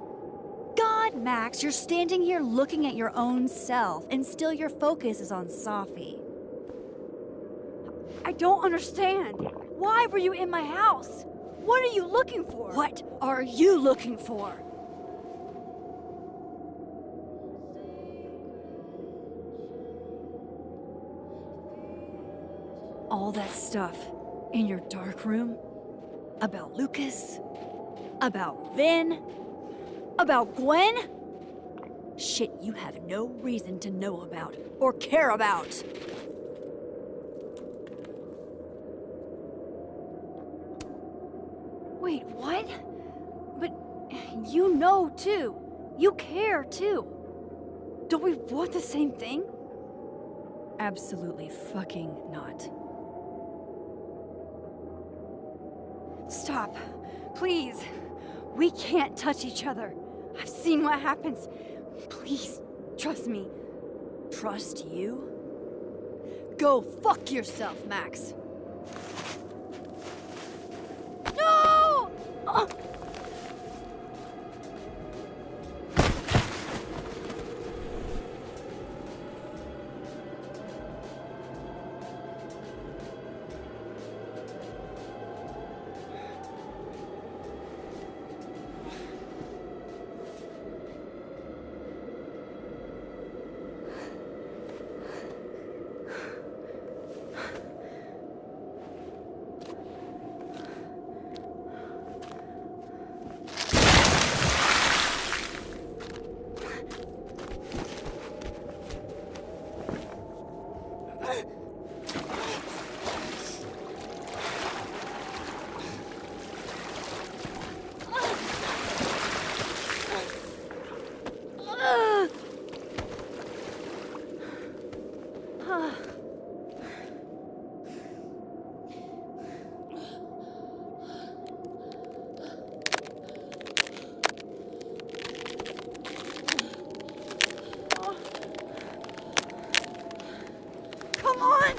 God, Max, you're standing here looking at your own self, and still your focus is on Sophie. I don't understand. Why were you in my house? What are you looking for? What are you looking for? All that stuff in your dark room? About Lucas? About Vin? About Gwen? Shit you have no reason to know about or care about. Wait, what? But you know too. You care too. Don't we want the same thing? Absolutely fucking not. Stop. Please. We can't touch each other. I've seen what happens. Please, trust me. Trust you? Go fuck yourself, Max. No! Come on!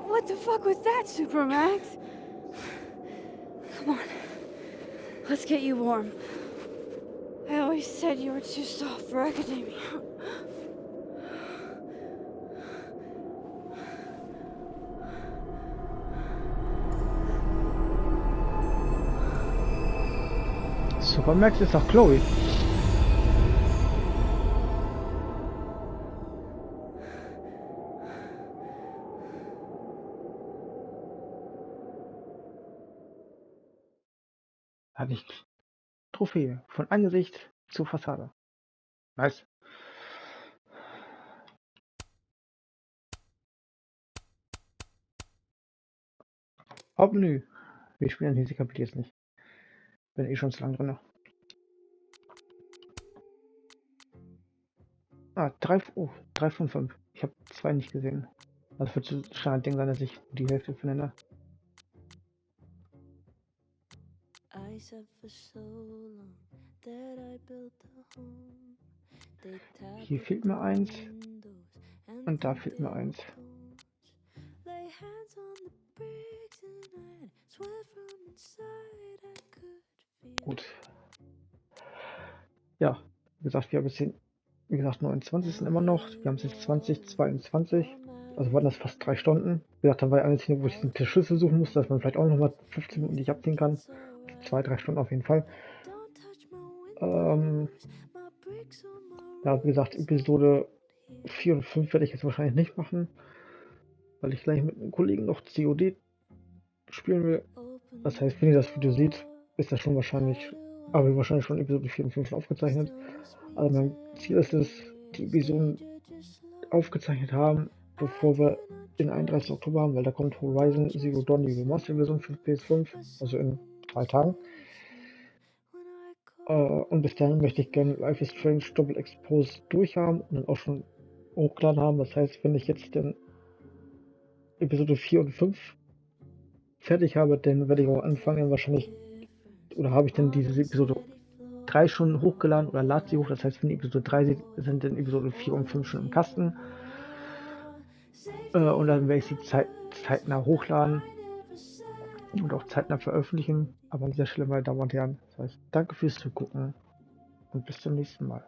What the fuck was that, Supermax? Come on. Let's get you warm. I always said you were too soft for academia. Supermax ist doch Chloe. Hatte ich Trophäe von Angesicht zur Fassade. Nice. Hauptmenü. Wir spielen dieses Kapitel jetzt nicht. Bin eh schon zu lang drin. Ah, 3 von 5. Ich habe 2 nicht gesehen. Also wird so Standardding sein, dass ich die Hälfte finde. Hier fehlt mir 1. Und da fehlt mir 1. Gut. Ja, wie gesagt, wir haben jetzt wie gesagt, 29 sind immer noch. Wir haben es jetzt 2022. Also waren das fast 3 Stunden. Wie gesagt, da war eine Szene, wo ich den Schlüssel suchen musste, dass man vielleicht auch nochmal 15 Minuten nicht abziehen kann. 2-3 Stunden auf jeden Fall. Ja, wie gesagt, Episode 4 und 5 werde ich jetzt wahrscheinlich nicht machen, weil ich gleich mit einem Kollegen noch COD spielen will. Das heißt, wenn ihr das Video seht, ist das schon wahrscheinlich, aber wahrscheinlich schon Episode 4 und 5 aufgezeichnet. Also mein Ziel ist es, die Episoden aufgezeichnet haben, bevor wir den 31. Oktober haben, weil da kommt Horizon Zero Dawn die Remaster-Version für PS5, also in 3 Tagen. Und bis dahin möchte ich gerne Life is Strange Double Expose durchhaben und dann auch schon hochgeladen haben. Das heißt, wenn ich jetzt dann Episode 4 und 5 fertig habe, dann werde ich auch anfangen, wahrscheinlich, oder habe ich dann diese Episode 3 schon hochgeladen oder lade sie hoch. Das heißt, wenn die Episode 3 sind dann Episode 4 und 5 schon im Kasten. Und dann werde ich sie zeitnah hochladen und auch zeitnah veröffentlichen. Aber an dieser Stelle, meine Damen und Herren, das heißt, danke fürs Zugucken und bis zum nächsten Mal.